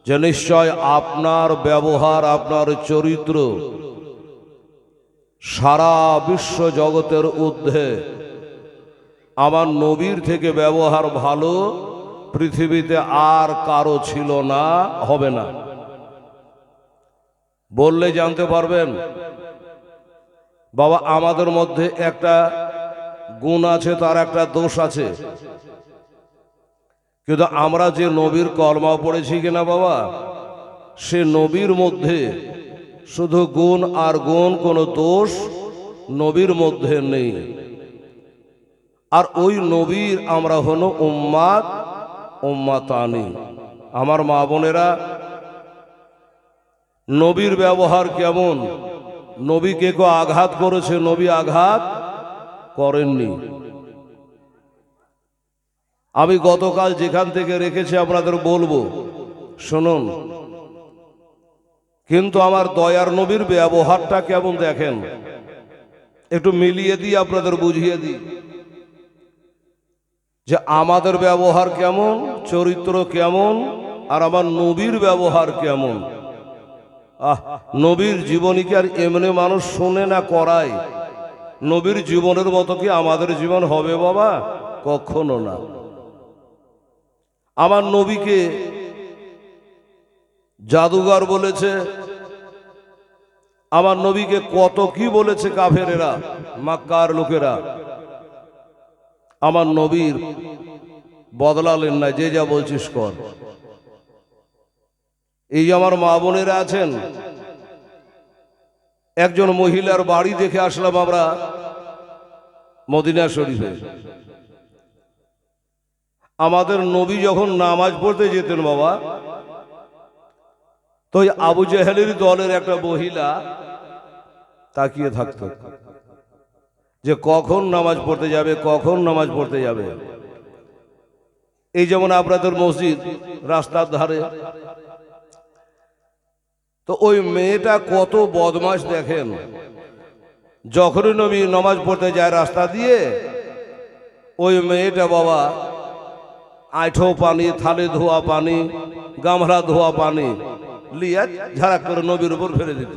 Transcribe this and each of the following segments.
যে নিশ্চয় আপনার ব্যবহার, আপনার চরিত্র সারা বিশ্ব জগতের ঊর্ধ্বে আমার নবীর থেকে ব্যবহার ভালো পৃথিবীতে আর কারো ছিল না, হবে না। বললে জানতে পারবেন। বাবা, আমাদের মধ্যে একটা গুণ আছে, তার একটা দোষ আছে, কিন্তু আমরা যে নবীর কলমা পড়েছি কিনা বাবা, সে নবীর মধ্যে শুধু গুণ আর গুণ, কোনো দোষ নবীর মধ্যে নেই। আর ওই নবীর আমরা হলো উম্মাত, উম্মাতানি। আমার মা বোনেরা, নবীর ব্যবহার কেমন? নবীকে কেউ আঘাত করেছে? নবী আঘাত করেননি। আমি গতকাল যেখান থেকে রেখেছি আপনাদের বলবো, শুনুন। কিন্তু আমার দয়ার নবীর ব্যবহারটা কেমন দেখেন, একটু মিলিয়ে দিই, আপনাদের বুঝিয়ে দিই যে আমাদের ব্যবহার কেমন, চরিত্র কেমন, আর আমার নবীর ব্যবহার কেমন। নবীর জীবনী কি আর এমনি মানুষ শুনে না করায়? নবীর জীবনের মতো কি আমাদের জীবন হবে বাবা? কখনো না। আমার নবীকে জাদুঘর বলেছে, আমার নবীকে কত কি বলেছে কাফেরেরা, মক্কার লোকেরা। আমার নবীর বদলালেন না, যে যা বলছিস কর। এই যে আমার মা বোনেরা আছেন, একজন মহিলার বাড়ি দেখে আসলাম আমরা মদিনা শরীফে। আমাদের নবী যখন নামাজ পড়তে যেতেন বাবা, তো ওই আবু জেহেলের দলের একটা মহিলা তাকিয়ে থাকতো যে কখন নামাজ পড়তে যাবে, কখন নামাজ পড়তে যাবে। এই যেমন আপনাদের মসজিদ রাস্তার ধারে, তো ওই মেয়েটা কত বদমাশ দেখেন। যখনই নবী নামাজ পড়তে যায় রাস্তা দিয়ে, ওই মেয়েটা বাবা আঁঠো পানি, থালে ধোয়া পানি, গামলা ধোয়া পানি লিয়ে ঝাড়াক করে নবীর উপর ফেলে দিত।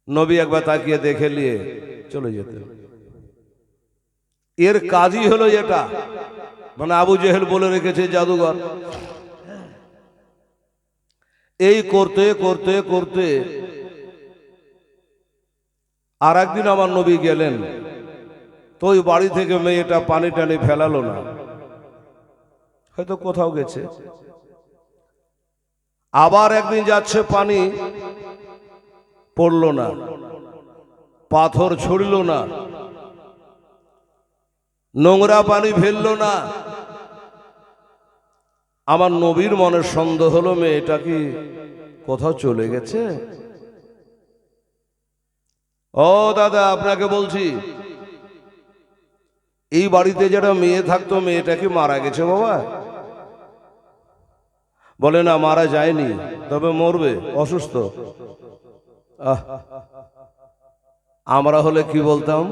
নবী একবার তাকিয়ে দেখে নিয়ে চলে যেতেন। এর কাজই হলো এটা, মানে আবু জেহেল বলে রেখেছে জাদুঘর। এই করতে করতে করতে আর একদিন আমার নবী গেলেন, তো ওই বাড়ি থেকে মেয়েটা পানি টানি ফেলালো না, হয়তো কোথাও গেছে। আবার একদিন যাচ্ছে, পানি পড়লো না, পাথর ছুড়ল না, নোংরা পানি ফেললো না। আমার নবীর মনে সন্দেহ হলো, মেয়েটা কি কোথাও চলে গেছে? ও দাদা, আপনাকে বলছি, এই বাড়িতে যেটা মেয়ে থাকতো, মেয়েটা কি মারা গেছে বাবা? বলে না, মারা যায়নি, তবে মরবে, অসুস্থ। আমরা হলে কি বলতাম?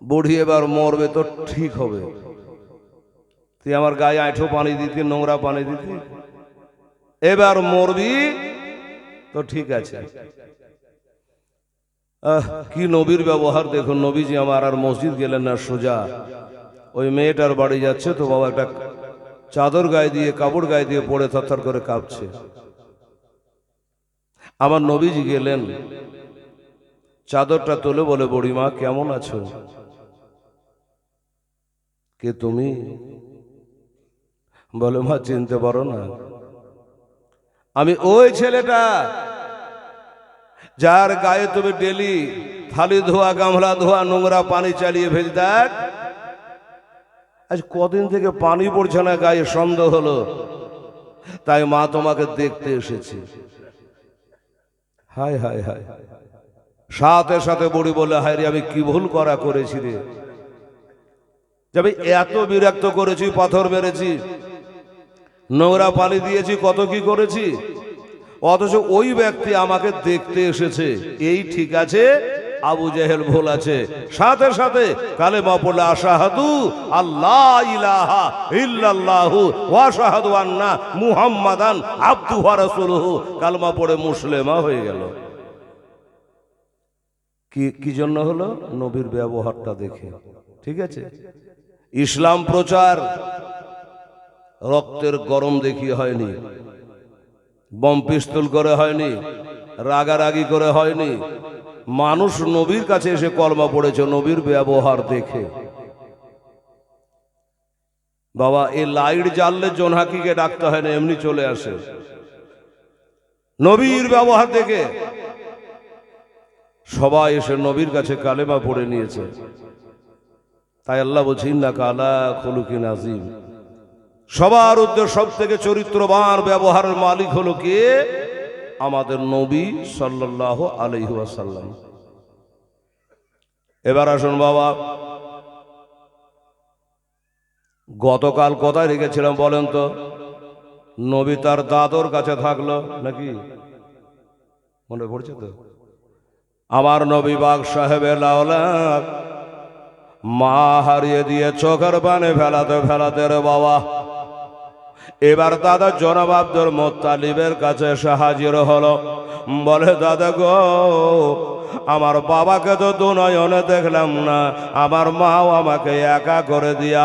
বুড়ি এবার মরবে তো ঠিক হবে, তুই আমার গায়ে আঁঠো পানি দিতি, নোংরা পানি দিতি, এবার মরবি তো ঠিক আছে। কি নবীর ব্যবহার দেখুন। নবীজি আমার আর মসজিদ গেলেন না, সোজা ওই মেয়েটার বাড়ি যাচ্ছে, তো বাবা একটা চাদর গায়ে দিয়ে, কাপড় গায়ে দিয়ে পড়ে থরথর করে কাঁপছে। আমার নবীজি গেলেন, চাদরটা তুলে বলে, বুড়িমা কেমন আছো? কে তুমি? বলে, মা চিনতে পারো না? আমি ওই ছেলেটা যার গায়ে তুমি ডেলি থালি ধোয়া, গামলা ধোয়া, নোংরা পানি চালিয়ে ভেজে দেখ। আজ কদিন থেকে পানি পড়ছে না গায়ে, সন্দেহ হলো, তাই মা তোমাকে দেখতে এসেছি। হায় হায় হায়। সাথে সাথে বুড়ি বলে, হায় রে, আমি কি ভুল করেছি রে, যে আমি এত বিরক্ত করেছি, পাথর মেরেছি, নোংরা পানি দিয়েছি, কত কি করেছি, অথচ ওই ব্যক্তি আমাকে দেখতে এসেছে। এই ঠিক আছে, আবু জেহেল ভুল আছে, সাথে সাথে কালেমা পড়লে আশহাদু আল্লাহ ইলাহা ইল্লাল্লাহু ওয়া আশহাদু আন্না মুহাম্মাদান আবদুহু ওয়া রাসূলুহু, কালেমা পড়ে মুসলিমা হয়ে গেল। কি জন্য হলো? নবীর ব্যবহারটা দেখে। ঠিক আছে, ইসলাম প্রচার রক্তের গরম দেখিয়ে হয়নি, বম পিস্তল করে হয়নি, রাগারাগি করে হয়নি। মানুষ নবীর কাছে এসে কলমা পড়েছে নবীর ব্যবহার দেখে। বাবা, এই লাইট জ্বাললে জোনহাকিকে ডাকতে হয় না, এমনি চলে আসে নবীর ব্যবহার দেখে। সবাই এসে নবীর কাছে কালেমা পড়ে নিয়েছে। তাই আল্লাহ বলছে ইন্নাকা আলা খুলুকিন আযীম। সবার উদ্দেশ্য সব থেকে চরিত্রবান ব্যবহারের মালিক হলো কে? আমাদের নবী সাল্লাল্লাহু আলাইহি ওয়াসাল্লাম। এবার আসুন বাবা, গতকাল কোথায় রেখেছিলাম বলেন তো? নবী তার দাদর কাছে থাকলো নাকি? মনে পড়ছে তো? আমার নবী বাগ সাহেবের লাওলাদ মা হারিয়ে দিয়ে চোখের পানে ফেলাতে ফেলাতে রে বাবা, এবার দাদা জনাব আব্দুল মুত্তালিবের কাছে এসে হাজির হলো। বলে দাদা গো, আমার বাবাকে তো দুনয়নে দেখলাম না, আমার মাও আমাকে একা করে দিয়া,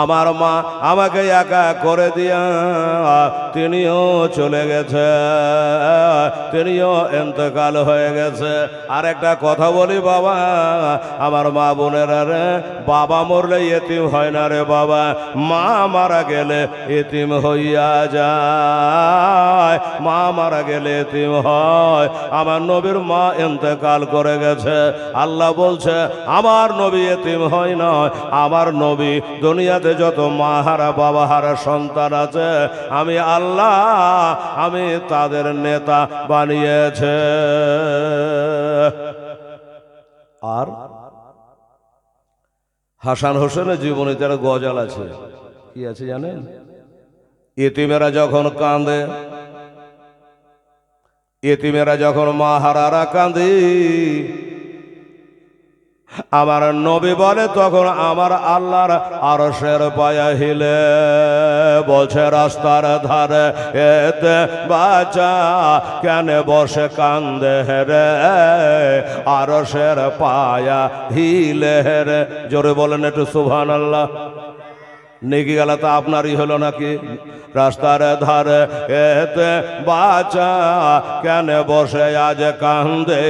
আমার মা আমাকে একা করে দিয়া তিনিও চলে গেছে, তিনিও ইন্তেকাল হয়ে গেছে। আর একটা কথা বলি বাবা, আমার মা বোনেরা রে, বাবা মরলে এতিম হয় না রে বাবা, মা মারা গেলে এতিম হইয়া যায়, মা মারা গেলে এতিম হয়। আমার নবীর মা ইন্তেকাল করে গেছে। আল্লাহ বলছে আমার নবী এতিম হয় না, আমার নবী দুনিয়া যত মাহারা বাবাহারা সন্তান আছে আমি আল্লাহ আমি তাদের নেতা বানিয়েছে। আর হাসান হোসেনের জীবনীতে একটা গজল আছে, কি আছে জানেন? এতিমেরা যখন কাঁদে, এতিমেরা যখন মাহারারা কাঁদে, আমার নবী বলে তখন আমার আল্লাহর আরশের পায়া হিলে, বলছে রাস্তার ধারে এতে বাচ্চা কেন বসে কান্দে রে, আরশের পায়া হিলে রে। জোরে বলেন একটু সুবহানাল্লাহ। নেকি গেলা তা আপনারই হলো নাকি? রাস্তার ধারে এতে বাচ্চা কেন বসে আজ কান্দে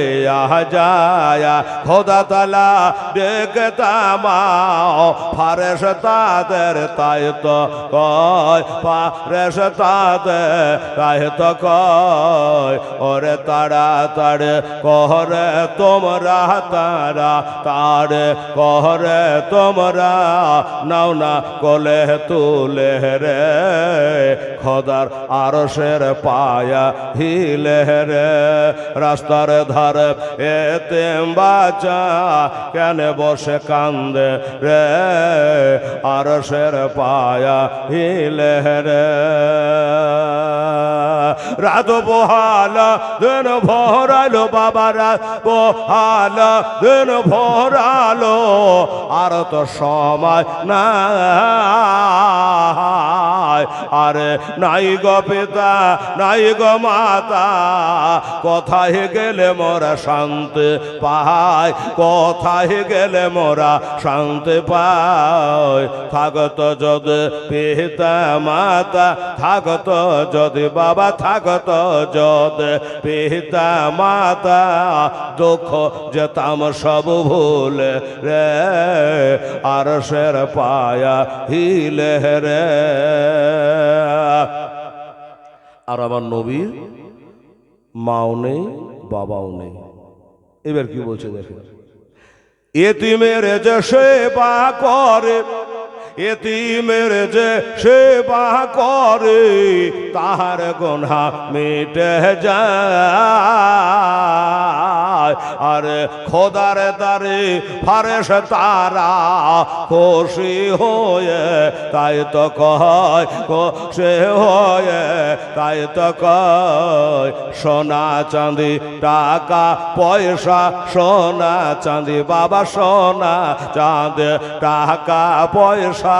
যায়, খোদা তাআলা ডেকে তামাও ফারেশতাদের, তাই তো কয় ফারেশতাদের, তাই তো কয় ওরে তাড়াতাড়ি কহরে তোমরা, তাড়াতাড়ি কহরে তোমরা, নাও না কোলে তুলে রে, খোদার আরশের পায়া হিলে রে। রাস্তার ধারে এতিম বাচ্চা কেন বসে কান্দে রে, আরশের পায়া হিলে রে। রাত পোহালা দিন ভরালো বাবা, রাত পোহালা দিন ভরালো, আর তো সময় না, আরে নাই গো পিতা নাই গো মাতা, কোথায় গেলে মোরা শান্তি পাই, কোথায় গেলে মোরা শান্তি পাই। থাকতো যদি পিতা মাতা, থাকতো যদি বাবা, থাকতো যদি পিতা মাতা, দুঃখ যেতাম সব ভুলে রে, আরশের পায়া হিলে রে। আর আমার নবীর মাও নেই বাবাও নেই। এবার কি বলছে দেখেন, এতিমের যে সেবা করে, এতিমের যে সেবা করে, তাহার গুনাহ মিটে যায়, আরে খোদারে তারে ফারেশ তারা খুশি হয়ে তাই তো কয়, খুশি হয়ে তাই তো কয়, সোনা চাঁদি টাকা পয়সা, সোনা চাঁদি বাবা, সোনা চাঁদে টাকা পয়সা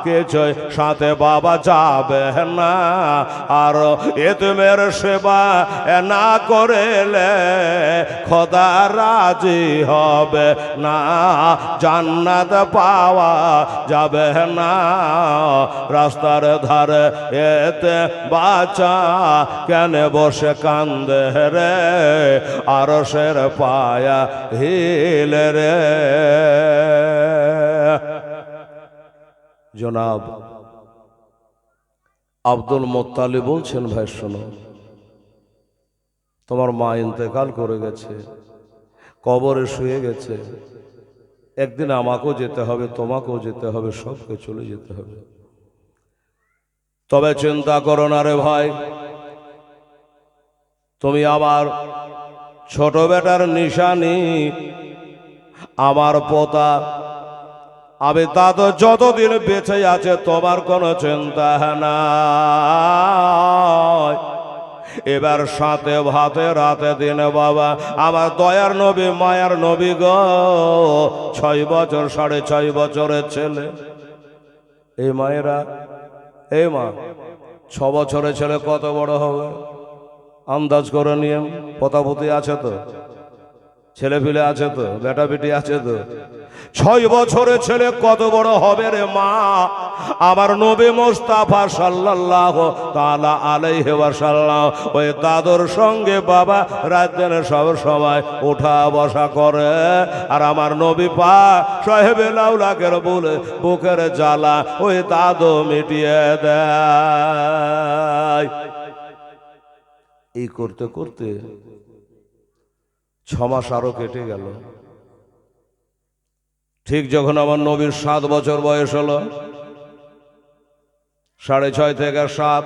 কিছুই সাথে বাবা যাবে না। আর এতিমের সেবা না করেলে খোদা রাজি হবে না, জান্নাত পাওয়া যাবে না। রাস্তার ধারে এতে বাচ্চা কেন বসে কান্দে রে, আরশের পায়া হিলে রে। জনাব আব্দুল মোত্তালিব বলছেন, ভাই শোনো, তোমার মা ইন্তেকাল করে গেছে, কবরে শুয়ে গেছে, একদিন আমাকেও যেতে হবে, তোমাকেও যেতে হবে, সবকে চলে যেতে হবে। তবে চিন্তা করো না রে ভাই, তুমি আমার ছোট বেটার নিশানি, আমার পোতা, আমি তা তো যতদিন বেঁচে আছে তোমার কোনো চিন্তা নাই। এবার সাথে ভাতে রাতে দিনে বাবা আমার দয়ার নবী মায়ার নবী গো, 6 বছর 6.5 বছরের ছেলে। এই মায়েরা, এই মা, 6 বছরের ছেলে কত বড় হবে আন্দাজ করে নিয়ে? পোতাপুতি আছে তো, ছেলে পিলে আছে তো, বেটা বেটি আছে তো, 6 বছরের ছেলে কত বড় হবে রে মা? আমার নবী মুস্তাফা সাল্লাল্লাহু তাআলা আলাইহি ওয়াসাল্লাম ওই দাদুর সঙ্গে বাবা রাত দিন সব সময় ওঠা বসা করে, আর আমার নবী পাক সাহেবে লাউলাকের বলে বুকের জ্বালা ওই দাদু মিটিয়ে দেয়। এই করতে করতে 6 মাস আরো কেটে গেল। ঠিক যখন আমার নবীর 7 বছর বয়স হলো, 6.5 থেকে 7,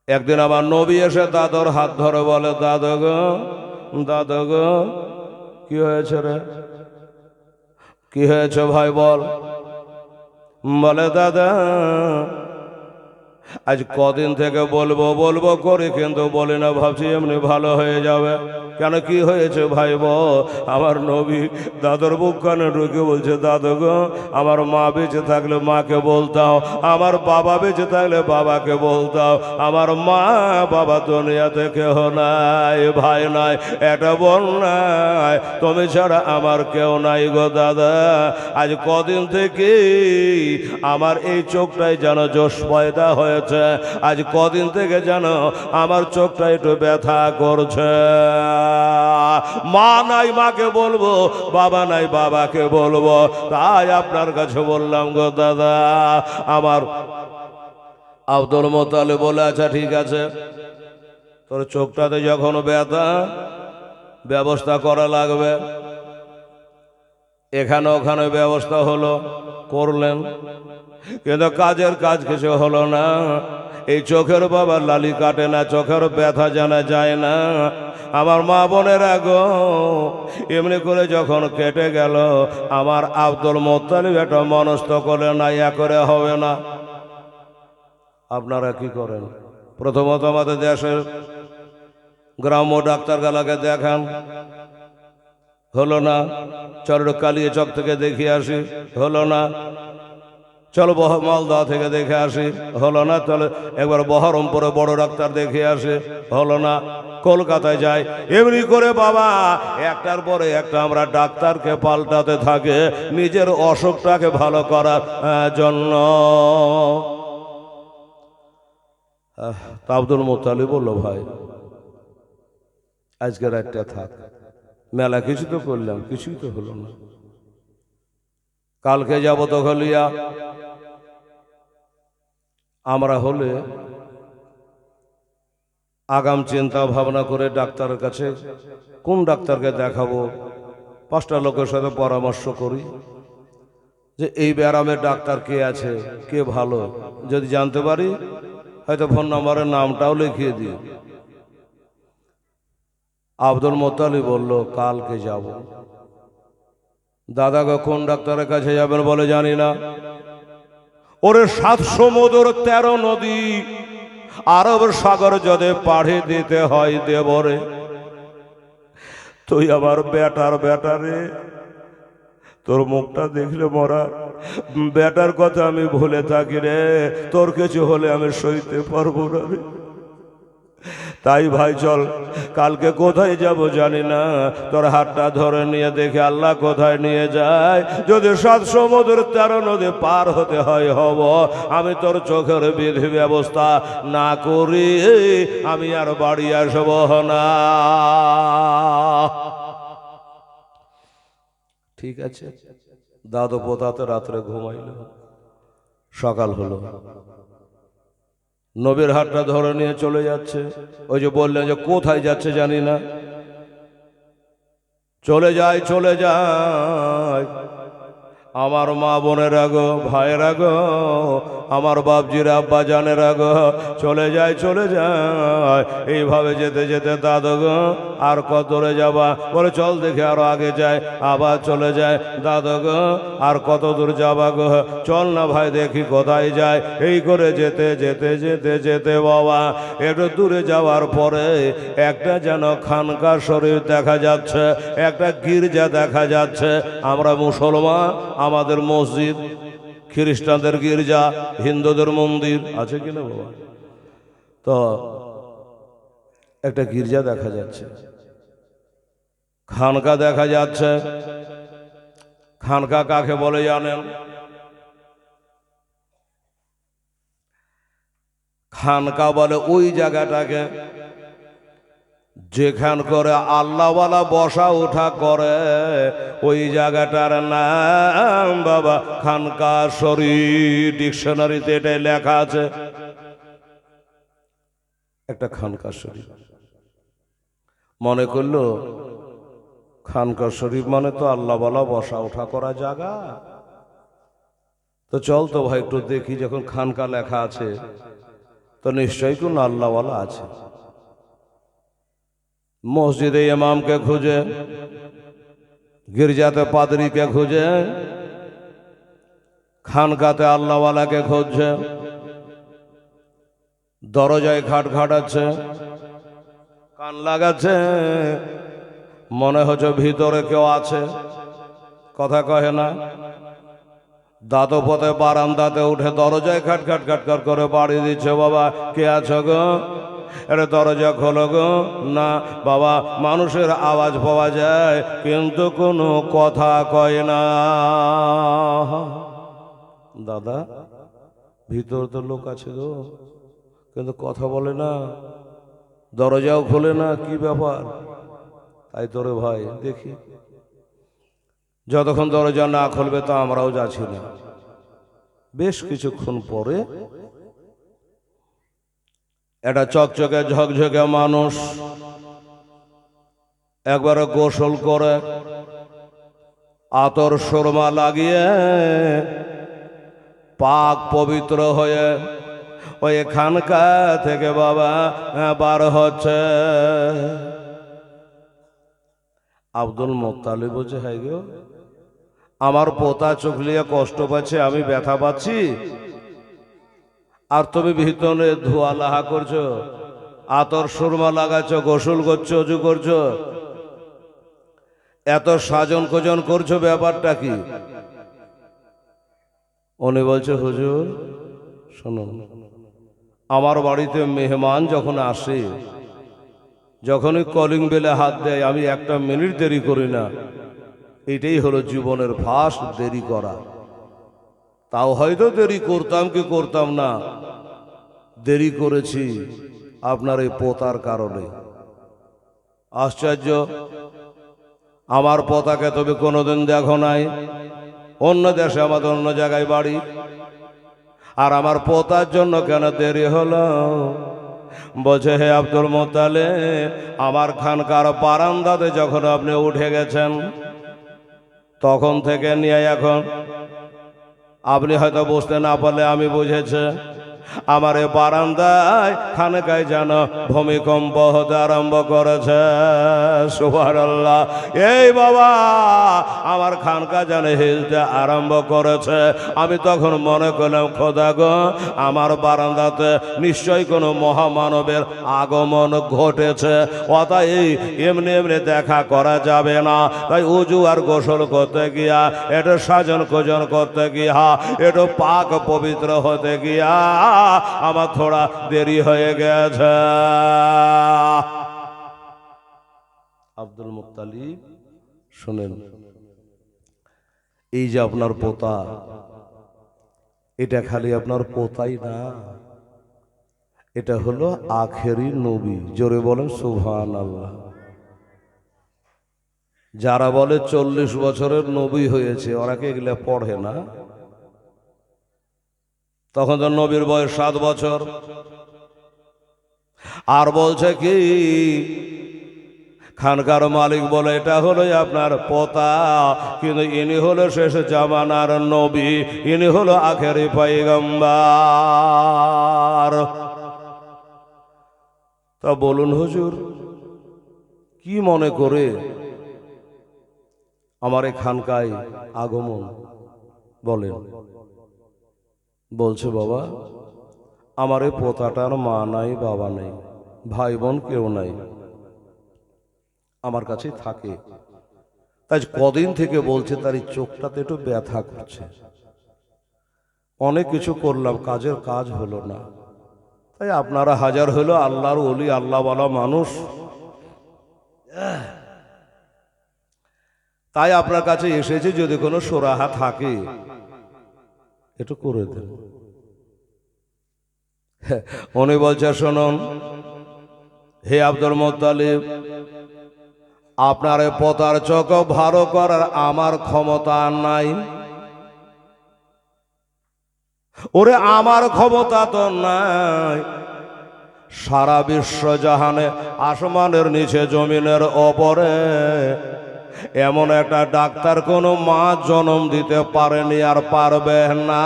একদিন আমার নবী এসে দাদুর হাত ধরে বলে, দাদু গো, দাদু গো, কি হয়েছে রে? কি হয়েছে ভাই বল? বলে, দাদা আজ কদিন থেকে বলবো বলবো করে কিন্তু বলি না, ভাবছি এমনি ভালো হয়ে যাবে। কেন, কি হয়েছে ভাই বল? আমার নবী দাদুর বুক কানে ঢুকে বলছে, দাদু গো, আমার মা বেঁচে থাকলে মাকে বলতাম, আমার বাবা বেঁচে থাকলে বাবাকে বলতাম, আমার মা বাবা দুনিয়াতে কেহ নাই, ভাই নাই, একটা বোন নাই, তুমি ছাড়া আমার কেউ নাই গো দাদা। আজ কদিন থেকে আমার এই চোখটাই যেন জোশ পয়দা হয়েছে, আজ কদিন থেকে যেন আমার চোখটা একটু ব্যথা করছে। মা নাই মাকে বলবো, বাবা নাই বাবাকে বলবো, তাই আপনার কাছে বললাম গো দাদা। আমার আব্দুল মোত্তালিব বলে, আচ্ছা ঠিক আছে, তোর চোখটাতে যখন ব্যথা, ব্যবস্থা করা লাগবে। এখানে ওখানে ব্যবস্থা হলো, করলেন, কিন্তু কাজের কাজ কিছু হলো না। এই চোখের বাবা লালি কাটে না, চোখের ব্যথা জানা যায় না। আমার মা বোনেরা গো, এমনি করে যখন কেটে গেল, আমার আব্দুল মোত্তালিব একটা মনস্থ করে না, ইয়া করে হবে না। আপনারা কি করেন? প্রথমত আমাদের দেশের গ্রাম্য ডাক্তারগুলোকে দেখান, হলো না। চলো কালিয়ে চক থেকে দেখিয়ে আসি, হলো না। চলো মালদা থেকে দেখে আসি, হলো না। চলো একবার বহরমপুরে বড় ডাক্তার দেখে আসি, হলো না। কলকাতায় যাই, এমনি করে বাবা একটার পরে একটা আমরা ডাক্তারকে পাল্টাতে থাকে নিজের অসুখটাকে ভালো করার জন্য। আব্দুল মোত্তালিব বললো, ভাই আজকে রাতটা থাক, মেলা কিছু তো করলাম, কিছুই তো হলো না, কালকে যাবো তো হলিয়া। আমরা হলে আগাম চিন্তা ভাবনা করে ডাক্তারের কাছে কোন ডাক্তারকে দেখাবো, 5টা লোকের সাথে পরামর্শ করি যে এই ব্যারামের ডাক্তার কে আছে, কে ভালো। যদি জানতে পারি, হয়তো ফোন নম্বরের নামটাও লিখিয়ে দিই। আব্দুল মোত্তালিব বলল, কালকে যাব। দাদাকে কোন ডাক্তারের কাছে যাবেন বলে, জানি না। ওরে 7 সমুদ্র 13 নদী আরব সাগর যদি পাড়ি দিতে হয় দেবরে, তুই আমার বেটারে, তোর মুখটা দেখলে মরা, বেটার কথা আমি ভুলে থাকি রে, তোর কিছু হলে আমি সইতে পারবো না রে। তাই ভাই চল, কালকে কোথায় যাব জানি না, তোর হাতটা ধরে নিয়ে দেখে আল্লাহ কোথায় নিয়ে যায়। যদি 7 সমুদ্র 13 নদী পার হতে হয় হব, আমি তোর চোখের বিধি ব্যবস্থা না করি আমি আর বাড়ি আসব না। ঠিক আছে, দাদু পোতাতে রাত্রে ঘুমাইল। সকাল হলো, নবীর হাতটা ধরে নিয়ে চলে যাচ্ছে। ওই যে বললেন যে কোথায় যাচ্ছে জানি না, চলে যায় চলে যায়। আমার মা বোনেরা গো, ভাইয়েরা গো, আমার বাপজিরা আব্বা জানেরা গো, চলে যায় চলে যায়। এইভাবে যেতে যেতে দাদু গো, আর কত দূরে যাবা? বলে চল দেখে আরো আগে যায়। আবার চলে যায়। দাদু গো, আর কত দূর যাবা গো? চল না ভাই দেখি কোথায় যায়। এই করে যেতে যেতে যেতে যেতে বাবা একটু দূরে যাওয়ার পরে একটা যেন খানকা শরীফ দেখা যাচ্ছে, একটা গির্জা দেখা যাচ্ছে। আমরা মুসলমান, আমাদের মসজিদ, খ্রিস্টানদের গির্জা, হিন্দুদের মন্দির আছে কিনা বাবা? তো একটা গির্জা দেখা যাচ্ছে, খানকা দেখা যাচ্ছে। খানকা কাকে বলে জানেন? খানকা বলে ওই জায়গাটাকে যেখান করে আল্লাহওয়ালা বসা ওঠা করে, ওই জায়গাটার নাম বাবা খানকা শরীফ। ডিকশনারিতে এটাই লেখা আছে, একটা খানকা শরীফ। মনে করলো খানকা শরীফ মানে তো আল্লাহওয়ালা বসা ওঠা করা জায়গা। তো চল তো ভাই একটু দেখি, যখন খানকা লেখা আছে তো নিশ্চয়ই কোন আল্লাহওয়ালা আছে। মসজিদে ইমামকে খুঁজে, গির্জাতে পাদরিকে খুঁজে, খানকাতে আল্লাহওয়ালাকে খুঁজছে। দরজায় খাট খাটাচ্ছে, কান লাগাচ্ছে, মনে হচ্ছে ভিতরে কেউ আছে, কথা কহে না। দাদু পথে বারান্দাতে উঠে দরজায় খাট খাট খাট খাট করে বাড়ি দিচ্ছে। বাবা কে আছো গো? আরে দরজা খোলো গো। না বাবা, মানুষের আওয়াজ পাওয়া যায় কিন্তু কোনো কথা কয় না। দাদা ভিতর তো লোক আছে গো, কিন্তু কথা বলে না, দরজাও খোলে না, কি ব্যাপার? তাই তোরে ভাই দেখি, যতক্ষণ দরজা না খুলবে তো আমরাও যাচ্ছি না। বেশ কিছুক্ষণ পরে একটা চকচকে ঝকঝকে মানুষ একবারে গোসল করে, আতর সুরমা লাগিয়ে পাক পবিত্র হয়ে ওই খানকা থেকে বাবা বার হচ্ছে। আব্দুল মোত্তালিব বলছে, হ্যাঁ গো, আমার পোতা চোখ লিয়ে কষ্ট পাচ্ছে, আমি ব্যথা পাচ্ছি, আর তুমি ভিতরে ধোয়া লাহা করছো, আতর সুরমা লাগাচ্ছ, গোসল করছো, অজু করছো, এত সাজন কোজন করছো, ব্যাপারটা কি? উনি বলছে, হুজুর শুনুন, আমার বাড়িতে মেহমান যখন আসে, যখনই কলিং বেলে হাত দেয়, আমি একটা মিনিট দেরি করি না। এটাই হলো জীবনের ফার্স্ট দেরি করা। তাও হয়তো দেরি করতাম কি করতাম না, দেরি করেছি আপনার এই পোতার কারণে। আশ্চর্য, আমার পোতাকে তুমি কোনোদিন দেখো নাই, অন্য দেশে, আমাদের অন্য জায়গায় বাড়ি, আর আমার পোতার জন্য কেন দেরি হলো? বলছে, হে আব্দুল মোত্তালিব, আমার খানকার বারান্দাতে যখন আপনি উঠে গেছেন, তখন থেকে নিয়ে এখন আপনি হয়তো বুঝতে না পারলে আমি বুঝেছে, আমার এ বারান্দায় খানকায় যেন ভূমিকম্প হতে আরম্ভ করেছে। সুবহানাল্লাহ। এই বাবা, আমার খানকা যেন হিলতে আরম্ভ করেছে। আমি তখন মনে করলাম, খোদা গো, আমার বারান্দাতে নিশ্চয়ই কোনো মহামানবের আগমন ঘটেছে। অতএব এমনি এমনি দেখা করা যাবে না। তাই উজু আর গোসল করতে গিয়া, একটু সাজন কোজন করতে গিয়া, একটু পাক পবিত্র হতে গিয়া আমার থোড়া দেরি হয়ে গেছে। আব্দুল মুত্তালিব, শুনেন, এই যে আপনার পোতা, এটা খালি আপনার পোতাই না, এটা হলো আখেরি নবী। জোরে বলেন সুবহানাল্লাহ। যারা বলে 40 বছরের নবী হয়েছে, ওরা কি এগুলা পড়ে না? তখন তো নবীর বয়স 7 বছর। আর বলছে কি, খানকার মালিক বলে এটা হলো আপনার পোতা, কিন্তু ইনি হলো শেষ জামানার নবী, ইনি হলো আখেরি পয়গম্বর। তা বলুন হুজুর, কি মনে করে আমার এই খানকায় আগমন? বলেন। বলছে, বাবা, আমার এই পোতাটার মা নাই, বাবা নাই, ভাই বোন কেউ নাই, আমার কাছেই থাকে। তাই কদিন থেকে বলছে তার এই চোখটাতে একটু ব্যথা করছে। অনেক কিছু করলাম, কাজের কাজ হলো না। তাই আপনারা হাজার হলো আল্লাহর ওলি, আল্লাহওয়ালা মানুষ, তাই আপনার কাছে এসেছে, যদি কোনো সুরাহা থাকে একটু করে দেন। উনি বলছে, শুনুন হে আব্দুল মুত্তালিব, আপনার পোতার চোখ ভালো করার আমার ক্ষমতা নাই। ওরে আমার ক্ষমতা তো নাই। সারা বিশ্ব জাহানে, আসমানের নিচে, জমিনের ওপরে এমন একটা ডাক্তার কোনো মা জন্ম দিতে পারেনি, আর পারবে না।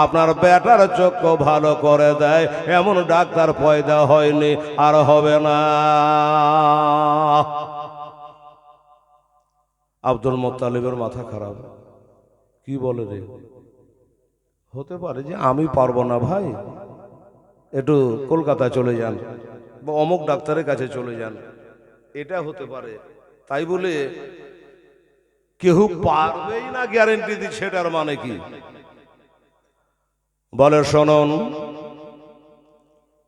আপনার বেটার চক্ষু ভালো করে দেয় এমন ডাক্তার পয়দা হয়নি, আর হবে না। আব্দুল মুত্তালিবের মাথা খারাপ। কি বলে রে? হতে পারে যে আমি পারবো না ভাই, একটু কলকাতা চলে যান বা অমুক ডাক্তারের কাছে চলে যান, এটা হতে পারে। তাই বলে কেউ পারবেই না গ্যারেন্টি দিচ্ছে, এটার মানে কি? বলে, শুনুন,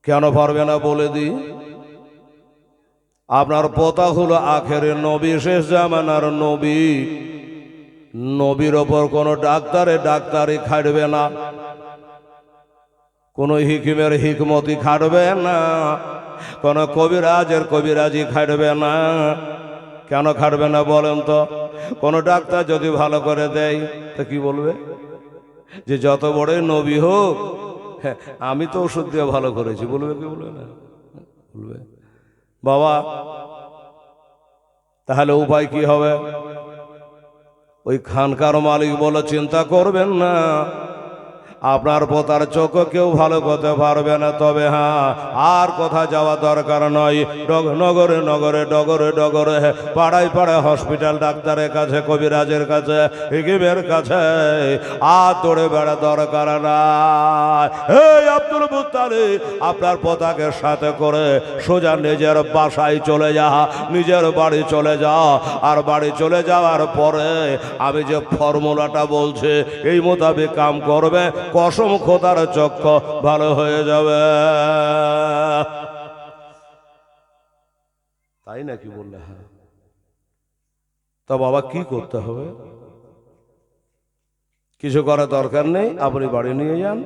কেন পারবে না বলে দি। আপনার পোতা হলো আখেরের নবী, শেষ জামানার নবী। নবীর ওপর কোনো ডাক্তারি খাটবে না, কোন হিকিমের হিকমতি খাটবে না, কোন কবিরাজের কবিরাজি খাটবে না। কেন খাটবে না বলেন তো? কোন ডাক্তার যদি ভালো করে দেয় তো কি বলবে? যে যত বড় নবী হোক, হ্যাঁ, আমি তো ওষুধ দিয়ে ভালো করেছি, বলবে কি? বলবে না? বলবে। বাবা, তাহলে উপায় কি হবে? ওই খানকার মালিক বলে, চিন্তা করবেন না, আপনার পোতার চোখ কেউ ভালো করতে পারবে না। তবে হ্যাঁ, আর কোথা যাওয়া দরকার নয়। নগরে নগরে, ডগরে ডগরে, পাড়ায় পাড়ায় হসপিটাল, ডাক্তারের কাছে, কবিরাজের কাছে, হিকিমের কাছে আর দৌড়ে বেড়া দরকার না। এই আব্দুল মুত্তালিব, আপনার পোতাকে সাথে করে সোজা নিজের বাসায় চলে যা, নিজের বাড়ি চলে যা। আর বাড়ি চলে যাওয়ার পরে আমি যে ফর্মুলাটা বলছে এই মোতাবেক কাম করবে, কসম খোদার চক্ষু ভালো হয়ে যাবে। তাই নাকি? বললে হ্যাঁ। তা বাবা, কি করতে হবে? কিছু করার দরকার নেই, আপনি বাড়ি নিয়ে যান।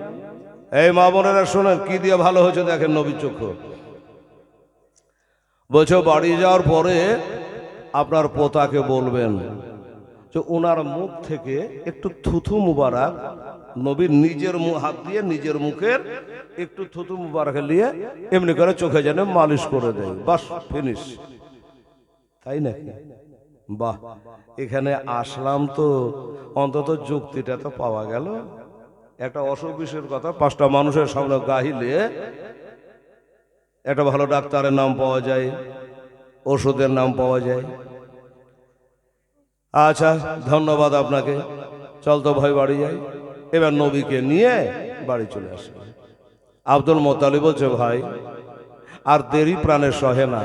এই মা বোনেরা শোনেন, কি দিয়ে ভালো হয়েছে দেখেন নবীর চক্ষু। বলছো বাড়ি যাওয়ার পরে আপনার পোতাকে বলবেন যে ওনার মুখ থেকে একটু থুথু মুবারক, নবীর নিজের হাত দিয়ে নিজের মুখের একটু থুথু মুবারক নিয়ে এমনি করে চোখে যেন মালিশ করে দেয়, বাস, ফিনিশ। তাই নাকি? বাহ, এখানে আসলাম তো অন্তত যুক্তিটা তো পাওয়া গেল। একটা অসুখ বিসুখের কথা 5টা মানুষের সামনে গাহিলে একটা ভালো ডাক্তারের নাম পাওয়া যায়, ওষুধের নাম পাওয়া যায়। আচ্ছা, ধন্যবাদ আপনাকে, চল তো ভাই বাড়ি যাই। এবার নবীকে নিয়ে বাড়ি চলে আসে। আব্দুল মোত্তালিব বলছে, ভাই আর দেরি প্রাণে সহে না,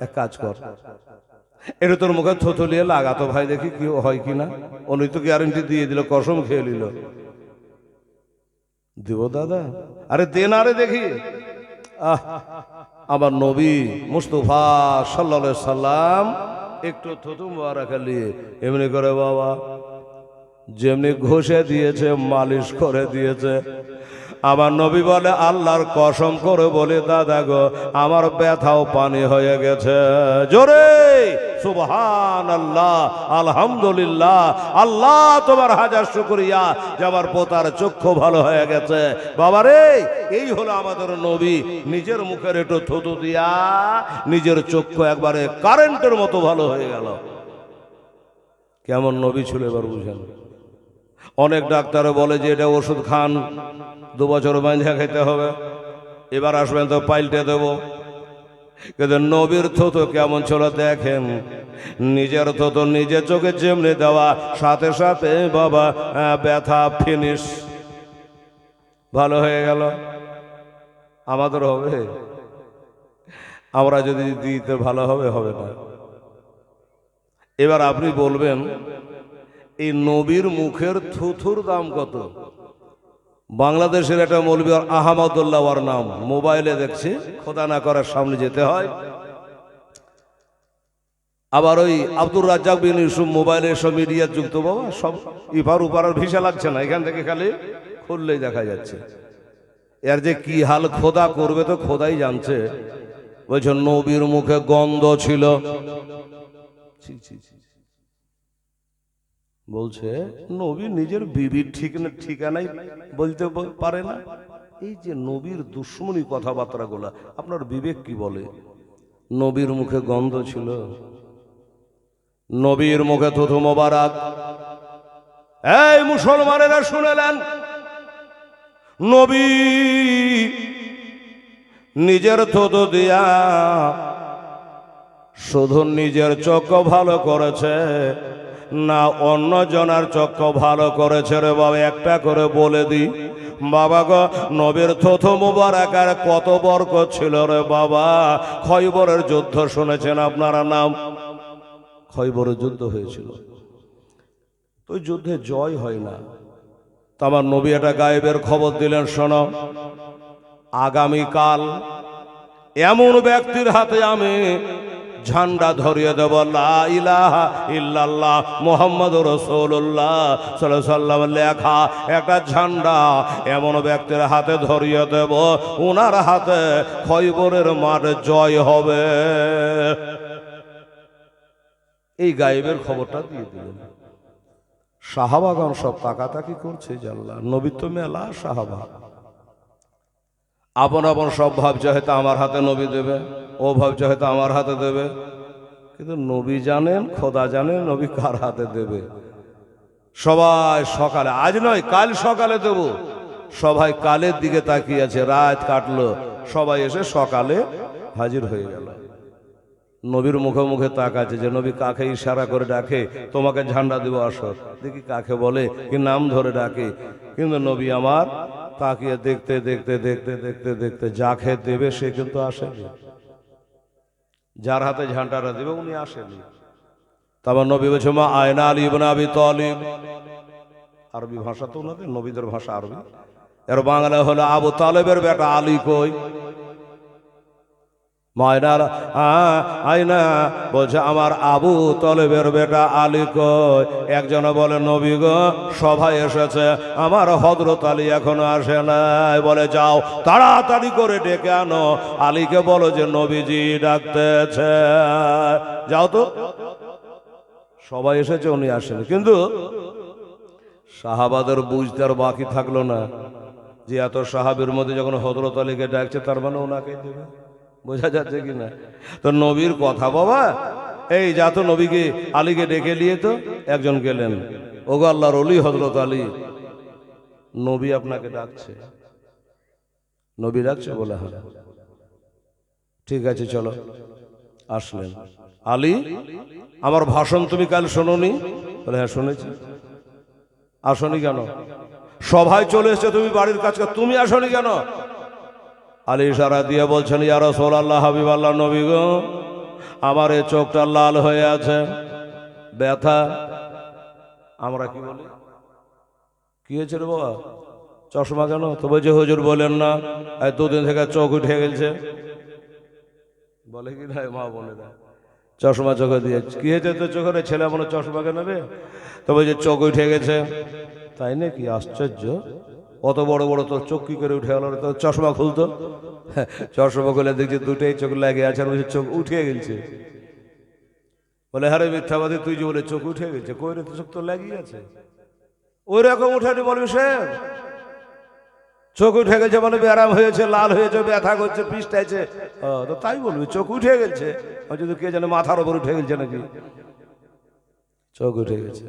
এক কাজ কর, এটা তোর মুখে থুথুলিয়ে লাগাতো ভাই, দেখি কি হয় কিনা। উনি তো গ্যারেন্টি দিয়ে দিল, কসম খেয়ে নিল। দিব দাদা? আরে দে না রে দেখি। আমার নবী মুস্তাফা সাল্লাল্লাহু আলাইহি সাল্লাম একটু থুতু মুবারক নিয়ে এমনি করে বাবা যেমনি ঘষে দিয়েছে, মালিশ করে দিয়েছে। আমার নবী বলে, আল্লাহর কসম করে বলে দাদা গো, আমার ব্যথাও পানি হয়ে গেছে। জোরে সুবহানাল্লাহ, আলহামদুলিল্লাহ, আল্লাহ তোমার হাজার শুকরিয়া যে আমার পোতার চক্ষু ভালো হয়ে গেছে। বাবারে, এই হলো আমাদের নবী, নিজের মুখের একটু থুতু দিয়া নিজের চক্ষু একবারে কারেন্টের মতো ভালো হয়ে গেল। কেমন নবী ছিল এবার বুঝেন। অনেক ডাক্তার বলে যে এটা ওষুধ খান, 2 বছর বাঁধা খেতে হবে, এবার আসবেন তো পাল্টে দেব। কিন্তু নবীর থুতু কেমন ছিল দেখেন, নিজের থুতু নিজের চোখে যেমনি দেওয়া, সাথে সাথে বাবা ব্যথা ফিনিশ, ভালো হয়ে গেল। আমাদের হবে? আমরা যদি দিতে ভালো হবে? হবে না। এবার আপনি বলবেন, এই নবীর মুখের থুথুর দাম কত? বাংলাদেশের একটা মৌলবি আহমদুল্লাহ ওর নাম, মোবাইলে দেখছি, খোদা না করার সামনে যেতে হয়। আবার ওই আব্দুর রাজ্জাক বিন ইউসুফ মোবাইলে সব মিডিয়া যুক্ত, বাবা সব ইপার উপার ভিসা লাগছে না, এখান থেকে খালি খুললেই দেখা যাচ্ছে। এর যে কি হাল খোদা করবে তো খোদাই জানছে। বলছে নবীর মুখে গন্ধ ছিল। বলছে নবী নিজের বিবির ঠিকানাই বলতে পারে না। এই যে নবীর দুশ্মনী কথাবার্তা গুলা, আপনার বিবেক কি বলে? নবীর মুখে গন্ধ ছিল, নবীর মুখে থুথু মোবারক। এই মুসলমানেরা শুনেলেন, নবী নিজের থুথু দিয়া শুধু নিজের চক্ষু ভালো করেছে না অন্য জনার চক্ষু ভালো করেছে রে বাবা? একটা করে বলে দি বাবা গো, নবীর থুথু মুবারক আর কত বরকত ছিল রে বাবা। খয়বরের যুদ্ধ শুনেছেন আপনারা নাম? খয়বরের যুদ্ধ হয়েছিল, তো যুদ্ধে জয় হয় না। তো আমার নবী একটা গায়েবের খবর দিলেন, শোনো, আগামীকাল এমন ব্যক্তির হাতে আমি ঝান্ডা ধরিয়ে দেব, লা ইলাহা ইল্লাল্লাহ মুহাম্মাদুর রাসূলুল্লাহ সাল্লাল্লাহু আলাইহি সাল্লাম লেখা একটা ঝান্ডা এমন ব্যক্তির হাতে ধরিয়ে দেব, ওনার হাতে খয়বরের মাঠ জয় হবে। এই গায়েবের খবরটা দিয়ে দিলেন। সাহাবাগণ সব তাকাতাকি করছে, জানলা নবী তো মেলা সাহাবা, আপন আপন সব ভাবছে হয়তো আমার হাতে নবী দেবে, ও ভাবছে হয়তো আমার হাতে দেবে, কিন্তু নবী জানেন, খোদা জানেন নবী কার হাতে দেবে। সবাই সকালে, আজ নয় কাল সকালে দেব, সবাই কালের দিকে তাকিয়ে আছে। রাত কাটলো, সবাই এসে সকালে হাজির হয়ে গেল। নবীর মুখে মুখে তাকাচ্ছে যে নবী কাকে ইশারা করে ডাকে, তোমাকে ঝান্ডা দিব আসো, দেখি কাকে বলে, কি নাম ধরে ডাকে। কিন্তু নবী আমার তাকিয়ে দেখতে দেখতে দেখতে দেখতে দেখতে যাকে দেবে সে কিন্তু আসেনি, যার হাতে ঝান্ডাটা দেবে উনি আসেনি। তারপর নবী বলছে, মা আয়না আলী ইবনে আবি তালিব। আরবি ভাষা তো ওনাদের, নবীদের ভাষা আরবি, এর বাংলা হলো আবু তালেবের বেটা আলী কই? মায়নার আয়না বলছে, আমার আবু তলেবের বেটা আলী কই? একজন বলে, নবী গো সভায় এসেছে, আমার হযরত আলী এখনো আসে নাই। বলে, যাও তাড়াতাড়ি করে ডেকে আনো, আলীকে বলো যে নবীজি ডাকতেছে, যাও তো। সবাই এসেছে, উনি আসেনি। কিন্তু সাহাবাদের বুঝতে আর বাকি থাকলো না যে এত সাহাবের মধ্যে যখন হযরত আলীকে ডাকছে তার মানে ওনাকে দেবে। বোঝা যাচ্ছে কিনা? তো নবীর কথা বাবা, এই যা তো নবীকে আলীকে ডেকে নিয়ে তো একজন গেলেন, ওগো আল্লাহর ওলি হযরত আলী, নবী আপনাকে ডাকছে। নবী ডাকছে বলে হ্যাঁ, ঠিক আছে চলো। আসলেন। আলী, আমার ভাষণ তুমি কাল শোনোনি? বলে হ্যাঁ শুনেছি। আসনি কেন? সভায় চলে এসেছে, তুমি বাড়ির কাজ, তুমি আসনি কেন? আলী ইশারা দিয়ে বলছেন, ইয়া রাসূলুল্লাহ, হাবিবাল্লাহ, নবী গো, আমার এই চোখটা লাল হয়ে আছে, ব্যথা। আমরা কি বলি, কি হয়েছে রে বাবা, চশমা কেন? তো বলছে হুজুর বলেন না, এই দুদিন থেকে চোখ উঠে গেছে। বলে কি না মা বোনেরা, চশমা চোখে দিয়ে কি হয়েছে তো চোখে? ছেলে মনে চশমা কেন নেবে? তো বলছে চোখ উঠে গেছে। তাই নাকি? আশ্চর্য, অত বড় বড় তোর চোখ কি করে উঠে গেল? তো চশমা খুলতো। চশমা খুলে দেখছি দুটোই চোখ লাগে আছে, আর বলছে চোখ উঠে গেছে। বলে হ্যাঁ রে মিথ্যাবাদী, তুই যে বলে চোখ উঠে গেছে, কই রে, তো চোখ তো লাগিয়ে আছে। ওই রকম উঠেনি বলবি সে, চোখ উঠে গেছে মানে ব্যারাম হয়েছে, লাল হয়েছে, ব্যথা করছে, পিছটাইছে, তো তাই বলবি চোখ উঠে গেছে। যদি কে জানে মাথার ওপর উঠে গেছে নাকি, চোখ উঠে গেছে।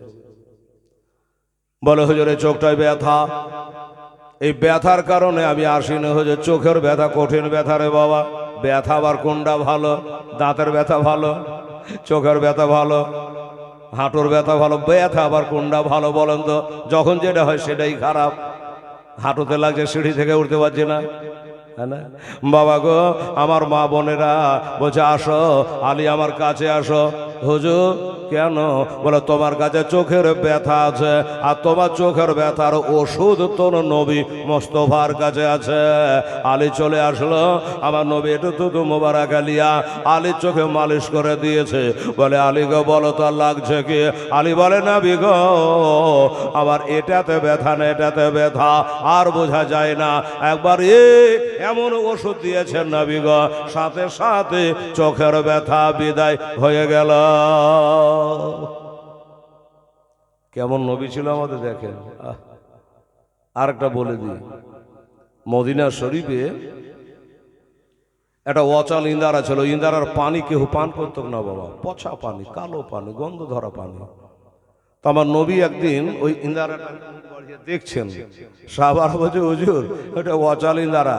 বলে হুজুর এই চোখটায় ব্যথা, এই ব্যথার কারণে আমি আসি না। হুজুর চোখের ব্যথা কঠিন ব্যথা রে বাবা। ব্যথা আবার কোনটা ভালো? দাঁতের ব্যথা ভালো, চোখের ব্যথা ভালো, হাঁটুর ব্যথা ভালো, ব্যথা আবার কোনটা ভালো বলেন তো? যখন যেটা হয় সেটাই খারাপ। হাঁটুতে লাগছে, সিঁড়ি থেকে উঠতে পারছি না, হ্যাঁ না? বাবা গো, আমার মা বোনেরা বলছে আসো আলী আমার কাছে আসো। হুজুর কেন? বলে তোমার কাছে চোখের ব্যথা আছে, আর তোমার চোখের ব্যথার ওষুধ তোর নবী মোস্তফার কাছে আছে। আলী চলে আসলো, আমার নবী একটু তুতু মোবারক আলিয়া আলীর চোখে মালিশ করে দিয়েছে। বলে আলী গো বলো তো লাগছে কি? আলী বলে না বিগো, আমার এটাতে ব্যথা না এটাতে ব্যথা, আর বোঝা যায় না। একবার এমন ওষুধ দিয়েছেন নবী গো, সাথে সাথে চোখের ব্যথা বিদায় হয়ে গেল। কেমন নবী ছিল আমাদের, দেখেন। আরেকটা বলে দিই, মদিনা শরীফে একটা অচল ইন্দারা ছিল। ইন্দারার পানি কেউ পান করত না বাবা, পচা পানি, কালো পানি, গন্ধ ধরা পানি। তো আমার নবী একদিন ওই ইন্দারাটা দেখছেন, সাহাবারা বলছে হুজুর এটা অচল ইন্দারা,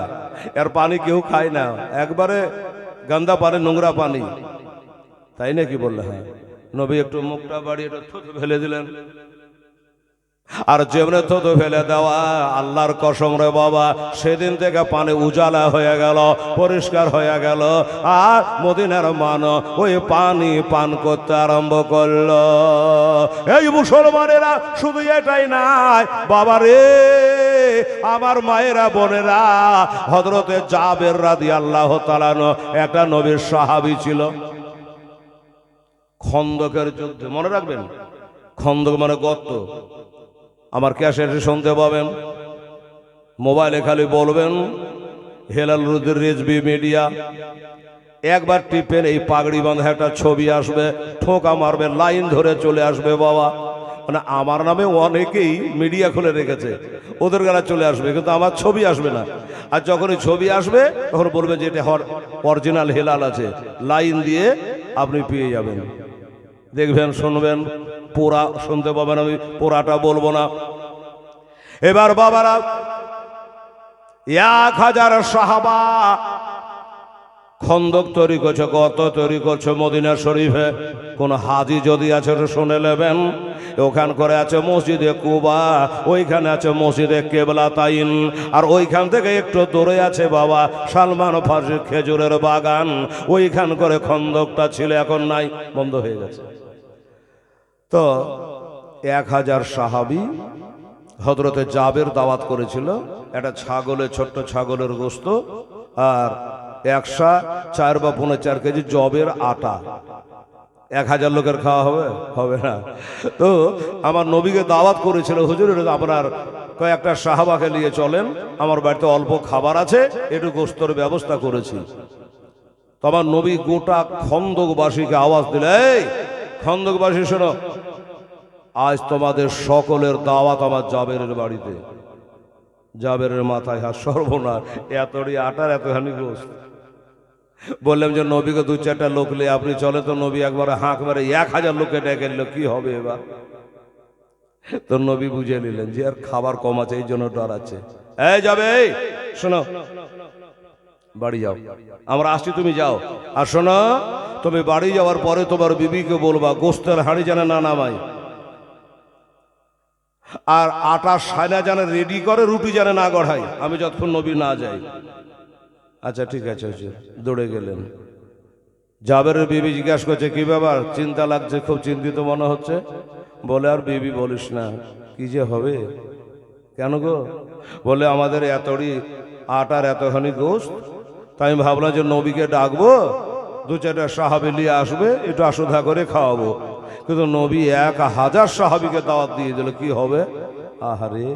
এর পানি কেউ খায় না, একবারে গন্ধা পানি, নোংরা পানি। তাই নাকি? বললে হ্যাঁ। নবী একটু মুখটা বাড়িয়ে একটু থুতু ফেলে দিলেন, আর যেমনে থুতু ফেলে দেওয়া, আল্লাহর কসম রে বাবা, সেদিন থেকে পানি উজালা হয়ে গেল, পরিষ্কার হয়ে গেল, আর মদিনার মান ওই পানি পান করতে আরম্ভ করলো। এই মুসলমানেরা শুধু এটাই নাই বাবা রে, আমার মায়েরা বোনেরা, হযরতে জাবের রাদিয়াল্লাহু তাআলা একটা নবীর সাহাবী ছিল। খন্দকের যুদ্ধে, মনে রাখবেন, খন্দক মানে গর্ত। আমার ক্যাসেটে শুনতে পাবেন, মোবাইলে খালি বলবেন হেলাল রুদ্র রেজবি মিডিয়া, একবার টিপেন এই পাগড়ি বাঁধা একটা ছবি আসবে, ঠোকা মারবে, লাইন ধরে চলে আসবে বাবা। মানে আমার নামে অনেকেই মিডিয়া খুলে রেখেছে, ওদের গালা চলে আসবে, কিন্তু আমার ছবি আসবে না। আর যখনই ছবি আসবে তখন বলবে যে এটা অরিজিনাল হেলাল আছে, লাইন দিয়ে আপনি পেয়ে যাবেন। দেখবেন, শুনবেন, পুরা শুনতে পাবেন, আমি পুরাটা বলবো না। এবার বাবারা 1000 সাহাবা খন্দক তৈরি করছে, গর্ত তৈরি করছে মদিনা শরীফে। কোন হাজি যদি আছে তো শুনে নেবেন, ওখান করে আছে মসজিদে কুবা, ওইখানে আছে মসজিদে কেবলাতাইন, আর ওইখান থেকে একটু দূরে আছে বাবা সালমান ফার্সির খেজুরের বাগান। ওইখান করে খন্দকটা ছিল, এখন নাই, বন্ধ হয়ে গেছে। তো 1000 সাহাবী হযরতে জাবের দাওয়াত করেছিল, একটা ছাগলের, ছোট্ট ছাগলের গোস্ত, আর 104 বা 4.5 কেজি জবের আটা। 1000 লোকের খাওয়া হবে? হবে না। তো আমার নবীকে দাওয়াত করেছিল, হুজুর আপনার কয়েকটা সাহাবাকে নিয়ে চলেন, আমার বাড়িতে অল্প খাবার আছে, একটু গোস্তর ব্যবস্থা করেছি। তো আমার নবী গোটা খন্দকবাসীকে আওয়াজ দিলে, এই খন্দকবাসী শোনো, আজ তোমাদের সকলের দাওয়াত আমার জাবেরের বাড়িতে। জাবেরের মাথায় হাত, সর্বনাশ, এতটি আটার এতখানি গোস্ত। বললাম যে নবীকে 2-4টা লোক নিয়ে আপনি চলে, তো নবী একবার হাঁক মারে 1000 লোককে ডেকে নিল, কি হবে এবার? তো নবী বুঝে নিলেন যে আর খাবার কম আছে, এই জন্য ডরাচ্ছে। এই যাবে, এই শোনো, বাড়ি যাও, আমরা আসছি, তুমি যাও। আর শোনো, তুমি বাড়ি যাওয়ার পরে তোমার বিবিকে বলবা গোস্তের হাঁড়ি যেন না নামাই, আর আটা সায়না যেন রেডি করে, রুটি যেন না গড়াই, আমি যতক্ষণ নবী না যাই। আচ্ছা ঠিক আছে, দৌড়ে গেলেন। জাবেরের বিবি জিজ্ঞাসা করছে কি ব্যাপার, চিন্তা লাগছে, খুব চিন্তিত মনে হচ্ছে। বলে আর বিবি বলিস না, কি যে হবে। কেন গো? বলে আমাদের এতড়ি আটার এতখানি গোস্ত, তাই আমি ভাবলাম যে নবীকে ডাকবো, দু চারটা সাহাবি নিয়ে আসবে, একটু আশোধা করে খাওয়াবো। কিন্তু নবী 1000 সাহাবিকে দাওয়াত দিয়ে দিল, কি হবে? আহারে,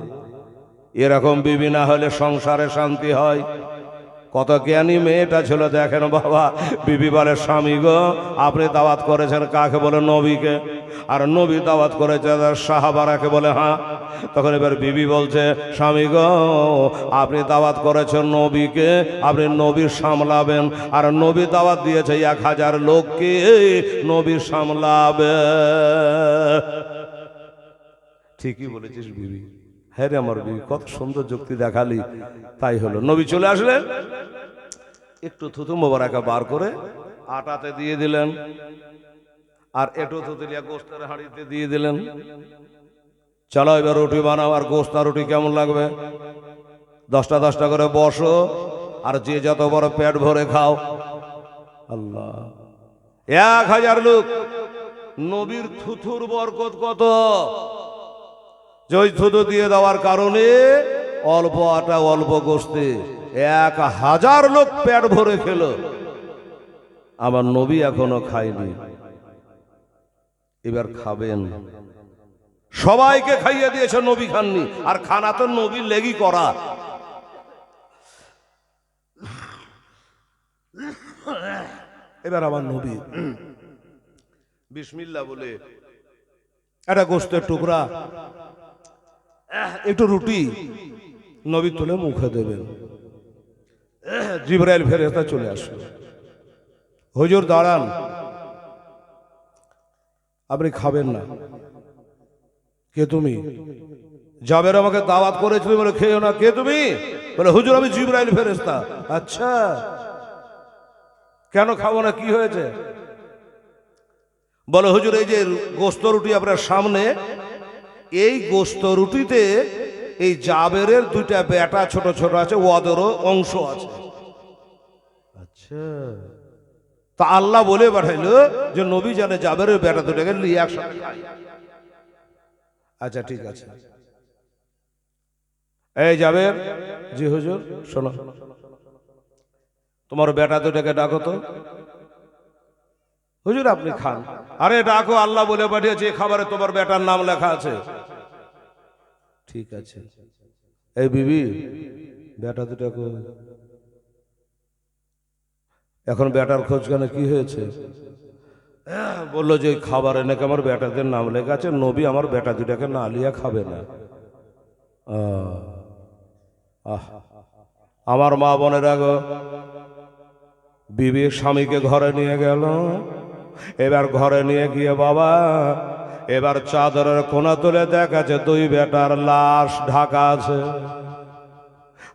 এরকম বিবি না হলে সংসারে শান্তি হয়? কত জ্ঞানী মেয়েটা ছিল দেখেন বাবা। বিবি বলে স্বামী গো, আপনি দাওয়াত করেছেন কাকে? বলে নবীকে। আর নবী দাওয়াত করেছে সাহাবারাকে, বলে হ্যাঁ। তখন এবার বিবি বলছে স্বামী গো, আপনি দাওয়াত করেছেন নবীকে, আপনি নবীর সামলাবেন, আর নবী দাওয়াত দিয়েছে 1000 লোককে, নবীর সামলাবে। ঠিকই বলেছিস বিবি। হ্যাঁ রে আমার বিবি, কত সুন্দর যুক্তি দেখালি। তাই হলো, নবী চলে আসলেন, একটু থুতু মোবারকা বার করে আটাতে দিয়ে দিলেন, আর একটু থুতুলিয়া গোস্তের হাঁড়িতে দিয়ে দিলেন। চলো এবার রুটি বানাও, আর গোস্ত আর রুটি কেমন লাগবে? 10টা 10টা করে বসো, আর যে যত বড় পেট ভরে খাও। আল্লাহ, 1000 লোক। নবীর থুথুর বরকত কত, যে ওই থুতু দিয়ে দেওয়ার কারণে অল্প আটা অল্প গোস্তে 1000 লোক পেট ভরে খেল। আমার নবী এখনো খায়নি, এবার খাবেন। সবাইকে খাইয়ে দিয়েছে, নবী খাননি। আর খানা তো নবীর লেগি করা। এবার আমার নবী বিসমিল্লাহ বলে একটা গোস্তের টুকরা, একটু রুটি নবী তুলে মুখে দেবেন। জিবরাইল ফেরেশতা চলে আসলো, হুজুর দাঁড়ান, আপনি খাবেন না। কে তুমি? জাবের আমাকে দাওয়াত করেছিল, বলে খেয়েও না। কে তুমি? বলে হুজুর আমি জিবরাইল ফেরেশতা। আচ্ছা, কেন খাবো না, কি হয়েছে? বলে হুজুর এই যে গোস্ত রুটি আপনার সামনে, এই গোস্ত রুটিতে এই জাবেরের 2টা বেটা ছোট ছোট আছে, ওদেরও অংশ আছে। আচ্ছা, তা আল্লাহ বলে পাঠাইলো যে নবী জানে জাবেরের বেটা 2টাকে নিয়ে একসাথে খাই। আচ্ছা ঠিক আছে। এই জাবের, জি হুজুর। শোনো, তোমার বেটা 2টাকে ডাকো তো। হুজুর আপনি খান। আরে ডাকো, আল্লাহ বলে পাঠিয়েছে খাবারে তোমার বেটার নাম লেখা আছে। ঠিক আছে। এই বিবি, বেটা 2টাকে এখন বেটার খোঁজ কেন, কি হয়েছে? বললো যে খাবারে নাকি আমার বেটাদের নাম লেখা আছে, নবী আমার বেটা 2টাকে না লিয়া খাবে না। আমার মা বোনেরা গো, বিবি স্বামীকে ঘরে নিয়ে গেল। এবার ঘরে নিয়ে গিয়ে বাবা, এবার চাদরের কোনা তুলে দেখাচ্ছে 2 বেটার লাশ ঢাকা আছে।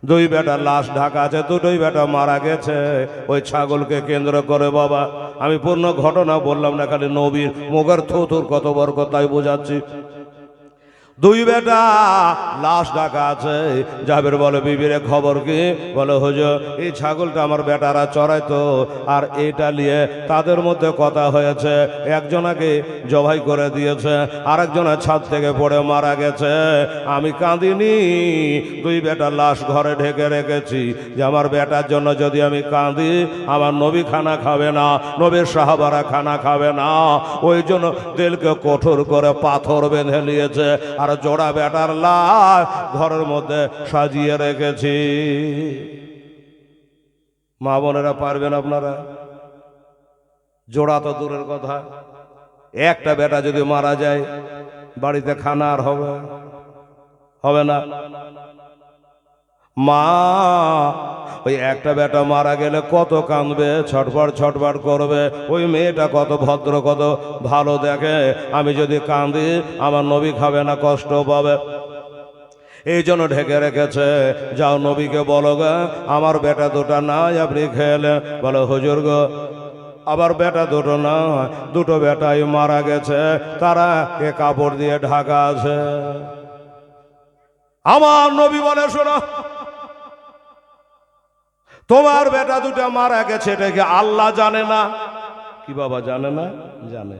2 বেটার লাশ ঢাকা আছে, 2টোই বেটা মারা গেছে ওই ছাগলকে কেন্দ্র করে। বাবা আমি পূর্ণ ঘটনা বললাম না, খালি নবীর মুখের থুথুর কত বরকত তাই বোঝাচ্ছি। 2 বেটা লাশ ঢাকা আছে। জাবের বলে বিবিরে খবর কি? বলে হুজুর এই ছাগলটা আমার বেটারা চড়াইতো, আর এটা নিয়ে তাদের মধ্যে কথা হয়েছে, একজনাকে জবাই করে দিয়েছে, আরেকজনের ছাদ থেকে পড়ে মারা গেছে। আমি কাঁদিনি, 2 বেটার লাশ ঘরে ঢেকে রেখেছি, যে আমার বেটার জন্য যদি আমি কাঁদি, আমার নবী খানা খাবে না, নবীর সাহাবারা খানা খাবে না। ওই জন্য দিলকে কঠোর করে পাথর বেঁধে নিয়েছে, আর জোড়া বেটার লাশ ঘরের মধ্যে সাজিয়ে রেখেছি। মা বোনেরা পারবেন আপনারা? জোড়া তো দূরের কথা, একটা বেটা যদি মারা যায় বাড়িতে খানা আর হবে না। মা ওই একটা বেটা মারা গেলে কত কাঁদবে, ছটফট ছটফট করবে। ওই মেয়েটা কত ভদ্র, কত ভালো দেখে। আমি যদি কাঁদি আমার নবী খাবে না, কষ্ট পাবে, এই জন্য ঢেকে রেখেছে। যাও নবীকে বলো গো আমার বেটা দুটা নাই, আপনি খেলেন। বলো হুজুর গো আবার বেটা দুটো না, দুটো বেটাই মারা গেছে, তারা কে কাপড় দিয়ে ঢাকা আছে। আমার নবী বলে শোনো, তোমার বেটা দুটা মারা গেছে, এটা কি আল্লাহ জানে না? কি বাবা জানে না? জানে।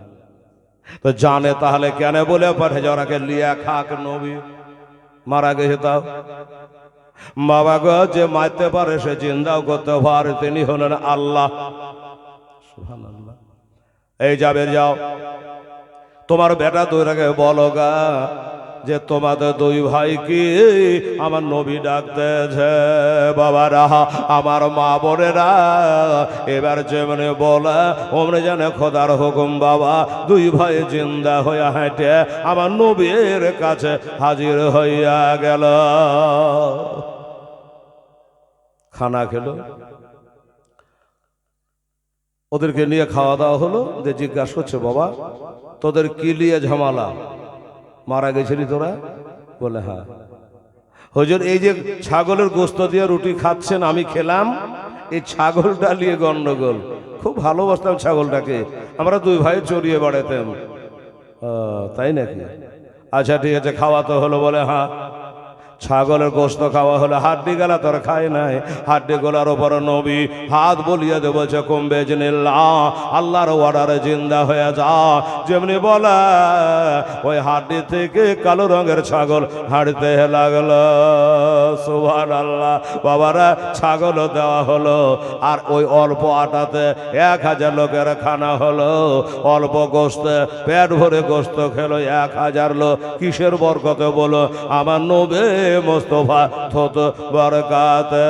তো জানে তাহলে কেন বলে পাঠে ওরাকে লিয়া খাক নবী মারা গেছে। তাও বাবা গো যে মারতে পারে সে জিন্দাও করতে পারে, তিনি হলেন আল্লাহ। সুবহানাল্লাহ। এই যাবে, যাও তোমার বেটা দুইটাকে বলো গা যে তোমাদের দুই ভাই কি আমার নবী ডাকতেছে। বাবারা আমার মা বোনেরা এবার যেমনি বলে ওমনে জানে খোদার হুকুম। বাবা দুই ভাই জিন্দা হইয়া হেঁটে আমার নবীর কাছে হাজির হইয়া গেল। খানা খেলো, ওদেরকে নিয়ে খাওয়া দাওয়া হলো। যে জিজ্ঞাসা করছে বাবা তোদের কি নিয়ে ঝামেলা, মারা গেছিলি তোরা? বলে হ্যাঁ। হুজুর এই যে ছাগলের গোস্ত দিয়ে রুটি খাচ্ছেন আমি খেলাম, এই ছাগলটা নিয়ে গন্ডগোল। খুব ভালোবাসতাম ছাগলটাকে, আমরা দুই ভাই চড়িয়ে বেড়াতাম। তাই নাকি? আচ্ছা ঠিক আছে, খাওয়া তো হলো? বলে হ্যাঁ। ছাগলের গোস্ত খাওয়া হলো, হাড্ডি গেলা তোর খায় নাই। হাড্ডি গোলার ওপর নবী হাত বলিয়ে দেব যে কমবে জিনিল্লাহ, আল্লাহর অর্ডারে জিন্দা হয়ে যা। যেমনি বলা ওই হাড্ডি থেকে কালো রঙের ছাগল হাঁটতে লাগলো। সুবহানাল্লাহ। বাবারা ছাগলও দেওয়া হলো, আর ওই অল্প আটাতে 1000 লোকের খানা হলো। অল্প গোস্তে পেট ভরে গোস্ত খেলো 1000 লোক। কিসের বরকতে বলো? আমার নবী মুস্তাফা থত বরকাতে।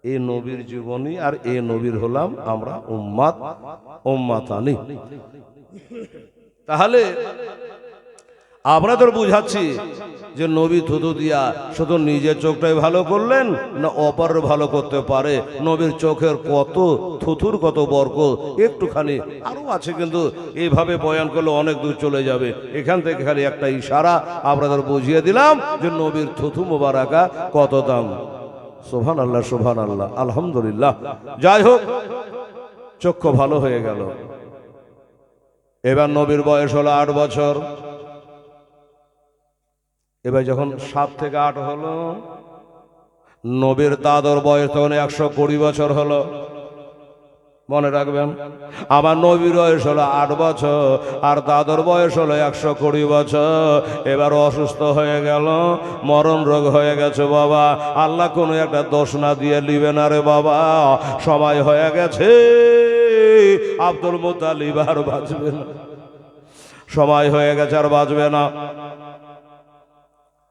এই নবীর জীবনী আর এই নবীর হলাম আমরা উম্মাত, উম্মাতানি। তাহলে আপনাদের বুঝাচ্ছি যে নবী থুতু দিয়া শুধু নিজের চোখটাই ভালো করলেন না অপরের ভালো করতে পারে। নবীর চোখের কত থুতুর কত বরকত একটুখানি আরো আছে, কিন্তু এইভাবে বয়ান করলে অনেক দূর চলে যাবে। এখান থেকে খালি একটা ইশারা আপনাদের বুঝিয়ে দিলাম যে নবীর থুতু মোবারকা কত দাম। সুবহানাল্লাহ, সুবহানাল্লাহ, আলহামদুলিল্লাহ। যাই হোক, চক্ষু ভালো হয়ে গেল। এবার নবীর বয়স হলো 8 বছর। এবার যখন 7 থেকে 8 হলো, নবীর দাদর বয়স তখন 120 বছর হলো। মনে রাখবেন, আমার নবীর বয়স হলো 8 বছর আর দাদর বয়স হলো 120 বছর। এবার অসুস্থ হয়ে গেল, মরণ রোগ হয়ে গেছে। বাবা আল্লাহ কোনো একটা দোষ না দিয়ে নিবে না রে বাবা। সময় হয়ে গেছে, আব্দুল মুত্তালিব আর বাঁচবে না। সময় হয়ে গেছে, আর বাঁচবে না।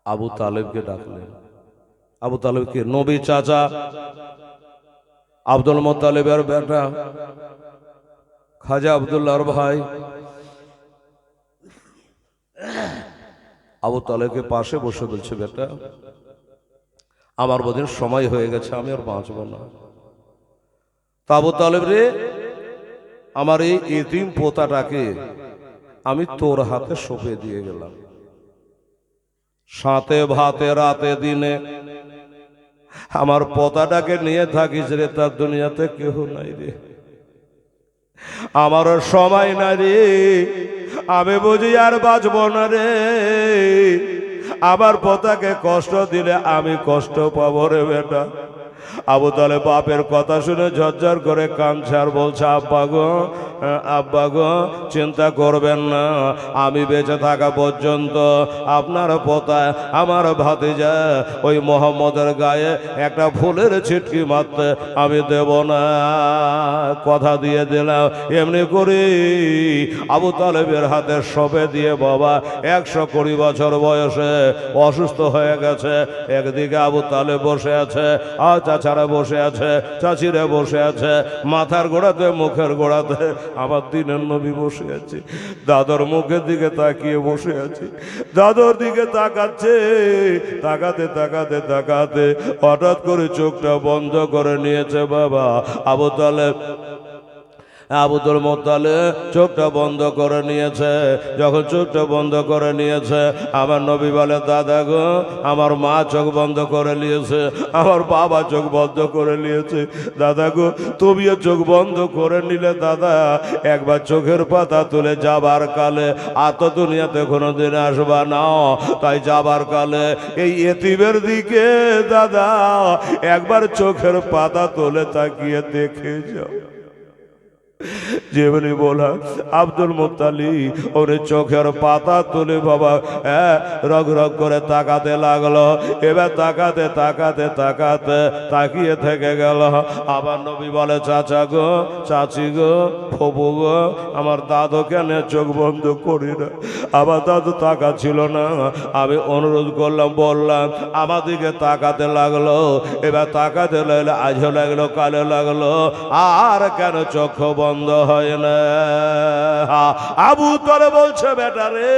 আবু তালেবকে ডাকলেন। আবু তালেবকে নবী চাচা আব্দুল মুত্তালিবের বেটা খাজা আব্দুল্লাহর ভাই। আবু তালেবকে পাশে বসে বলছে বেটা আমার বোধহয় সময় হয়ে গেছে, আমি আর বাঁচব না। তা আবু তালেব রে, আমার এই এতিম পোতাটাকে আমি তোর হাতে সঁপে দিয়ে গেলাম। সাথে ভাতে রাতে দিনে আমার পোতাটাকে নিয়ে থাকিস রে, তার দুনিয়াতে কেহ নাই রে, আমার সময় নাই রে, আমি বুঝি আর বাঁচব না রে। আমার পোতাকে কষ্ট দিলে আমি কষ্ট পাবো রে বেটা। আবু তালেব বাপের কথা শুনে ঝরঝর করে কাঁদছে আর বলছে আব্বা গো, আব্বা গো চিন্তা করবেন না, আমি বেঁচে থাকা পর্যন্ত আপনার পোতা আমার ভাতিজা ওই মোহাম্মদের গায়ে একটা ফুলের ছিটকি মারতে আমি দেব না, কথা দিয়ে দিলাম। এমনি করি আবু তালেবের হাতে সঁপে দিয়ে বাবা 120 বছর বয়সে অসুস্থ হয়ে গেছে। একদিকে আবু তালেব বসে আছে, আর চাচারা বসে আছে, চাচিরা বসে আছে, মাথার গোড়াতে মুখের গোড়াতে আমার দিনের নবী বসে আছে। দাদার মুখের দিকে তাকিয়ে বসে আছে, দাদার দিকে তাকাচ্ছে, তাকাতে তাকাতে তাকাতে হঠাৎ করে চোখটা বন্ধ করে নিয়েছে বাবা। আবুল মোত্তালেব চোখটা বন্ধ করে নিয়েছে। যখন চোখটা বন্ধ করে নিয়েছে, আমার নবী বলে, দাদা গো, আমার মা চোখ বন্ধ করে নিয়েছে, আমার বাবা চোখ বন্ধ করে নিয়েছে। দাদা গো, তুমিও চোখ বন্ধ করে নিলে দাদা, একবার চোখের পাতা তুলে যাবার কালে আর তো দুনিয়াতে কোনোদিন আসবা না, তাই যাবার কালে এই এতিমের দিকে দাদা একবার চোখের পাতা তুলে তাকিয়ে দেখে যাও। যেমনি বলা আব্দুল মুত্তালিব ওরে চোখের পাতা তুলে বাবা রগ রগ করে তাকাতে লাগলো। এবার তাকাতে তাকাতে তাকাতে তাকিয়ে থেকে গেল। আবার নবী বলে, চাচা গো, চাচি গো, ফুপু গো, আমার দাদু কেন চোখ বন্ধ করি না? আমার দাদু তাকাচ্ছিল না, আমি অনুরোধ করলাম, বললাম, আমার দিকে তাকাতে লাগলো। এবার তাকাতে লাগলো, আজও লাগলো, কালে লাগলো, আর কেন চোখ বন্ধ হয় না? আবু তালেব বলছে, বেটা রে,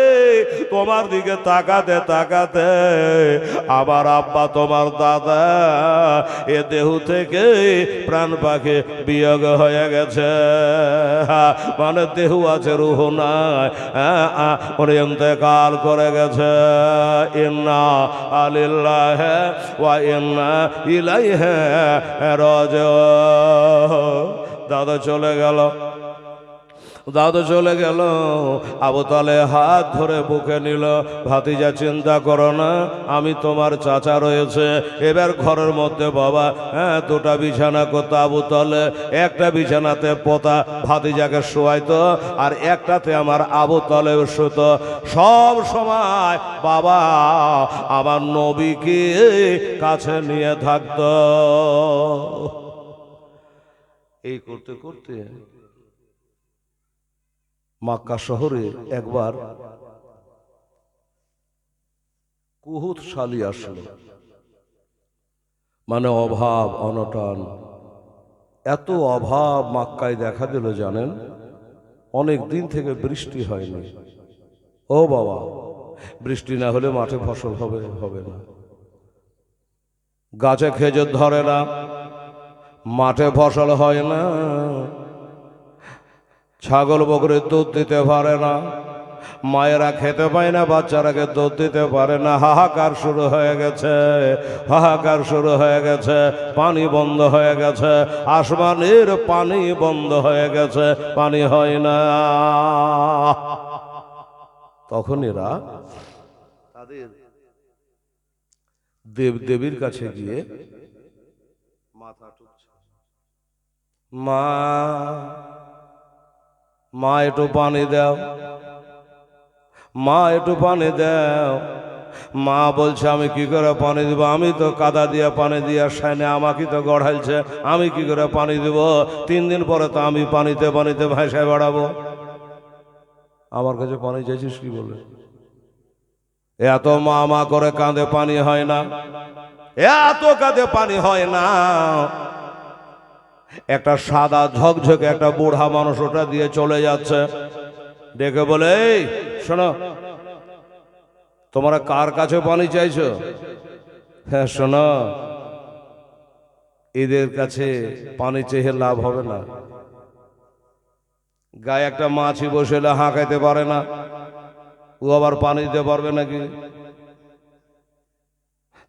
তোমার দিকে তাকাতে তাকাতে আমার আব্বা, তোমার দাদা, এ দেহ থেকে প্রাণ পাখি বিয়োগ হয়ে গেছে। মানে দেহ আছে, রুহ নাই, ওরে ইন্তেকাল করে গেছে। ইন্না লিল্লাহি ওয়া ইন্না ইলাইহি রাজিউন। দাদা চলে গেল, দাদু চলে গেল। আবু তালেব হাত ধরে বুকে নিল, ভাতিজা চিন্তা করো না, আমি তোমার চাচা রয়েছে। এবার ঘরের মধ্যে বাবা দুটা বিছানা করতো আবু তালেব, একটা বিছানাতে পোতা ভাতিজাকে শোয়াইতো, আর একটাতে আমার আবু তালেব শুত। সব সময় বাবা আমার নবীকে কাছে নিয়ে থাকতো। এই করতে করতে মক্কা শহরে একবার কুহুতশালী আসলো, মানে অভাব অনটন, এত অভাব মক্কায় দেখা দিল জানেন, অনেক দিন থেকে বৃষ্টি হয়নি। ও বাবা, বৃষ্টি না হলে মাঠে ফসল হবে না, গাছে খেজুর ধরে না, মাঠে ফসল হয় না, ছাগল বকরে দুধ দিতে পারে না, মায়েরা খেতে পায় না, বাচ্চারাকে দুধ দিতে পারে না। হাহাকার শুরু হয়ে গেছে, হাহাকার শুরু হয়ে গেছে। পানি বন্ধ হয়ে গেছে, আসমানের পানি বন্ধ হয়ে গেছে, পানি হয় না। তখন এরা তাদের দেবদেবীর কাছে গিয়ে মাথা টুকছে, মা, মা একটু পানি দাও, মা একটু পানি দাও। মা বলছে, আমি কি করে পানি দিব? আমি তো কাদা দিয়ে পানি দিয়ে সাইনে আমাকে তো গড়াইছে, আমি কি করে পানি দিব? 3 দিন পরে তো আমি পানিতে পানিতে ভাসায় বেড়াবো। আমার কাছে পানি চাইছিস কি বলে? এত মা মা করে কাঁদে, পানি হয় না, এত কাঁদে, পানি হয় না। একটা সাদা ঝকঝকে একটা বুড়া মানুষ ওটা দিয়ে চলে যাচ্ছে, ডেকে বলে, এই শোনো, তোমরা কার কাছে পানি চাইছো? হ্যাঁ শোনো, এদের কাছে পানি চেয়ে লাভ হবে না। গায়ে একটা মাছি বসেলে হাঁকাইতে পারে না, ও আবার পানি দিতে পারবে নাকি?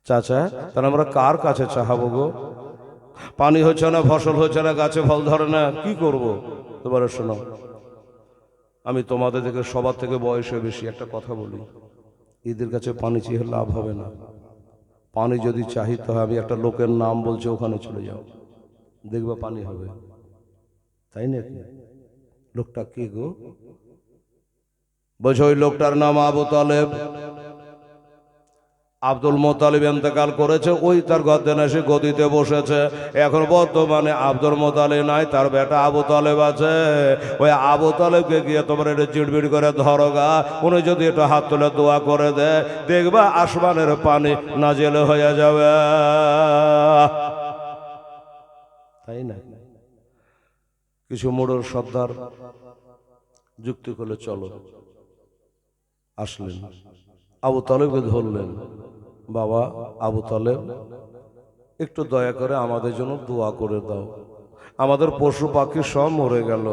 চাচা, তাহলে আমরা কার কাছে চাহাবো গো? পানি হচ্ছে না, ফসল হচ্ছে না, গাছে ফল ধরে না, কি করব? এবারে শোনো, আমি তোমাদের থেকে সবার থেকে বয়সে বেশি, একটা কথা বলি, এদের কাছে পানি চেয়ে লাভ হবে না। পানি যদি চাহিতে হয়, আমি একটা লোকের নাম বলছি, ওখানে চলে যাও, দেখবা পানি হবে। তাই নাকি? লোকটা কে গো? বলছে ওই লোকটার নাম আবু তালেব। আব্দুল মোত্তালিব ইন্তেকাল করেছে, ওই তার গদ্দেনে এসে গদিতে বসেছে। এখন বর্তমানে আব্দুল মোত্তালিব নাই, তার বেটা আবু তালেব আছে। ওই আবু তালেবকে গিয়ে তোমার এটা চিড়বিড় করে ধরোগা, উনি যদি একটু হাত তুলে দোয়া করে দেয়, দেখবা আসমানের পানি নাজিল হয়ে যাবে। তাই না? কিছু মোড়ল সর্দার যুক্তি করলে চলো, আসলেন, আবু তালেবকে ধরলেন। বাবা আবু তালেব, একটু দয়া করে আমাদের জন্য দোয়া করে দাও। আমাদের পশু পাখি সব মরে গেল,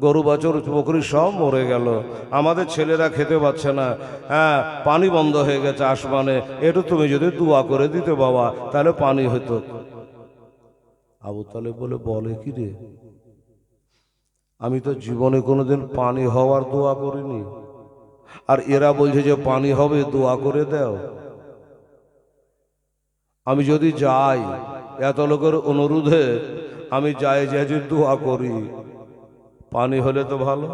গরু বাছুর বকরি সব মরে গেল, আমাদের ছেলেরা খেতে পাচ্ছে না, হ্যাঁ পানি বন্ধ হয়ে গেছে আসমানে, একটু তুমি যদি দোয়া করে দিতে বাবা, তাহলে পানি হতো। আবু তালেব বলে কি রে, আমি তো জীবনে কোনোদিন পানি হওয়ার দোয়া করিনি, আর এরা বলছে যে পানি হবে, দোয়া করে দাও। আমি যদি যাই, এত লোকের অনুরোধে আমি যাই, যে দোয়া করি, পানি হলে তো ভালো,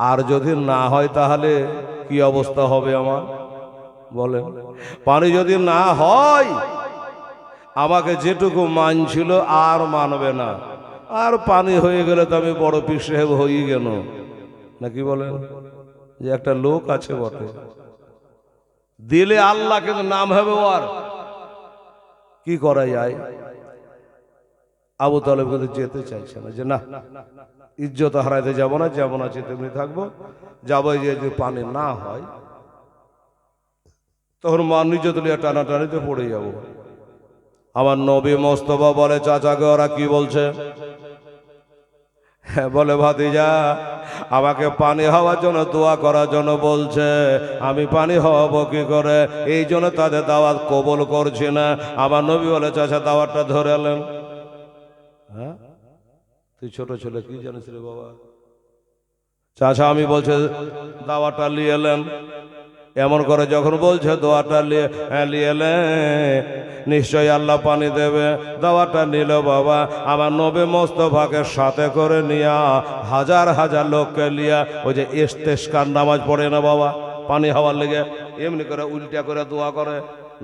আর যদি না হয় তাহলে কি অবস্থা হবে আমার বলেন? পানি যদি না হয়, আমাকে যেটুকু মানছিল আর মানবে না, আর পানি হয়ে গেলে তো আমি বড় পীর সাহেব হয়ে গেল নাকি বলেন? যে একটা লোক আছে বটে, দিলে আল্লাহ, কিন্তু নাম হবে ওর, কি করা যায়? আবু তালেব কিন্তু যেতে চাইছে না, যে না ইজ্জত হারাইতে যাব না, যেমন আছে তেমনি থাকবো, যাবো, যে যদি পানি না হয় তখন নিজ তুলিয়া টানাটানিতে পড়ে যাব। আমার নবী মোস্তফা বলে, চাচাকে ওরা কি বলছে? বলে ভাতিজা, আমাকে পানি হওয়ার জন্য দোয়া করার জন্য বলছে, আমি পানি হওয়াবো কি করে? এই জন্য তাদের দাওয়াত কবুল করছি না। আমার নবী বলে, চাচা দাওয়াতটা ধরে এলেন। হ্যাঁ, তুই ছোট ছেলে কি জানিস রে বাবা? চাচা আমি বলছে দাওয়াতটা নিয়ে এলেন, এমন করে যখন বলছে দোয়াটা নিয়ে এলেন, নিশ্চয়ই আল্লাহ পানি দেবে। দাওয়াতটা নিল বাবা, আমার নবী মোস্তফাকে সাথে করে নিয়া হাজার হাজার লোককে লিয়া, ওই যে ইস্তেসকার নামাজ পড়ে না বাবা, পানি হওয়ার লেগে এমনি করে উল্টা করে দোয়া করে,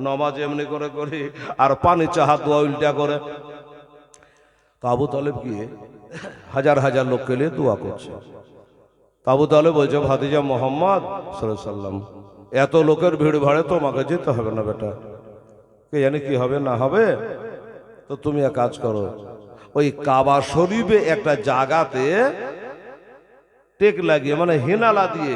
নামাজ এমনি করে করি, আর পানি চাহা দোয়া উল্টা করে। তো আবু তালেব গিয়ে হাজার হাজার লোককে নিয়ে দোয়া করছে। আবু তালেব বলছে, ভাতিজা মোহাম্মদ সাল্লাল্লাহু আলাইহি ওয়াসাল্লাম, এত লোকের ভিড় ভাড়ে তোমাকে যেতে হবে না বেটা, কে জানে কি হবে না হবে। তো তুমি এক কাজ করো, ওই কাবা শরীফে একটা জায়গাতে টেক লাগিয়ে, মানে হেনালা দিয়ে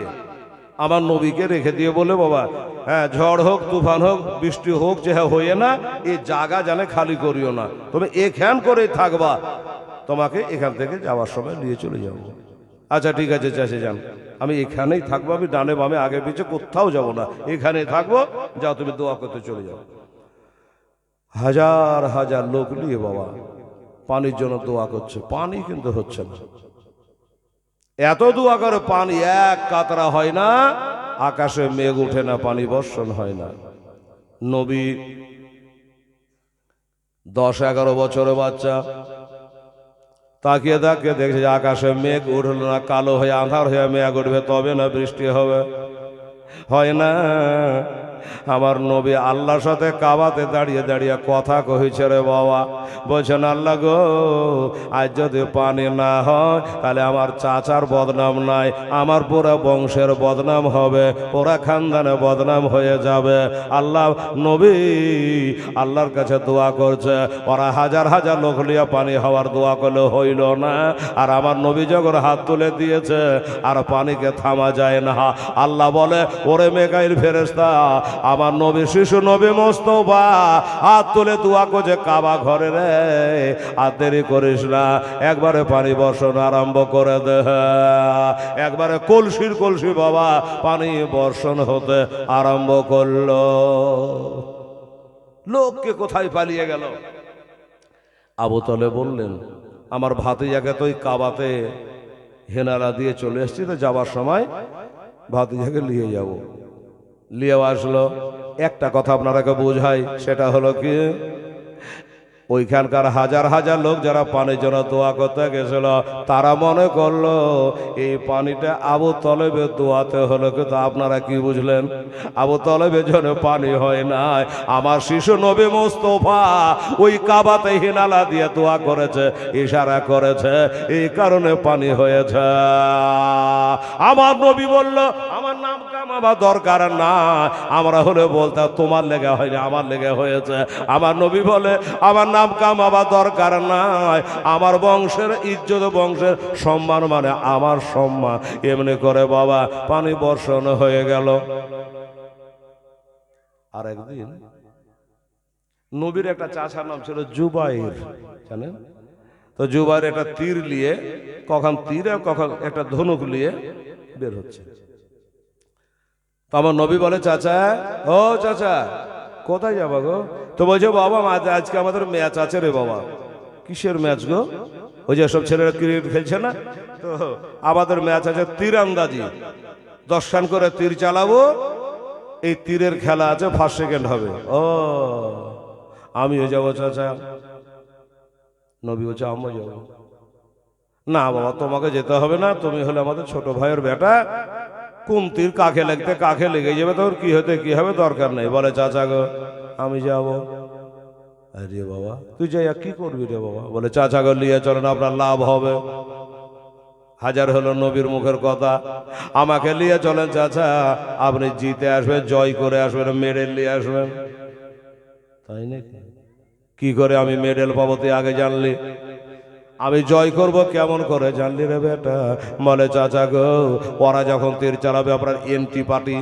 আমার নবীকে রেখে দিয়ে বলে, বাবা হ্যাঁ ঝড় হোক তুফান হোক বৃষ্টি হোক, যে হয়ে না, এই জায়গা জানে খালি করিও না, তুমি এখান করেই থাকবা, তোমাকে এখান থেকে যাওয়ার সময় নিয়ে চলে যাবো। আচ্ছা ঠিক আছে চাষে যান, আমি এখানেই থাকবো, আমি ডানে বামে আগে পিছে কোথাও যাব না, এখানেই থাকবো, যাও তুমি দোয়া করতে চলে যাও। হাজার হাজার লোক নিয়ে বাবা পানির জন্য দোয়া করছে, পানি কিন্তু হচ্ছে না। এত দোয়া করে পানি এক কাতরা হয় না, আকাশে মেঘ উঠে না, পানি বর্ষণ হয় না। নবী 10-11 বছরের বাচ্চা, তাকিয়ে তাকিয়ে দেখছে যে আকাশে মেঘ উঠল না, কালো হয়ে আঁধার হয়ে মেঘ উঠবে তবে না বৃষ্টি হবে, হয় না। আমার নবী আল্লাহর সাথে কাবাতে দাঁড়িয়ে দাঁড়িয়ে কথা কইছে রে বাবা, বলছেন আল্লাহ গো, আজ যদি পানি না হয় তাহলে আমার চাচার বদনাম নাই, আমার পুরা বংশের বদনাম হবে, পুরা খানদানে বদনাম হয়ে যাবে। আল্লাহ নবী আল্লাহর কাছে দোয়া করছে, ওরা হাজার হাজার লোক লিয়া পানি হওয়ার দোয়া করলে হইল না, আর আমার নবী যখন হাত তুলে দিয়েছে আর পানিকে থামা যায় না। আল্লাহ বলে, ওরে মেকাইল ফেরেশতা, আমার নবী শিশু নবী মোস্তফা হাত তুলে দোয়া করছে কাবা ঘরে রে, আর দেরি করিস না, একবারে পানি বর্ষণ আরম্ভ করে দে। একবারে কলসির কলসি বাবা পানি বর্ষণ হতে আরম্ভ করলো। লোককে কোথায় পালিয়ে গেল? আবু তালেব বললেন, আমার ভাতিজাকে তো ওই কাবাতে হেনারা দিয়ে চলে এসছি, তো যাবার সময় ভাতিজাকে নিয়ে যাব। নিয়ে আসলো। একটা কথা আপনারাকে বোঝাই, সেটা হলো কি, ওইখানকার হাজার হাজার লোক যারা পানির জন্য দোয়া করতে গেছিল, তারা মনে করলো এই পানিটা আবু তালেবের দোয়াতে হলো, কিন্তু আপনারা কি বুঝলেন? আবু তালেবের জন্য পানি হয় নাই, আমার শিশু নবী মোস্তফা ওই কাবাতে হিনালা দিয়ে দোয়া করেছে, ইশারা করেছে, এই কারণে পানি হয়েছে। আমার নবী বলল, আমার নাম কামা আমার দরকার না। আমরা হলে বলতাম তোমার লেগে হয়নি, আমার লেগে হয়েছে। আমার নবী বলে আমার নাম কামাবার দরকার নাই, আমার বংশের ইজ্জত, বংশের সম্মান মানে আমার সম্মান। এমনি করে বাবা পানি বর্ষণ হয়ে গেল। আর একদিন নবীর একটা চাচার নাম ছিল জুবাইর, জানেন তো? জুবাইর একটা তীর নিয়ে, কখন তীর আর কখন একটা ধনুক নিয়ে বের হচ্ছে। তো আমার নবী বলে চাচা, ও চাচা কোথায় যাবা গো? তো বলছে বাবা আজকে আমাদের ম্যাচ আছে রে বাবা। কিসের ম্যাচ গো? ওই যে সব ছেলেরা ক্রিকেট খেলছে না, তো আমাদের ম্যাচ আছে তীরন্দাজি। 10 রান করে তীর চালাবো, এই তীরের খেলা আছে, ফার্স্ট সেকেন্ড হবে। ও আমিও যাবো চাচা। নবী বলছে আমিও যাবো। না বাবা তোমাকে যেতে হবে না, তুমি হলে আমাদের ছোট ভাইয়ের বেটা, কোন তীর কাকে লাগতে কাকে লেগে যাবে, তোর কি হতে কি হবে দরকার নেই। বলে চাচা গো আমি যাবো। আরে বাবা তুই যাই কি করবি রে বাবা? বলে চাচা গো নিয়ে চলেন, আপনার লাভ হবে। হাজার হলো নবীর মুখের কথা, আমাকে নিয়ে চলেন চাচা, আপনি জিতে আসবেন, জয় করে আসবেন, মেডেল নিয়ে আসবেন। তাই নাকি? কি করে আমি মেডেল পাবো তুই আগে জানলি? আমি জয় করব কেমন করে জানলি রে বেটা? বলে চাচা গো ওরা যখন তীর চালাবে, আপনার এন্টি পার্টি,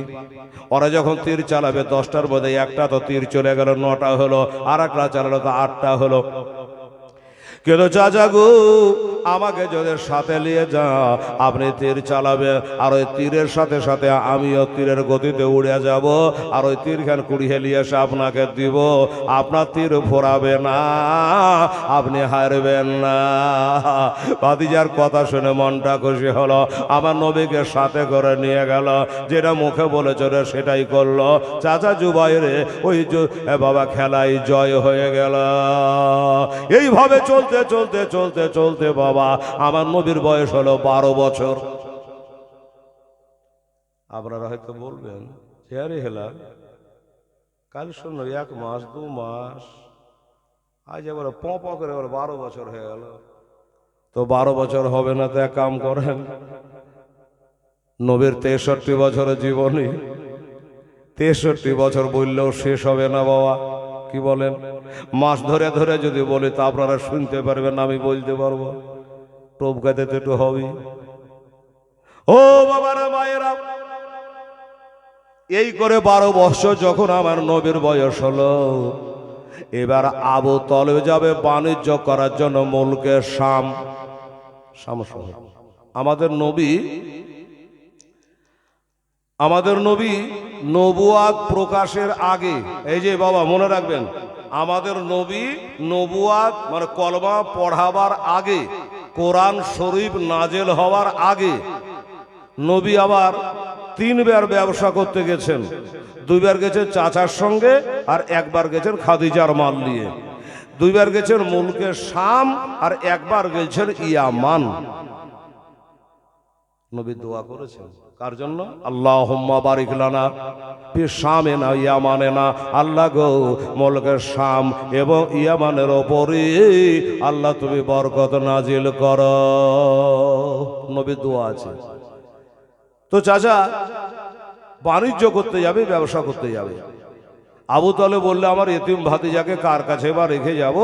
ওরা যখন তীর চালাবে 10টার মধ্যে একটা তো তীর চলে গেল, 9টা হলো, আর একটা চালালো তো 8টা হলো। কিন্তু চাচা গো আমাকে যদি সাথে নিয়ে যা, আপনি তীর চালাবে, আর ওই তীরের সাথে সাথে আমিও তীরের গতিতে উড়ে যাব, আর ওই তীরখান কুড়িয়ে নিয়ে এসে আপনাকে দিব। আপনার তীর ফোরাবে না, আপনি হারবেন না। ভাতিজার কথা শুনে মনটা খুশি হলো, আমার নবীকে সাথে করে নিয়ে গেল, যেটা মুখে বলেছিল সেটাই করলো। চাচা জুবাইরে ওই বাবা খেলায় জয় হয়ে গেল। এইভাবে চলতে চলতে চলতে চলতে বাবা আমার নবীর বয়স হলো 12 বছর। আপনারা হয়তো বলবেন চেয়ারে হেলা কাল শোনো 1 মাস 2 মাস, আজ এবার পঁ করে 12 বছর হয়ে গেল। তো 12 বছর হবে না, তো এক কাম করেন, নবীর 63 বছরের জীবনী, 63 বছর বললেও শেষ হবে না বাবা। কি বলেন? মাস ধরে ধরে যদি বলি তা আপনারা শুনতে পারবেন, আমি বলতে পারবো, টোপকাতে তো একটু হবে। ও বাবারা মায়েরা, এই করে 12 বছর যখন আমার নবীর বয়স হলো, এবার আবু তলেব যাবে বাণিজ্য করার জন্য মুলকে শাম শহর। আমাদের নবী নবুয়াত প্রকাশের আগে, এই যে বাবা মনে রাখবেন, আমাদের নবী নবুয়াত মানে কলমা পড়াবার আগে, কোরআন শরীফ নাজেল হওয়ার আগে, নবী আবার 3 বার ব্যবসা করতে গেছেন। 2 বার গেছেন চাচার সঙ্গে, আর 1 বার গেছেন খাদিজার মাল নিয়ে। 2 বার গেছেন মুলকে শাম, আর 1 বার গেছেন ইয়ামান। নবী দোয়া করেছেন কার জন্য? আল্লাহুম্মা বারিক লানা ফি শামিনা ইয়ামানিনা, আল্লাহ গো মুলকের শাম এবং ইয়ামানের ওপরে আল্লাহ তুমি বরকত নাজিল করো। নবী দোয়া আছে। তো চাচা বাণিজ্য করতে যাবে, ব্যবসা করতে যাবে। আবু তলেব বললে আমার এতিম ভাতিজাকে কার কাছে বা রেখে যাব?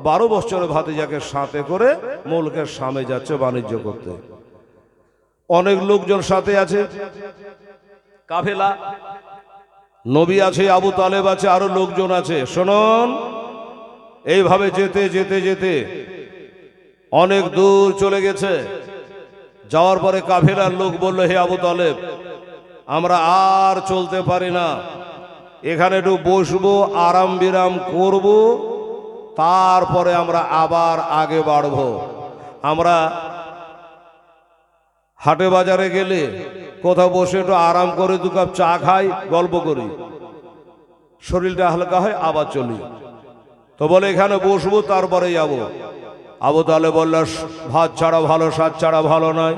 12 বছরের ভাতিজাকে সাথে করে মুলকের শামে যাচ্ছে বাণিজ্য করতে। অনেক লোকজন সাথে আছে, কাফেলা, নবী আছে, আবু তালেব আছে, আরো লোকজন আছে। শুনুন, এইভাবে যেতে যেতে যেতে অনেক দূর চলে গেছে। যাওয়ার পরে কাফেলার লোক বলল, হে আবু তালেব আমরা আর চলতে পারি না, এখানে একটু বসবো, আরাম বিরাম করব, তারপরে আমরা আবার আগে বাড়বো। আমরা হাটে বাজারে গেলে কোথাও বসে একটু আরাম করে 2 কাপ চা খাই, গল্প করি, শরীরটা হালকা হয়, আবার চলি। তো বলে এখানে বসবো তারপরে যাব। আবু তালেব বলল ভাত ছাড়া ভালো, স্বাদ ছাড়া ভালো নয়।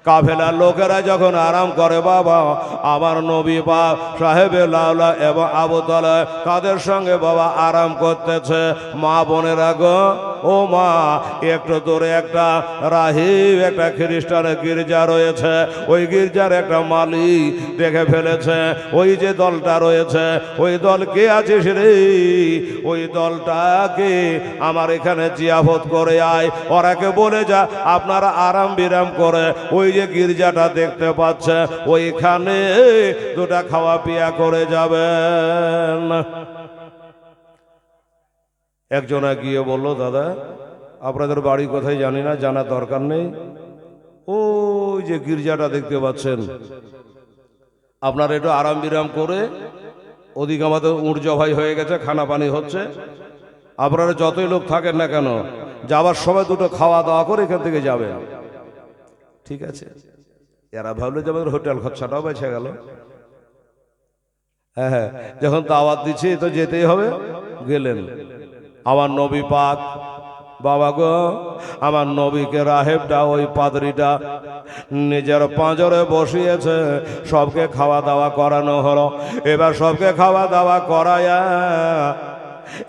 কাফেলার লোকেরা যখন আরাম করে বাবা, আমার নবী পাক সাহেবে লাউলা এবং আবু তালেব তাদের সঙ্গে বাবা আরাম করতেছে। মা বোনেরা গো ও মা, একটু দূরে একটা রাহিব, একটা খ্রিস্টানের গির্জা রয়েছে, ওই গির্জার একটা মালিক দেখে ফেলেছে ওই যে দলটা রয়েছে, ওই দল কে আছিস রে, ওই দলটাকে আমার এখানে জিয়াফত করে আয়, ওরাকে বলে যা আপনারা আরাম বিরাম করে ওই যে গির্জাটা দেখতে পাচ্ছে ওইখানে দুটা খাওয়া পিয়া করে যাবেন। একজনা গিয়ে বলল, দাদা আপনাদের বাড়ি কোথায় জানি না, জানার দরকার নেই, ওই যে গির্জাটা দেখতে পাচ্ছেন, আপনারা একটু আরাম বিরাম করে, ওদিকে আমাদের উঁট জবাই হয়ে গেছে, খানা পানি হচ্ছে, আপনারা যতই লোক থাকেন না কেন যাবার সময় দুটো খাওয়া দাওয়া করে এখান থেকে যাবেন। ঠিক আছে, এরা ভাবলো যে আমাদের হোটেল খরচাটাও বেঁচে গেল। হ্যাঁ, যখন দাওয়াত দিচ্ছে তো যেতেই হবে, গেলেন। আমার নবী পাক, বাবা গো, আমার নবীকে রাহেবটা, ওই পাদরিটা নিজের পাঁজরে বসিয়েছে, সবকে খাওয়া দাওয়া করানো হলো। এবার সবকে খাওয়া দাওয়া করায়া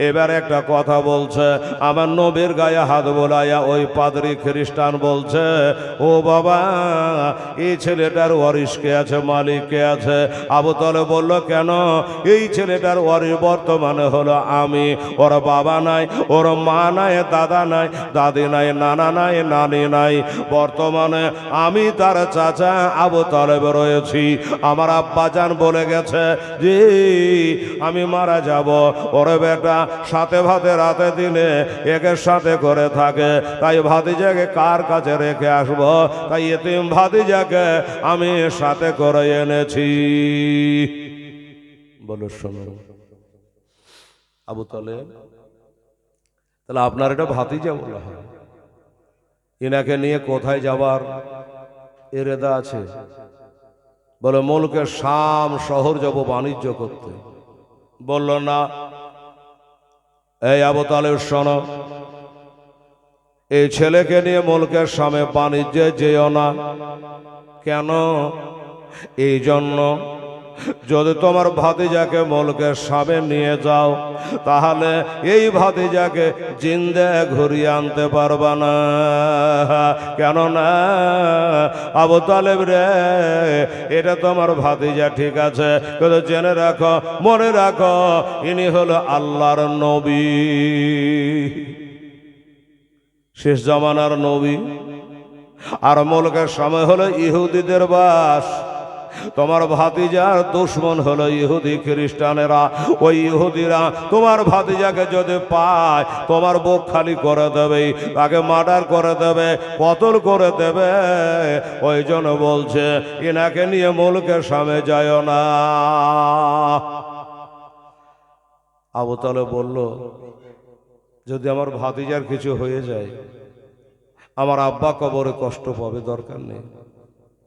এবার একটা কথা বলছে, আমার নবীর গায়ে হাত বোলাইয়া ওই পাদরি খ্রিস্টান বলছে, ও বাবা, এই ছেলেটার ওয়ারিশ কে আছে, মালিক কে আছে? আবু তালেব বলল, কেন? এই ছেলেটার ওয়ারিশ বর্তমানে হলো আমি, ওর বাবা নাই, ওর মা নাই, দাদা নাই, দাদি নাই, নানা নাই, নানি নাই, বর্তমানে আমি তার চাচা আবু তালেব রয়েছি। আমার আব্বাজান বলে গেছে যে আমি মারা যাব, ওরে বেটা সাথে ভাতে রাতে দিনে একের সাথে করে থাকে, তাই ভাতিজাকে কার কাছে রেখে আসবো, তাই এতিম ভাতিজাকে আমি সাথে করে এনেছি। বলো শোনো আবু তালেব, তাহলে আপনার এটা ভাতিজা বলা হয়, ইনাকে নিয়ে কোথায় যাবার এরেদা আছে? বলে মুলকের শাম শহর যাব বাণিজ্য করতে। বলল না, এই আবু তালেব শোনো, এই ছেলেকে নিয়ে মুলকের সামনে বাণিজ্যে যেও না। কেন? এই জন্য, যদি তোমার ভাতিজাকে মুলকের সামনে নিয়ে যাও তাহলে এই ভাতিজাকে জিন্দে ঘুরিয়ে আনতে পারবা না। কেননা আবু তালেব রে, এটা তোমার ভাতিজা ঠিক আছে, কিন্তু জেনে রাখো, মনে রাখো, ইনি হলো আল্লাহর নবী, শেষ জামানার নবী, আর মুলকের সময় হলো ইহুদিদের বাস। তোমার ভাতিজার দুশ্মন হলো ইহুদি খ্রিস্টানেরা, ওই ইহুদিরা তোমার ভাতিজাকে যদি পায় তোমার বুক খালি করে দেবে, তাকে মার্ডার করে দেবে, কতল করে দেবে। ওই জন্য বলছে ইনাকে নিয়ে মুলকের সামনে যায় না। আবু তালেব বলল, যদি আমার ভাতিজার কিছু হয়ে যায়, আমার আব্বা কবরে কষ্ট পাবে, দরকার নেই,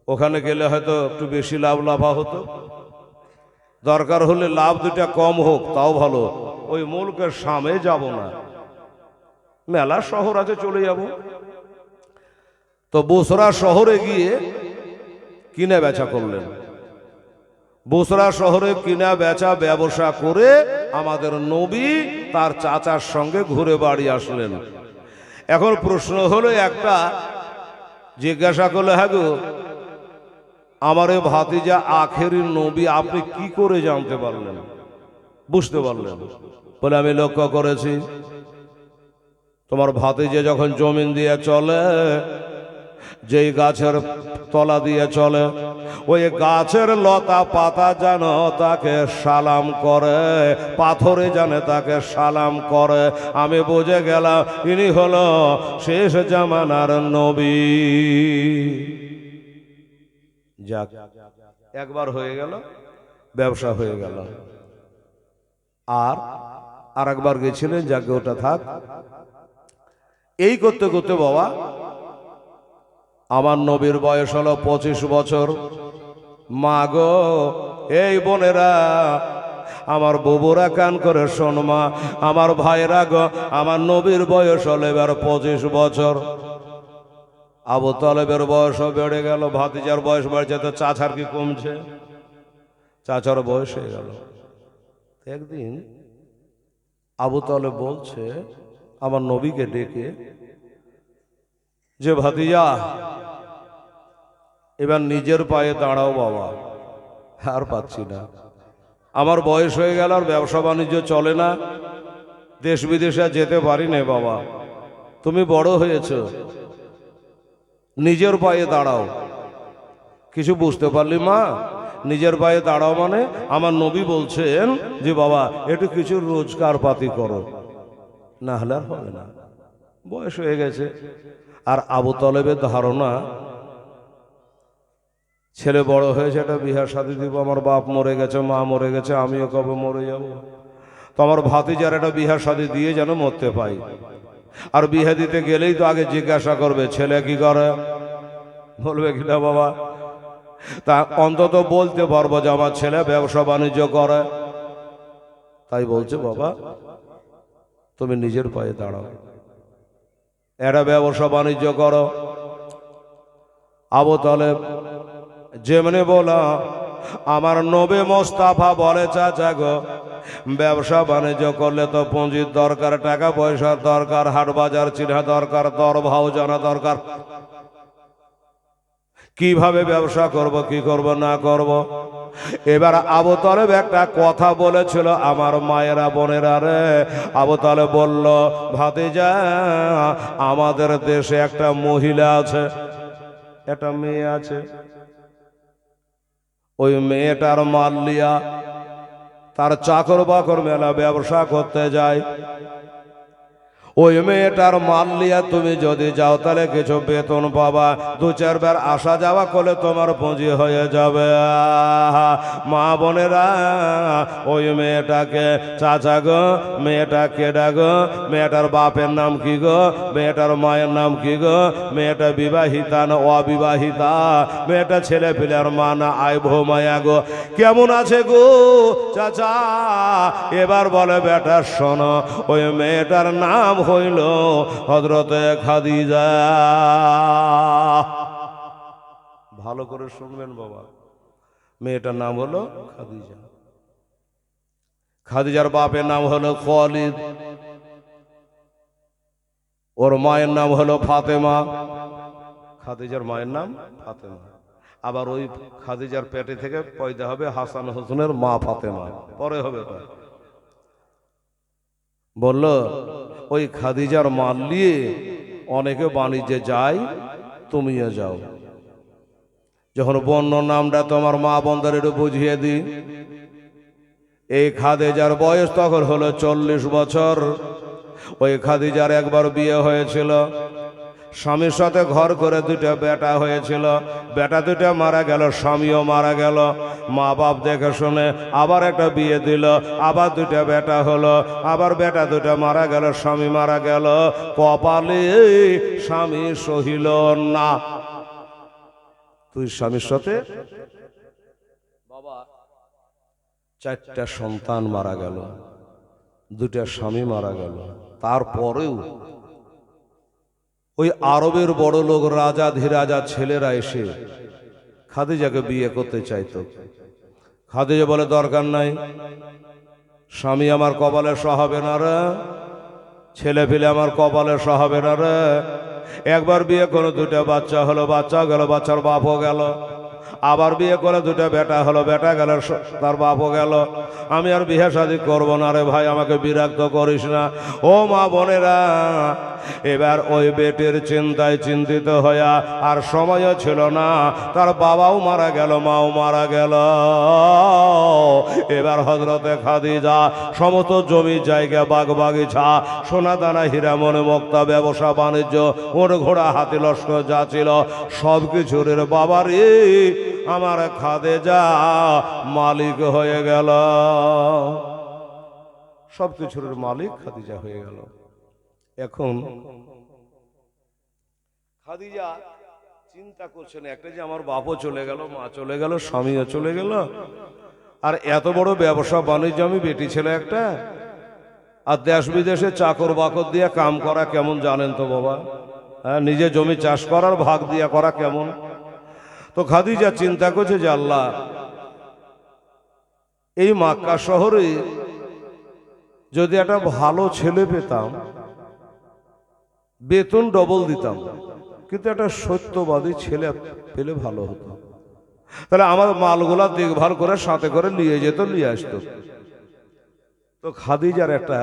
ওখানে গেলে হয়তো একটু বেশি লাভা হতো, দরকার হলে লাভ দুটা কম হোক তাও ভালো, ওই মুলকের সামনে যাব না, মেলা শহর আছে চলে যাব। তো বুসরা শহরে গিয়ে কিনা বেচা করলেন, বুসরা শহরে কিনা বেচা ব্যবসা করে আমাদের নবী তার চাচার সঙ্গে ঘুরে বাড়ি আসলেন। এখন প্রশ্ন হলো একটা, জিজ্ঞাসা করলে, হ্যাঁ গো, আমার এ ভাতিজা আখেরি নবী আপনি কি করে জানতে পারলেন, বুঝতে পারলেন? বলে, আমি লক্ষ্য করেছি, তোমার ভাতিজা যখন জমিন দিয়ে চলে, যেই গাছের তলা দিয়ে চলে, ওই গাছের লতা পাতা যেন তাকে সালাম করে, পাথরে জানে তাকে সালাম করে। আমি বুঝে গেলাম ইনি হলো শেষ জামানার নবী। যাক, একবার হয়ে গেল, ব্যবসা হয়ে গেল। আর একবার গেছিলেন, যাকে ওটা থাক। এই করতে করতে বাবা, আমার নবীর বয়স হলো 25 বছর। মা গো, এই বোনেরা, আমার বুবুরা কান করে শোন মা, আমার ভাইরা গো, আমার নবীর বয়স হলো এবার 25 বছর। আবু তালেবের বয়সও বেড়ে গেল, ভাতিজার বয়স বাড়ছে, তো চাচার কি কমছে? চাচার বয়স হয়ে গেল। একদিন আবু তালেব বলছে, আমার নবীকে ডেকে যে ভাতিজা এবার নিজের পায়ে দাঁড়াও বাবা, আর পাচ্ছি না, আমার বয়স হয়ে গেল, আর ব্যবসা বাণিজ্য চলে না, দেশ বিদেশে যেতে পারি না বাবা, তুমি বড় হয়েছ, নিজের পায়ে দাঁড়াও। কিছু বুঝতে পারলি মা? নিজের পায়ে দাঁড়াও মানে আমার নবী বলছেন যে বাবা একটু কিছু রোজগার পাতি করো, না হলে আর হবে না, বয়স হয়ে গেছে। আর আবু তলেবের ধারণা ছেলে বড় হয়েছে, একটা বিয়ে শাদী দিব, আমার বাপ মরে গেছে, মা মরে গেছে, আমিও কবে মরে যাব, তো আমার ভাতিজার একটা বিয়ে শাদী দিয়ে যেন মরতে পাই। আর বিয়ে দিতে গেলেই তো আগে জিজ্ঞাসা করবে ছেলে কি করে, বলবে কিনা বাবা, তা অন্তত বলতে পারবো যে আমার ছেলে ব্যবসা বাণিজ্য করে। তাই বলছে বাবা তুমি নিজের পায়ে দাঁড়াও, একটা ব্যবসা বাণিজ্য করো। আবু তালেব যেমনি বলা, আমার নবী মোস্তাফা বলে চাচা গো, ব্যবসা বাণিজ্য করলে তো পুঁজির দরকার, টাকা পয়সার দরকার, হাট বাজার চিনা দরকার, দর ভাও জানা দরকার, কিভাবে ব্যবসা করব, কি করব না করব। এবার আবু তালেব একটা কথা বলেছিল, আমার মায়েরা বোনেরা রে, আবু তালেব বলল ভাতিজা আমাদের দেশে একটা মহিলা আছে, একটা মেয়ে আছে, ওই মেয়েটার মাল্লিয়া তার চাকর বাকর মেলা ব্যবসা করতে যায়, ওই মেয়েটার মাল লিয়া তুমি যদি যাও তাহলে কিছু বেতন পাবা, দু চারবার আসা যাওয়া করলে তোমার পুঁজি হয়ে যাবে। মা বোনেরা ওই মেয়েটাকে চাচা গো, মেয়েটা কেডা গো, মেয়েটার বাপের নাম কি গো, মেয়েটার মায়ের নাম কি গো, মেয়েটা বিবাহিতা না অবিবাহিতা, মেয়েটা ছেলে পিলার মা না আই ভো মায়া গো, কেমন আছে গো চাচা। এবার বলে বেটা শোনো, ওই মেয়েটার নাম হইল হযরতে খাদিজা। ভালো করে শুনবেন বাবা, মেয়েটার নাম হলো খাদিজা। খাদিজার বাপের নাম হলো খালিদ, ওর মায়ের নাম হলো ফাতেমা। খাদিজার মায়ের নাম ফাতেমা, আবার ওই খাদিজার পেটে থেকে পয়দা হবে হাসান হোসেনের মা ফাতেমা, পরে হবে। বলল ওই খাদিজার মাল নিয়ে অনেকে বাণিজ্যে যায়, তুমিও যাও। যখন বন্য নামটা তোমার মা বন্ধের একটু বুঝিয়ে দিই। এই খাদিজার বয়স তখন হলো 40 বছর। ওই খাদিজার একবার বিয়ে হয়েছিল, স্বামীর সাথে ঘর করে দুটো বেটা হয়েছিল, বেটা দুটো মারা গেল, স্বামীও মারা গেল। মা বাপ দেখে শুনে আবার একটা বিয়ে দিল, আবার দুটো বেটা হলো, আবার বেটা দুটো মারা গেল, স্বামী মারা গেল। কপালে স্বামী সহিল না। তুই স্বামীর সাথে বাবা 4টা সন্তান মারা গেল, 2টা স্বামী মারা গেল, তারপরেও ওই আরবের বড় লোক রাজা ধীরাজা ছেলেরা এসে খাদিজাকে বিয়ে করতে চাইতো। খাদিজা বলে দরকার নাই, স্বামী আমার কপালে সহাবে না রে, ছেলে পেলে আমার কপালে সহাবে না রে। একবার বিয়ে করে 2টা বাচ্চা হলো, বাচ্চা গেল, বাচ্চার বাপও গেল। আবার বিয়ে করে 2টা বেটা হলো, বেটা গেল, তার বাপও গেল। আমি আর বিয়ে শাদী করবো না রে ভাই, আমাকে বিরক্ত করিস না। ও মা বোনেরা, এবার ওই বেটের চিন্তায় চিন্তিত হইয়া আর সময়ও ছিল না, তার বাবাও মারা গেল, মাও মারা গেল। এবার হযরতে খাদিজা সমস্ত জমি জায়গা বাগ বাগিচা সোনা দানা হীরা মনে মুক্তা ব্যবসা বাণিজ্য ওর ঘোড়া হাতি লস্কর যা ছিল সব কিছুর বাবারে আমার খাদিজা মালিক হয়ে গেল, সব কিছুর মালিক খাদিজা হয়ে গেল। এখন খাদিজা চিন্তা করছেন একটা যে আমার বাপও চলে গেল, মা চলে গেল, স্বামীও চলে গেল, আর এত বড় ব্যবসা বাণিজ্য আমি বেটি ছেলে একটা, আর দেশ বিদেশে চাকর বাকর দিয়ে কাম করা কেমন জানেন তো বাবা, হ্যাঁ, নিজে জমি চাষ করার ভাগ দিয়া করা কেমন। তো খাদিজা চিন্তা করছে যে আল্লাহ, এই মক্কা শহরে যদি একটা ভালো ছেলে পেতাম বেতন ডবল দিতাম, কিন্তু একটা সত্যবাদী ছেলে পেলে ভালো হতো। তাহলে আমার মালগুলা দেখভাল করে সাথে করে নিয়ে যেত, নিয়ে আসতো। তো খাদিজার একটা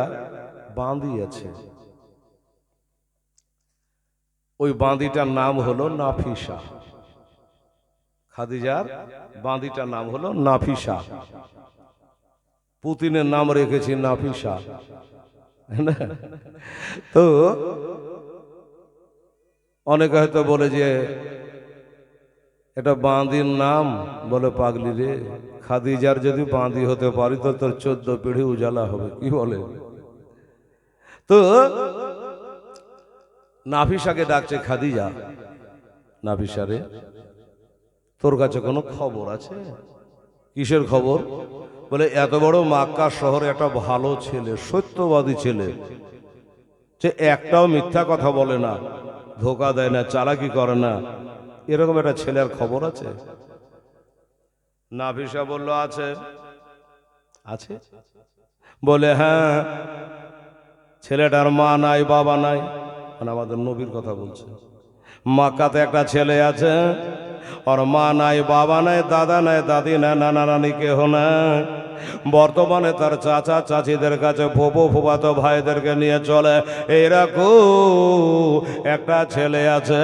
বাঁধি আছে, ওই বাঁধিটার নাম হলো নাফিসা। খাদিজার বাঁধিটার নাম হলো নাফিসা। পুতিনের নাম রেখেছি নাফিসা। তো অনেকে হয়তো বলে যে এটা বাঁধির নাম, বলে পাগলি রে, খাদিজার যদি বাঁধি হতে পারি তো তোর 14 পিঢ়ি উজালা হবে, কি বলে। তো নাফিসাকে ডাকছে খাদিজা, নাফিসা রে, তোর কাছে কোনো খবর আছে? কিসের খবর? বলে এত বড় মক্কা শহরে একটা ভালো ছেলে, সত্যবাদী ছেলে, যে একটাও মিথ্যা কথা বলে না, ধোকা দেয় না, চালাকি করে না, এরকম একটা ছেলের খবর আছে? নাফিসা বলল আছে। আছে? বলে হ্যাঁ, ছেলেটার মা নাই, বাবা নাই, মানে আমাদের নবীর কথা বলছে। মক্কাতে একটা ছেলে আছে, ওর মা নাই, বাবা নাই, দাদা নাই, দাদি নাই, নানা নানি কেহ নাই। বর্তমানে তার চাচা চাচিদের কাছে ফুফু ফুফাতো ভাইদেরকে নিয়ে চলে। এরকম একটা ছেলে আছে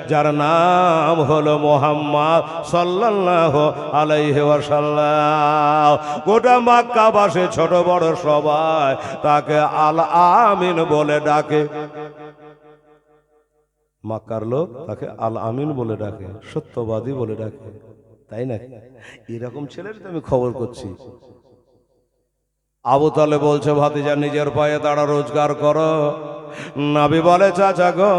যার নাম হলো মুহাম্মদ সাল্লাল্লাহু আলাইহি ওয়াসাল্লাম। গোটা মক্কাবাসী ছোট বড় সবাই তাকে আল আমিন বলে ডাকে। মক্কার লোক তাকে আল আমিন বলে ডাকে, সত্যবাদী বলে ডাকে, তাই না? এরকম ছেলের তো আমি খবর করছি। আবু তালেব বলছে ভাতিজা নিজের পায়ে দাঁড়া, রোজগার করো। নবী বলে চাচা গো,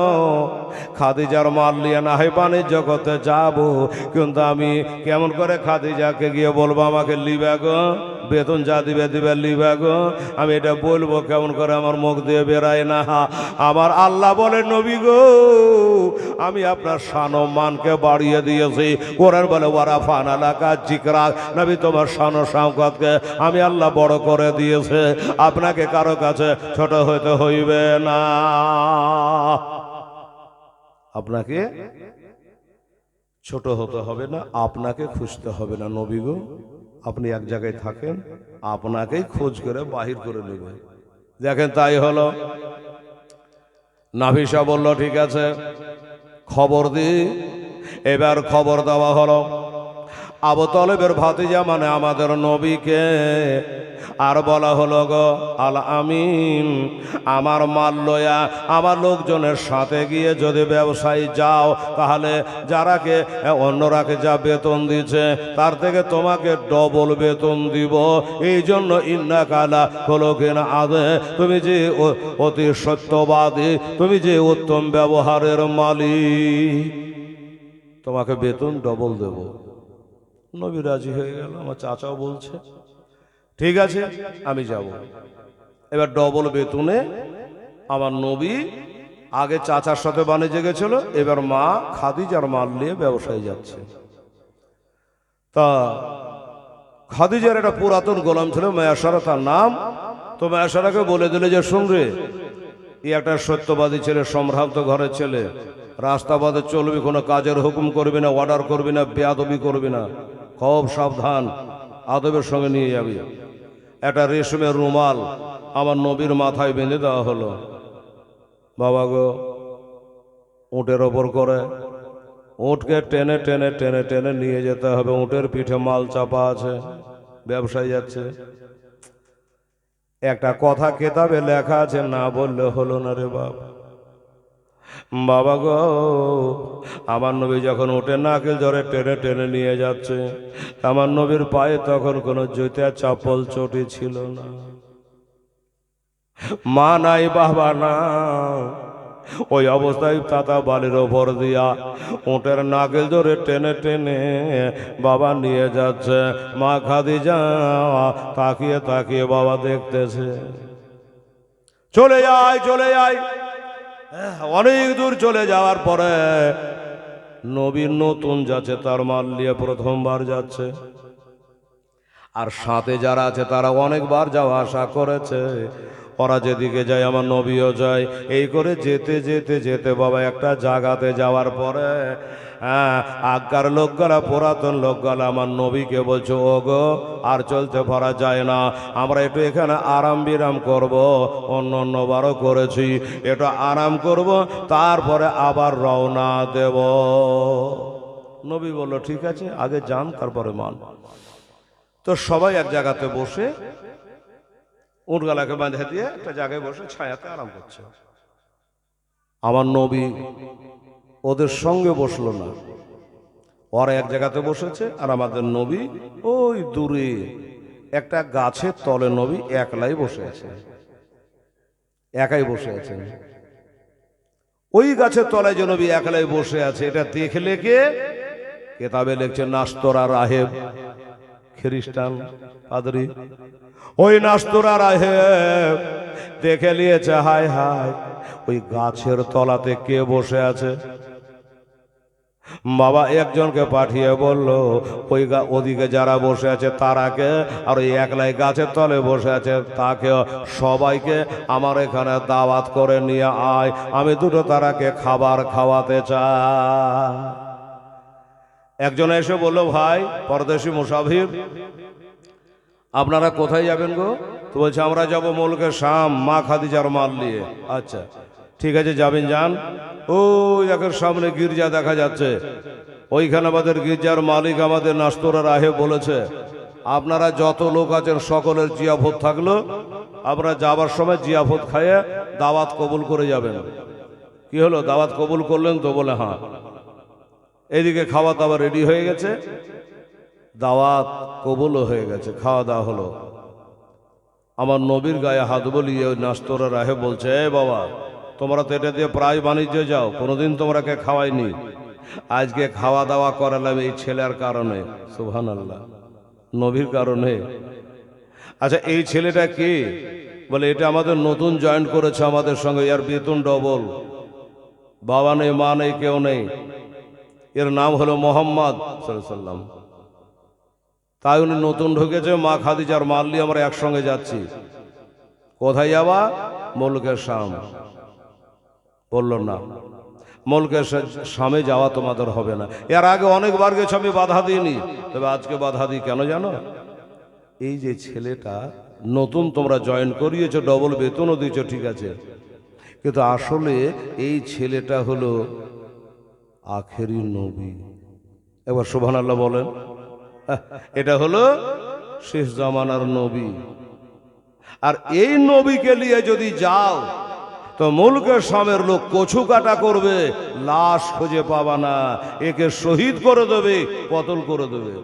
খাদিজার মাল নিয়ে না হয় বাণিজ্য করতে যাবো, কিন্তু আমি কেমন করে খাদিজাকে গিয়ে বলবো আমাকে লিবে গো, বেতন যা দিবে দিবে লিবে গো, আমি এটা বলবো কেমন করে? আমার মুখ দিয়ে বেরায় না। আমার আল্লাহ বলে নবী গো, আমি আপনার শান ও মানকে বাড়িয়ে দিয়েছি। কোরআন বলে ওয়ারাফানা লাকা যিকরাক, নবী তোমার শান ও শাওকতকে আমি আল্লাহ বড় করে দিয়েছে, আপনাকে কারো কাছে ছোট হইতে হইবে না, আপনাকে ছোট হতে হবে না, আপনাকে খুঁজতে হবে না। নবী গো, আপনি এক জায়গায় থাকেন, আপনাকেই খোঁজ করে বাহির করে নেবে। দেখেন তাই হলো। নাফিসা বলল ঠিক আছে, খবর দি। এবার খবর দেওয়া হলো আবু তালেবের ভাতিজা মানে আমাদের নবীকে, আর বলা হলো গো আল আমিন, আমার মাল লয়া আমার লোকজনের সাথে গিয়ে যদি ব্যবসায়ী যাও, তাহলে যারাকে অন্যরাকে যা বেতন দিচ্ছে তার থেকে তোমাকে ডবল বেতন দিব। এই জন্য ইন্না কালা খোলকেন আদে, তুমি যে অতি সত্যবাদী, তুমি যে উত্তম ব্যবহারের মালিক, তোমাকে বেতন ডবল দেব। নবী রাজি হয়ে গেল। আমার চাচাও বলছে ঠিক আছে আমি যাব। এবার ডবল বেতনে আমার নবী আগে চাচার সাথে বাণিজ্যে গেছিল, এবার মা খাদিজার মাল নিয়ে ব্যবসায় যাচ্ছে। তা খাদিজার একটা পুরাতন গোলাম ছিল মেয়াসারা তার নাম। তো মেয়াসারাকে বলে দিলে যে শুন রে, এই একটা সত্যবাদী ছেলে, সম্ভ্রান্ত ঘরের ছেলে, রাস্তা পথে চলবি, কোনো কাজের হুকুম করবি না, অর্ডার করবি না, বেয়াদবি করবি না, খুব সাবধান, আদবের সঙ্গে নিয়ে যাবি। একটা রেশমের রুমাল আমার নবীর মাথায় বেঁধে দেওয়া হলো। বাবা গো, উটের ওপর করে উটকে টেনে টেনে টেনে টেনে নিয়ে যেতে হবে। উটের পিঠে মাল চাপা আছে, ব্যবসায় যাচ্ছে। একটা কথা কেতাবে লেখা আছে, না বললে হলো না রে বাপ। বাবা গো, আমার নবী যখন উঠে নাকেল ধরে টেনে টেনে নিয়ে যাচ্ছে, আমার নবীর পায়ে তখন কোনো জুতা চাপল চটি ছিল না, মা নাই বাবা না। ওই অবস্থায় তাতা বালির ওপর দিয়া উটের নাকেল ধরে টেনে টেনে বাবা নিয়ে যাচ্ছে। মা খাদিজা তাকিয়ে তাকিয়ে বাবা দেখতেছে। চলে যায় চলে যায়, অনেক দূর চলে যাওয়ার পরে নবী নতুন যাচ্ছে, তার মাল নিয়ে প্রথমবার যাচ্ছে। আর সাথে যারা আছে তারা অনেকবার যাওয়া আসা করেছে। ওরা যেদিকে যায় আমার নবীও যায়। এই করে যেতে যেতে যেতে বাবা একটা জায়গাতে যাওয়ার পরে আগকার লোকগুলা, পুরাতন লোকগুলা আমার নবীকে বলছে, ও গো আর চলতে পারা যায় না, আমরা একটু এখানে আরাম বিরাম করব, অন্যবারও করেছি, একটু আরাম করব, তারপরে আবার রওনা দেব। নবী বলল ঠিক আছে, আগে যান তারপরে মান। তো সবাই এক জায়গাতে বসে উটগালাকে বাঁধে দিয়ে একটা জায়গায় বসে ছায়াতে আরাম করছে। আমার নবী ওদের সঙ্গে বসলো না, ওরা এক জায়গাতে বসেছে, আর আমাদের নবী ওই দূরে একটা গাছের তলে নবী একলাই বসে আছে, একাই বসে আছেন। ওই গাছের তলায় যে নবী একলাই বসে আছে, এটা দেখলে কে? কেতাবে লিখছে নাস্তরা রাহেব, খ্রিস্টান পাদরি। ওই নাস্তরা রাহেব দেখে নিয়েছে, হায় হায় ওই গাছের তলাতে কে বসে আছে। বাবা একজনকে পাঠিয়ে বলল, ওই ওদিকে যারা বসে আছে তারাকে, আর ওই একলাই গাছের তলে বসে আছে তাকে, সবাইকে আমার এখানে দাওয়াত করে নিয়ে আয়, আমি দুটো তারাকে খাবার খাওয়াতে চাই। একজন এসে বলল, ভাই পরদেশি মুসাফির, আপনারা কোথায় যাবেন গো? তো বলছে আমরা যাব মুলকে শাম, মা খাদিজার মাল নিয়ে। আচ্ছা ঠিক আছে, যাবেন, যান। ওই দেখেন সামনে গির্জা দেখা যাচ্ছে, ওইখানে আমাদের গির্জার মালিক আমাদের নাস্তরা রাহেব বলেছে, আপনারা যত লোক আছেন সকলের জিয়াফত থাকলো, আপনারা যাবার সময় জিয়াফত খাইয়ে দাওয়াত কবুল করে যাবেন। কি হলো, দাওয়াত কবুল করলেন তো? বলে হ্যাঁ। এইদিকে খাওয়া দাওয়া রেডি হয়ে গেছে, দাওয়াত কবুলও হয়ে গেছে, খাওয়া দাওয়া হলো। আমার নবীর গায়ে হাত বলিয়ে নাস্তরা রাহেব বলছে, এ বাবা, তোমরা তো এটা দিয়ে প্রায় বাণিজ্যে যাও, কোনোদিন তোমরাকে খাওয়াইনি, আজকে খাওয়া দাওয়া করালাম এই ছেলের কারণে। সুবহানাল্লাহ, নবীর কারণে। আচ্ছা এই ছেলেটা কে? বলে এটা আমাদের নতুন জয়েন করেছে আমাদের সঙ্গে, এর বেতন ডবল, বাবা নেই মা নেই কেউ নেই, এর নাম হলো মোহাম্মদ সাল্লাল্লাহু আলাইহি ওয়াসাল্লাম। তাই উনি নতুন ঢুকেছে, মা খাদিজার মাল নিয়ে আমরা একসঙ্গে যাচ্ছি। কোথায় যাবা? মুলকে শাম। বলল না, মুলকে শামে যাওয়া তোমাদের হবে না। এর আগে অনেকবার গেছে, আমি বাধা দিইনি, তবে আজকে বাধা দিই কেন জানো? এই যে ছেলেটা নতুন তোমরা জয়েন করিয়েছো, ডবল বেতনও দিয়েছো, ঠিক আছে, কিন্তু আসলে এই ছেলেটা হলো আখেরি নবী। এবার সুবহানাল্লাহ বলেন। এটা হলো শেষ জামানার নবী। আর এই নবীকে নিয়ে যদি যাও তো মুলকে শামের লোক কচু কাটা করবে, লাশ খুঁজে পাবা না, একে শহীদ করে দেবে, কতল করে দেবে।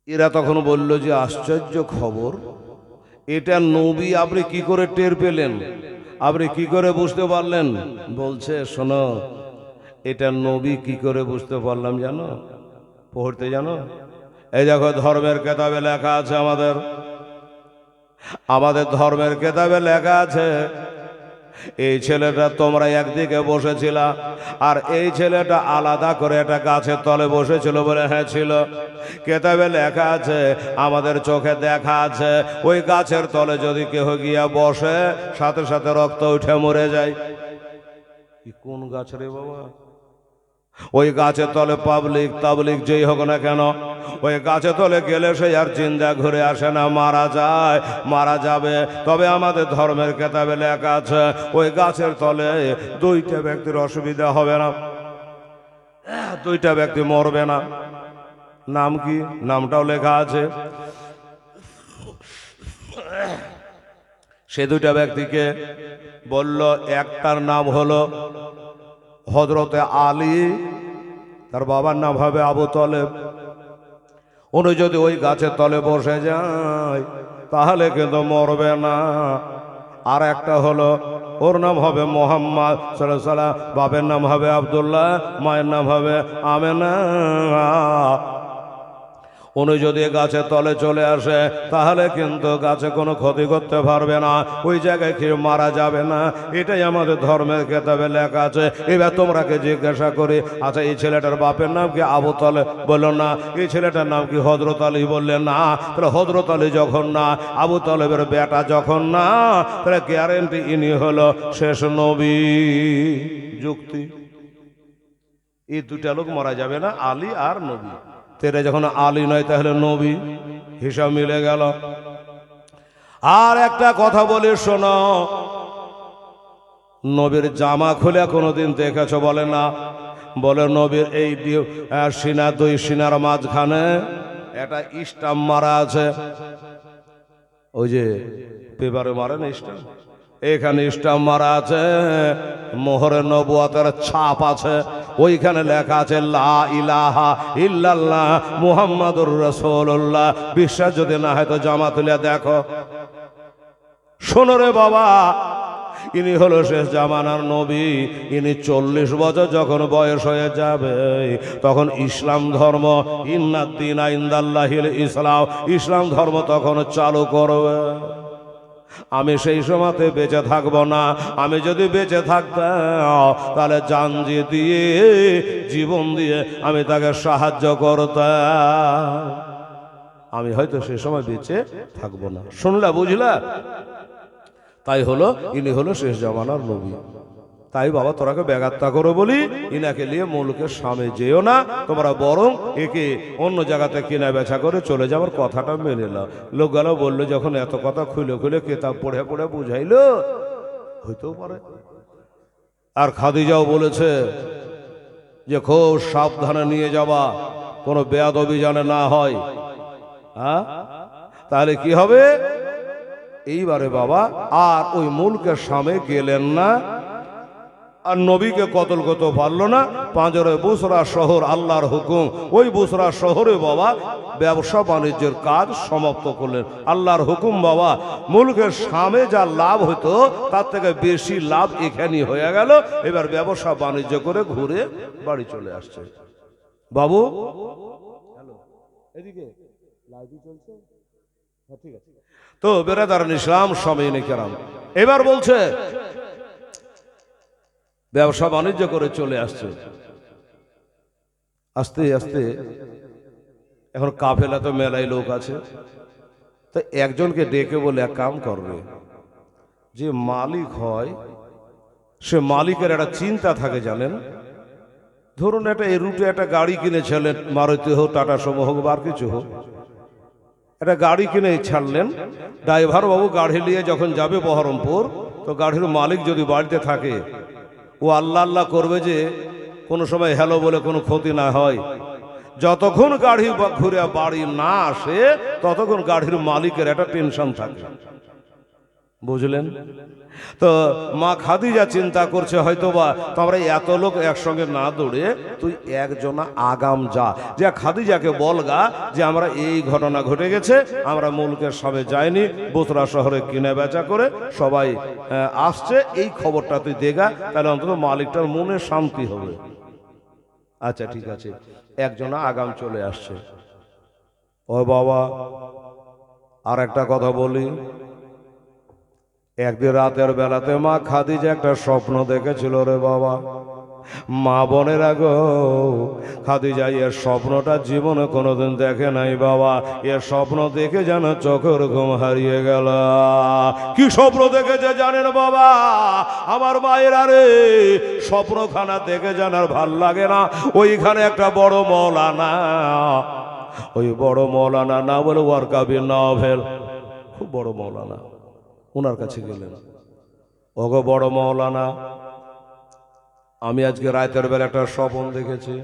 এরা তখন বলল যে আশ্চর্য খবর, এটা নবী, আপনি কি করে টের পেলেন, আপনি কি করে বুঝতে পারলেন? বলছে শোনো, এটা নবী কি করে বুঝতে পারলাম জানো? পড়তে জানো? এই দেখো ধর্মের কেতাবে লেখা আছে, আমাদের ধর্মের কেতাবে লেখা আছে, এই ছেলেটা তোমরা একদিকে বসেছিল, আর এই ছেলেটা আলাদা করে একটা গাছের তলে বসেছিল। বলে হ্যাঁ ছিল। কেতাবে লেখা আছে, আমাদের চোখে দেখা আছে, ওই গাছের তলে যদি কেহ গিয়া বসে সাথে সাথে রক্ত উঠে মরে যায়। কোন গাছ রে বাবা? ওই গাছের তলে তাবলিক যেই হোক না কেন, ওই গাছের তলে গেলে সে আর জিন্দা ঘুরে আসে না, মারা যায়, মারা যাবে। তবে আমাদের ধর্মের কেতাবে লেখা আছে, ওই গাছের তলে দুইটা ব্যক্তির অসুবিধা হবে না, দুইটা ব্যক্তি মরবে না। নাম কি? নামটাও লেখা আছে। সে দুইটা ব্যক্তিকে বলল, একটার নাম হলো হযরতে আলী, তার বাবার নাম হবে আবু তলেব। উনি যদি ওই গাছের তলে বসে যায় তাহলে কিন্তু মরবে না। আর একটা হলো, ওর নাম হবে মোহাম্মদ সাল্লাল্লাহু আলাইহি ওয়াসাল্লাম, বাবার নাম হবে আব্দুল্লাহ, মায়ের নাম হবে আমেনা। উনি যদি গাছের তলে চলে আসে তাহলে কিন্তু গাছে কোনো ক্ষতি করতে পারবে না, ওই জায়গায় কেউ মারা যাবে না। এটাই আমাদের ধর্মের কেতাবে লেখা আছে। এবার তোমরাকে জিজ্ঞাসা করি, আচ্ছা এই ছেলেটার বাপের নাম কি? আবু তালেব। বলল না। এই ছেলেটার নাম কি? হযরত আলী। বললেন না। তাহলে হযরত আলী যখন না, আবু তালেবের বেটা যখন না, তাহলে গ্যারেন্টি ইনি হলো শেষ নবী। যুক্তি। এই দুটা লোক মারা যাবে না, আলী আর নবী। তেরে যখন আলী নয় তাহলে নবী, হিসাব মিলে গেল। আর একটা কথা বলি শোনো, নবীর জামা খুলে কোনোদিন দেখেছো? বলে না। বলে নবীর এই সিনা, দুই সিনার মাঝখানে একটা স্টাম্প মারা আছে। ওই যে পেপারে মারে না স্টাম্প, এখানে স্টাম্প মারা আছে, মোহরে নবুয়তের ছাপ আছে। ওইখানে লেখা আছে লা ইলাহা ইল্লাল্লাহ মুহাম্মাদুর রাসূলুল্লাহ। বিশ্বাস যদি না হয় তো জামা তুলে দেখো। শোনো রে বাবা, ইনি হলো শেষ জামানার নবী। ইনি 40 বছর যখন বয়স হয়ে যাবে তখন ইসলাম ধর্ম, ইন্নাদ্দীনা ইনদাল্লাহিল ইসলাম, ইসলাম ধর্ম তখন চালু করবে। আমি সেই সময়তে বেঁচে থাকবো না। আমি যদি বেঁচে থাকতাম তাহলে জান দিয়ে, জীবন দিয়ে আমি তাকে সাহায্য করতাম। আমি হয়তো সেই সময় বেঁচে থাকবো না। শুনলা, বুঝলা? তাই হলো ইনি হলো শেষ জামানার নবী। তাই বাবা তোরাকে ব্যাঘাত্তা করে বলি, ইনাকে নিয়ে মুলুকের সামনে যেও না তোমরা, বরং একে অন্য জায়গাতে কেনা বেচা করে চলে যাওয়ার কথাটা মেনে নাও। লোকগুলো বললো যখন এত কথা খুলে খুলে কেতাব পড়ে পড়ে বুঝাইলো, হইতেও পারে। আর খাদিজাও বলেছে যে খুব সাবধানে নিয়ে যাবা, কোনো বেয়াদবি যেন না হয়। হ্যাঁ, তাহলে কি হবে? এইবারে বাবা আর ওই মুলকের সামনে গেলেন না, আর নবীকে কতল করতে পারলো না। পাঁজরে বুসরা শহর, আল্লাহর হুকুম, ওই বুসরা শহরে বাবা ব্যবসা বাণিজ্যের কাজ সমাপ্ত করলেন। আল্লাহর হুকুম বাবা, মুলকের সামনে যা লাভ হতো তার থেকে বেশি লাভ এখানেই হয়ে গেল। এবার ব্যবসা বাণিজ্য করে ঘুরে বাড়ি চলে আসছে। বাবু এদিকে লাইভই চলছে, ঠিক আছে। তো বেরাদারান ইসলাম সামিনে কেরাম, এবার বলছে ব্যবসা বাণিজ্য করে চলে আসছে। আস্তে আস্তে এখন কাফেলা তো মেলাই লোক আছে, তো একজনকে ডেকে বলে এক কাম করবে, যে মালিক হয় সে মালিকের একটা চিন্তা থাকে জানেন। ধরুন একটা এই রুটে একটা গাড়ি কিনেছিলেন, মারুতি হোক, টাটা সুমো হোক, বা আর কিছু হোক, একটা গাড়ি কিনে ছাড়লেন। ড্রাইভার বাবু গাড়ি নিয়ে যখন যাবে বহরমপুর, তো গাড়ির মালিক যদি বাড়িতে থাকে, ও আল্লাহ আল্লাহ করবে যে কোনো সময় হ্যালো বলে কোনো ক্ষতি না হয়। যতক্ষণ গাড়ি ঘুরে বাড়ি না আসে ততক্ষণ গাড়ির মালিকের একটা টেনশন থাকে, বুঝলেন? তো মা খাদিজা চিন্তা করছে হয়তোবা তোমরা এত লোক একসঙ্গে না দৌড়ে তুই একজনা আগাম যা, যে খাদিজাকে বলগা যে আমরা এই ঘটনা ঘটে গেছে, আমরা মুলকের সবে যাইনি, বুসরা শহরে কিনে বেচা করে সবাই আসছে, এই খবরটা তুই দেগা, তাহলে অন্তত মালিকটার মনে শান্তি হবে। আচ্ছা ঠিক আছে, একজনা আগাম চলে আসছে। ও বাবা, আর একটা কথা বলি, একদিন রাতের বেলাতে মা খাদিজা একটা স্বপ্ন দেখেছিল রে বাবা। মা বোনের গো, খাদিজা এর স্বপ্নটা জীবনে কোনোদিন দেখে নাই বাবা। এর স্বপ্ন দেখে যেন চোখের ঘুম হারিয়ে গেল। কি স্বপ্ন দেখেছে জানেন বাবা? আমার মায়ের আরে স্বপ্নখানা দেখে যেন আর ভাল লাগে না। ওইখানে একটা বড় মৌলানা, ওই বড় মৌলানা না বলে ওয়ারকাবির নভেল, খুব বড় মৌলানা, ওনার কাছে গেলেন। ওগো বড় মৌলানা, আমি আজকে রাতের বেলা একটা স্বপ্ন দেখেছি,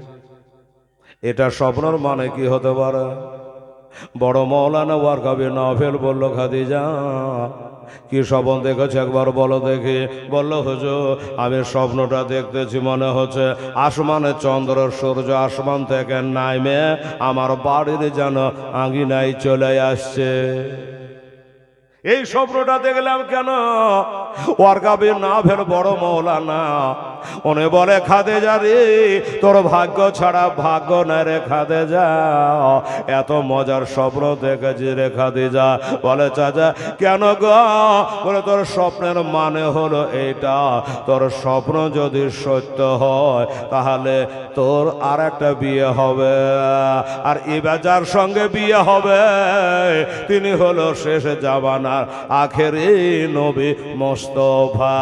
এটা স্বপ্নের মানে কি হতে পারে? বড় মৌলানা ওয়ারকাবির নভেল বলল, খাদিজা কি স্বপ্ন দেখেছে একবার বলো দেখি। বলল, হুজুর আমি স্বপ্নটা দেখতেছি, মনে হচ্ছে আসমানে চন্দ্র সূর্য আসমান থেকে নামে আমার বাড়ির যেন আঙিনায় চলে আসছে। এই স্বপ্নটা দেখলাম কেন? ওর গাবে না ফের বড় মৌলানা উনি বলে, খাদেজা রে, তোর ভাগ্য ছাড়া ভাগ্য না রে খাদেজা, এত মজার স্বপ্ন দেখেছি রে খাদেজা। বলে, চাচা কেন গো? বলে, তোর স্বপ্নের মানে হলো এইটা, তোর স্বপ্ন যদি সত্য হয় তাহলে তোর আর একটা বিয়ে হবে, আর এবার যার সঙ্গে বিয়ে হবে তিনি হলো শেষ জামানার আখেরি নবী মুস্তাফা।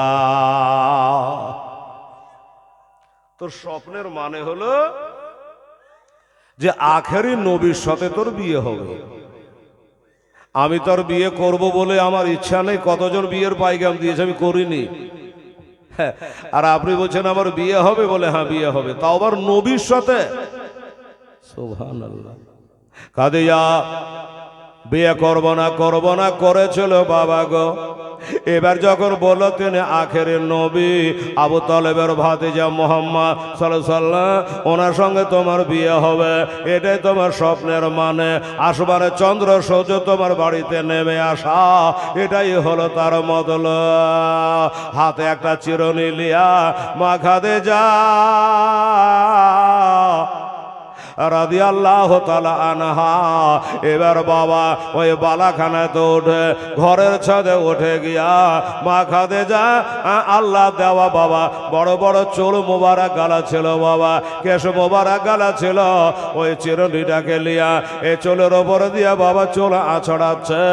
তোর স্বপ্নের মানে হলো যে আখেরি নবীর সাথে তোর বিয়ে হবে। আমি তোর বিয়ে করব বলে আমার ইচ্ছা নেই। কতজন বিয়ের পাইগাম দিয়েছে, আমি করিনি। হ্যাঁ, আর আপনি বলছেন আমার বিয়ে হবে বলে, হ্যাঁ বিয়ে হবে, তাও আবার নবীর সাথে। সুবহানাল্লাহ। খাদিজা বিয়ে করব না করেছিল বাবা গো। এবার যখন বলল তিনি আখেরের নবী, আবু তালেবের ভাতিজা মুহাম্মদ সাল্লাল্লাহু আলাইহি ওয়াসাল্লাম, ওনার সঙ্গে তোমার বিয়ে হবে, এটাই তোমার স্বপ্নের মানে। আসবারে চন্দ্র সূর্য তোমার বাড়িতে নেমে আসা, এটাই হলো তার মতলব। হাতে একটা চিরুনি লিয়া মা খাদিজা রাদিয়াল্লাহু তাআলা আনহা এবার বাবা ওই বালাখানাতে উঠে ঘরের ছাদে উঠে গিয়া মা খাদিজা আল্লাহ দেওয়া বাবা বড় বড় চুল মোবারক গালা ছিল বাবা, কেশ মোবারক গালা ছিল, ওই চিরুনিটাকে লিয়া এই চুলের ওপরে দিয়া বাবা চুল আছড়াচ্ছে,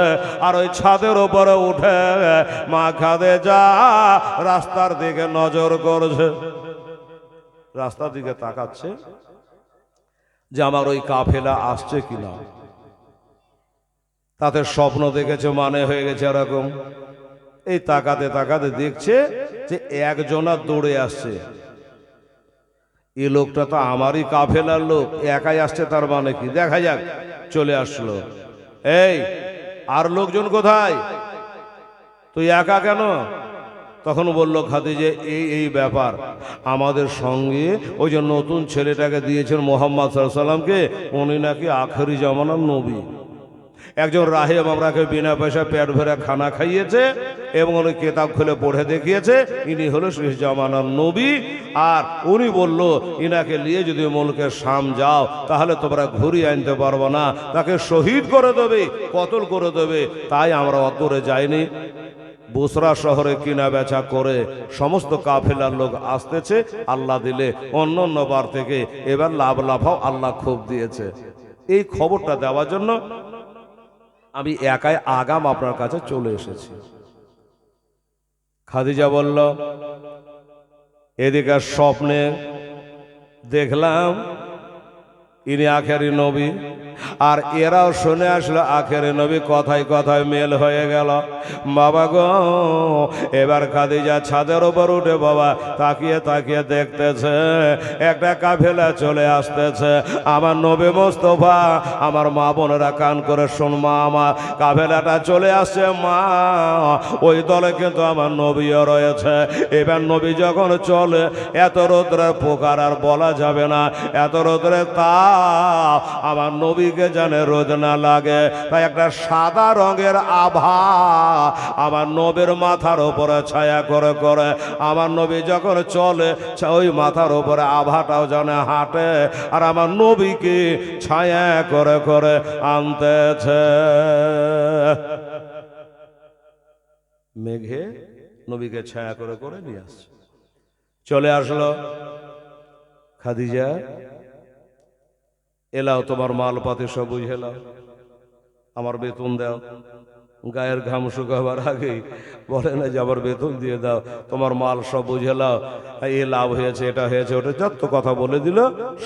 আর ওই ছাদের উপরে উঠে মা খাদিজা রাস্তার দিকে নজর করছে, রাস্তার দিকে তাকাচ্ছে যে আমার ওই কাফেলা আসছে কিনা। তাতে স্বপ্ন দেখেছে, মানে হয়ে গেছে এরকম। এই তাকাতে তাকাতে দেখছে যে একজনা দৌড়ে আসছে। এই লোকটা তো আমারই কাফেলার লোক, একাই আসছে, তার মানে কি? দেখা যাক। চলে আসলো। এই আর লোকজন কোথায়? তুই একা কেন? তখন বলল খাদিজা, এই ব্যাপার, আমাদের সঙ্গে ওই যে নতুন ছেলেটাকে দিয়েছেন মুহাম্মদ সাল্লাল্লাহু আলাইহি ওয়াসাল্লামকে, উনি নাকি আখেরি জামানার নবী। একজন রাহেব আমরাকে বিনা পয়সা পেট ভরে খানা খাইয়েছে এবং উনি কিতাব খুলে পড়ে দেখিয়েছে ইনি হলো শেষ জামানার নবী। আর উনি বলল ইনাকে নিয়ে যদি মুলকে শাম যাও তাহলে তোমরা ঘুরিয়ে আনতে পারবো না, তাকে শহীদ করে দেবে, কতল করে দেবে। তাই আমরা অত দূরে যাইনি। বুসরা শহরে কিনা বেচা করে সমস্ত কাফেলার লোক আসতেছে, আল্লাহ দিলে অন্য অন্য বার থেকে এবার লাভ লাফাও আল্লাহ খুব দিয়েছে। এই খবরটা দেওয়ার জন্য আমি একাই আগাম আপনার কাছে চলে এসেছি। খাদিজা বলল, এদিকে স্বপ্নে দেখলাম ইনি আখেরি নবী, আর এরাও শুনে আসলো আখেরি নবী, কথায় কথায় মেল হয়ে গেল। বাবা গো, এবার খাদিজা ছাদের উপর উঠে বাবা তাকিয়ে তাকিয়ে দেখতেছে একটা কাফেলা চলে আসতেছে। আমার নবী মুস্তাফা, আমার মা বোনেরা কান করে শুন মা, আমার কাফেলাটা চলে আসছে মা, ওই দলে কিন্তু আমার নবীও রয়েছে। এবার নবী যখন চলে, এত রোদ্রের পোকার আর বলা যাবে না, এত রোদ্রের তাপ আমার নবীকে জানে রোদ না লাগে, তাই একটা সাদা রঙের আভা আমার নবীর মাথার উপরে ছায়া করে করে আমার নবী যখন চলে ওই মাথার উপরে আভাটাও জানে হাঁটে, আর আমার নবীকে ছায়া করে করে আনতেছে। মেঘে নবীকে ছায়া করে করে নিয়ে আসছে। চলে আসলো। খাদিজা, এলাও, তোমার মালপাতি সব বুঝে লাও, আমার বেতন দাও। গায়ের ঘাম শুকাবার আগেই বলে না যে আমার বেতন দিয়ে দাও, তোমার মাল সব বুঝে লাও, এ লাভ হয়েছে, এটা হয়েছে, ওটা যত কথা বলে দিল।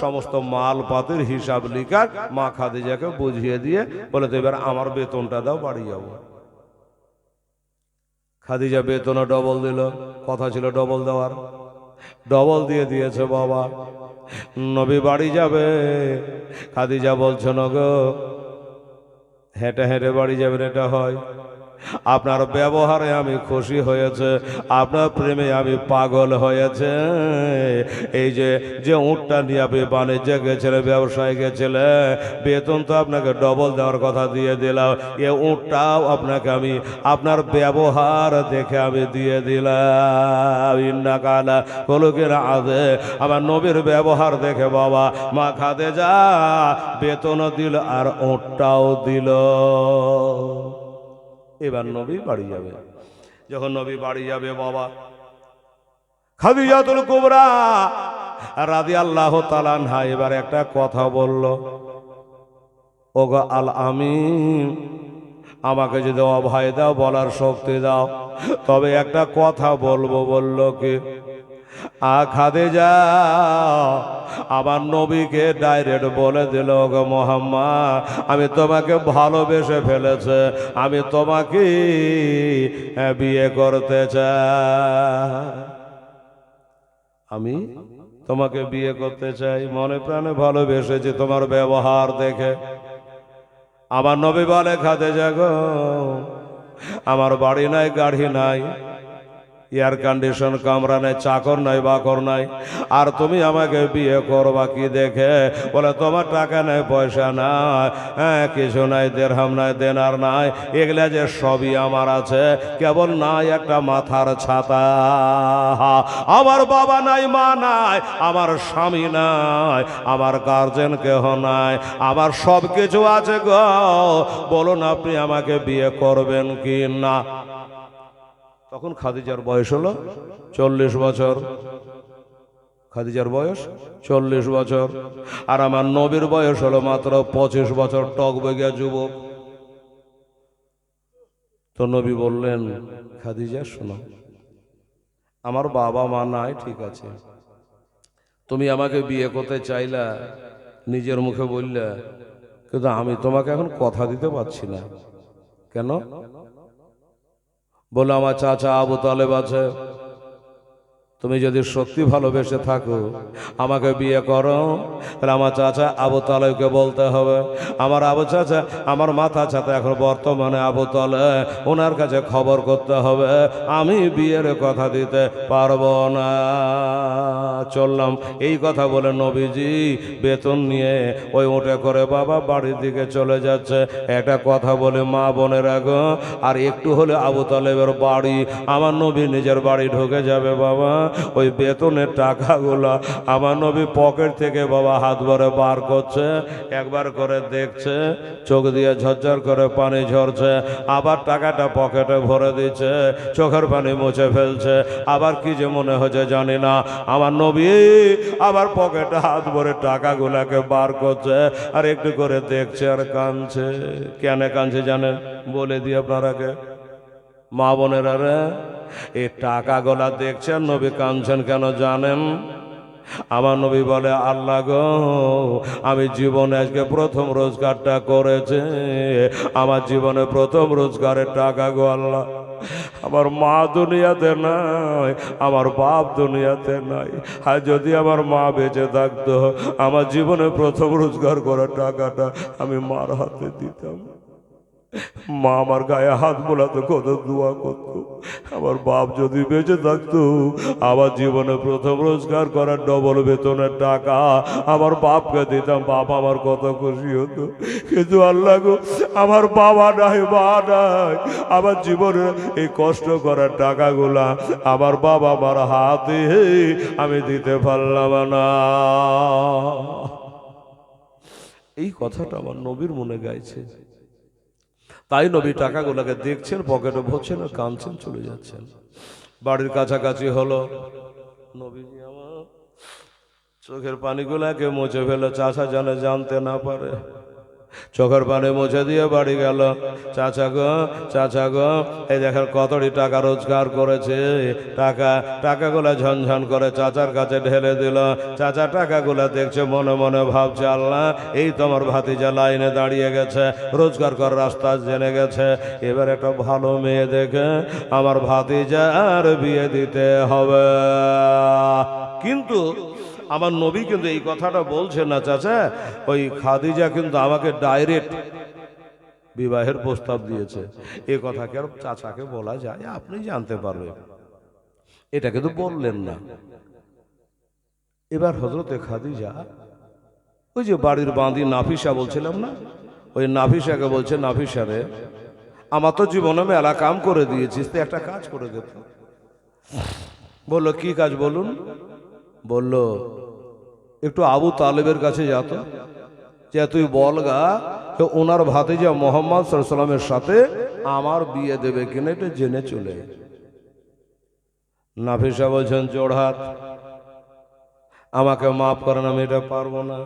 সমস্ত মাল পাতির হিসাব লিখার মা খাদিজাকে বুঝিয়ে দিয়ে বলে, তো এবার আমার বেতনটা দাও, বাড়ি যাবো। খাদিজা বেতনও ডবল দিল, কথা ছিল ডবল দেওয়ার, ডবল দিয়ে দিয়েছে বাবা। নবী বাড়ি যাবে। খাদিজা বলছো না গো, হেঁটে হেঁটে বাড়ি যাবেন, এটা হয়? আপনার ব্যবহারে আমি খুশি হয়েছে, আপনার প্রেমে আমি পাগল হয়েছে। এই যে যে উটটা নিয়ে আপনি বাণিজ্যে গেছিলেন, ব্যবসায় গেছিলেন, বেতন তো আপনাকে ডবল দেওয়ার কথা দিয়ে দিলাম, এ উটটাও আপনাকে আমি আপনার ব্যবহার দেখে আমি দিয়ে দিলাম। ইন্নাকালা কলুকের আদে, আমার নবীর ব্যবহার দেখে বাবা মা খাদিজা বেতনও দিল আর উটটাও দিল। এবার নবী বাড়ি যাবে। যখন নবী বাড়ি যাবে বাবা খাদিজাতুল কুবরা রাদিয়াল্লাহু তাআলা আনহা এবার একটা কথা বলল, ওগো আল আমিন, আমাকে যদি অভয় দাও, বলার শক্তি দাও, তবে একটা কথা বলবো। বলল কি? খাদিজা আমার নবীকে ডাইরেক্ট বলে দিল, গো মুহাম্মদ, আমি তোমাকে ভালোবেসে ফেলেছে, আমি তোমাকে বিয়ে করতে চাই, আমি তোমাকে বিয়ে করতে চাই, মনে প্রাণে ভালোবেসেছি তোমার ব্যবহার দেখে। আমার নবী বলে, খাদিজা গো, আমার বাড়ি নাই, গাড়ি নাই, এয়ার কন্ডিশন কামরা নাই, চাকর নাই, বাকর নাই, আর তুমি আমাকে বিয়ে করবা কি দেখে? বলে, তোমার টাকা নাই, পয়সা নাই, হ্যাঁ কিছু নাই, দেড়হাম নাই, দেনার নাই, এগুলা যে সবই আমার আছে, কেবল নাই একটা মাথার ছাতা। আমার বাবা নাই, মা নাই, আমার স্বামী নাই, আমার গার্জেন কেহ নাই, আমার সব কিছু আছে গো, বলুন আপনি আমাকে বিয়ে করবেন কি না? তখন খাদিজার বয়স হলো 40 বছর। খাদিজার বয়স 40 বছর, আর আমার নবীর বয়স হলো মাত্র 25 বছর, টকবগিয়া যুবক। তো নবী বললেন, খাদিজা শোনো, আমার বাবা মা নাই, ঠিক আছে, তুমি আমাকে বিয়ে করতে চাইলা, নিজের মুখে বললা, কিন্তু আমি তোমাকে এখন কথা দিতে পারছি না। কেন? বলে, আমার চাচা আবু তালেব আছে, তুমি যদি সত্যি ভালোবেসে থাকো আমাকে বিয়ে করো, তাহলে আমার চাচা আবু তালেবকে বলতে হবে, আমার আবু চাচা, আমার মাথা চাচা এখন বর্তমানে আবু তালেব, ওনার কাছে খবর করতে হবে, আমি বিয়ের কথা দিতে পারবো না। চললাম। এই কথা বলে নবীজি বেতন নিয়ে ওই উঠে করে বাবা বাড়ির দিকে চলে যাচ্ছে। একটা কথা বলে মা বোনের আগে, আর একটু হলে আবু তালেবের বাড়ি, আমার নবী নিজের বাড়ি ঢুকে যাবে বাবা। ওই বেতনের টাকাগুলা আমার নবী পকেট থেকে বাবা হাত ভরে বার করছে, একবার করে দেখছে, চোখ দিয়ে ঝরঝর করে পানি ঝরছে, আবার টাকাটা পকেটে ভরে দিচ্ছে, চোখের পানি মুছে ফেলছে, আবার কি যে মনে হচ্ছে জানি না, আমার নবী আবার পকেটে হাত ভরে টাকাগুলাকে বার করছে, আর একটু করে দেখছে আর কাঁদছে। কেন কাঁদছে জানেন? বলে দিয়ে আপনারাকে, মা বোনেরা রে, এই টাকাগুলা দেখছেন, নবী কাঁদছেন কেন জানেন? আমার নবী বলে, আল্লাহ গো, আমি জীবনে আজকে প্রথম রোজগারটা করেছে, আমার জীবনে প্রথম রোজগারের টাকা গো আল্লাহ, আমার মা দুনিয়াতে নাই, আমার বাপ দুনিয়াতে নাই, আর যদি আমার মা বেঁচে থাকতো, আমার জীবনে প্রথম রোজগার করার টাকাটা আমি মার হাতে দিতাম। মা আমার গায়ে হাত বোলাতো, কত দোয়া করতো, আমার বাপ যদি বেঁচে থাকতো, আমার জীবনে প্রথম রোজগার করার ডবল বেতনের টাকা আমার বাপকে দিতাম, বাপ আমার কত খুশি হতো। কিন্তু আল্লাহ গো, আমার বাবা নাই, মা নাই, আমার জীবনে এই কষ্ট করার টাকাগুলা আমার বাবা আমার হাতে আমি দিতে পারলাম না। এই কথাটা আমার নবীর মনে গাইছে। তাই নবী টাকাগুলোকে দেখছেন, পকেটে ভরছেন, আর কাঁদছেন, চলে যাচ্ছেন। বাড়ির কাছাকাছি হলো, নবীজি আমার চোখের পানিগুলাকে মুছে ফেলে, চাচা জানে জানতে না পারে, চোখের পানি মুছে দিয়ে বাড়ি গেল। চাচা গো, এই দেখেন কতটি টাকা রোজগার করেছে, টাকাগুলা ঝনঝন করে চাচার কাছে ঢেলে দিল। চাচা টাকাগুলা দেখছে, মনে মনে ভাবছে, আল্লাহ, এই তোমার ভাতিজা লাইনে দাঁড়িয়ে গেছে, রোজগার করার রাস্তা জেনে গেছে, এবার একটা ভালো মেয়ে দেখে আমার ভাতিজার বিয়ে দিতে হবে। কিন্তু আমার নবী কিন্তু এই কথাটা বলছেন না চাচা, ওই খাদিজা কিন্তু আমাকে ডাইরেক্ট বিবাহের প্রস্তাব দিয়েছে। এ কথা কি আর চাচাকে বলা যায়? আপনি জানতে পারবেন, এটা কিন্তু বললেন না। এবার হযরতে খাদিজা ওই যে বাড়ির বাঁধি নাফিসা বলছিলাম না, ওই নাফিসাকে বলছে, নাফিসা রে, আমার তো জীবনে মেলা কাম করে দিয়েছিস, তো একটা কাজ করে দে। বললো কি কাজ বলুন? বলল একটু আবু তালেবের কাছে যেত, যে তুই বলগা তো ওনার ভাতিজা মোহাম্মদ সাল্লাল্লাহু আলাইহি ওয়াসাল্লামের সাথে আমার বিয়ে দেবে কিনা এটা জেনে চলে। নাফিসা বলছেন জোড়হাত, আমাকে মাফ করেন, আমি এটা পারবো না।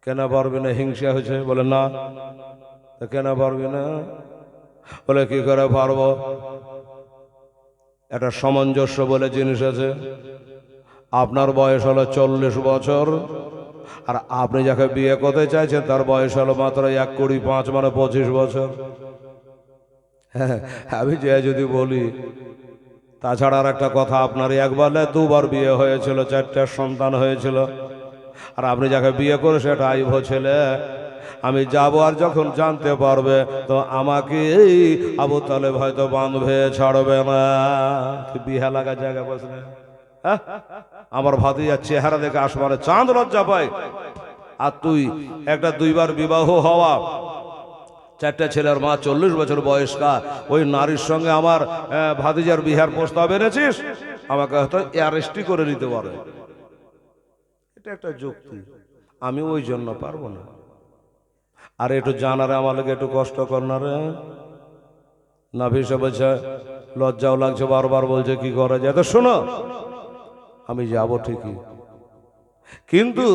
কেন পারবি না? হিংসা হয়েছে? বলে না। কেন পারবি না? বলে কি করে পারবো, একটা সামঞ্জস্য বলে জিনিস আছে। আপনার বয়স হলো 40 বছর, আর আপনি যাকে বিয়ে করতে চাইছেন তার বয়স হলো মাত্র 1 কোটি 5 মানে 25 বছর। হ্যাঁ, আমি যে যদি বলি, তাছাড়া আর একটা কথা, আপনার একবার না দুবার বিয়ে হয়েছিল, 4টা সন্তান হয়েছিল, আর আপনি যাকে বিয়ে করে সেটা আইব ছেলে। আমি যাব, আর যখন জানতে পারবে তো আমাকে এই আবু তালেব হয়তো বাঁধবে, ছাড়বে না। বিহা লাগা জায়গা বসলে, হ্যাঁ, আমার ভাতিজার চেহারা দেখে আসমানে চাঁদ লজ্জা পায়। আর তুই একটা 2বার বিবাহ হওয়া, 4টা ছেলের মা, 40 বছর বয়স্কা ওই নারীর সঙ্গে আমার ভাতিজার বিহার প্রস্তাব এনেছিস, আমাকে হয়তো অ্যারেস্টই করে নিতে পারে। এটা একটা যুক্তি, আমি ওই জন্য পারবো না। আর একটু জানারে আমার লাগে একটু কষ্ট করনারে। নাফিসা বলছে লজ্জাও লাগছে, বারবার বলছে কি করা যায়। তো শোনো, আমি যাব ঠিকই, কিন্তু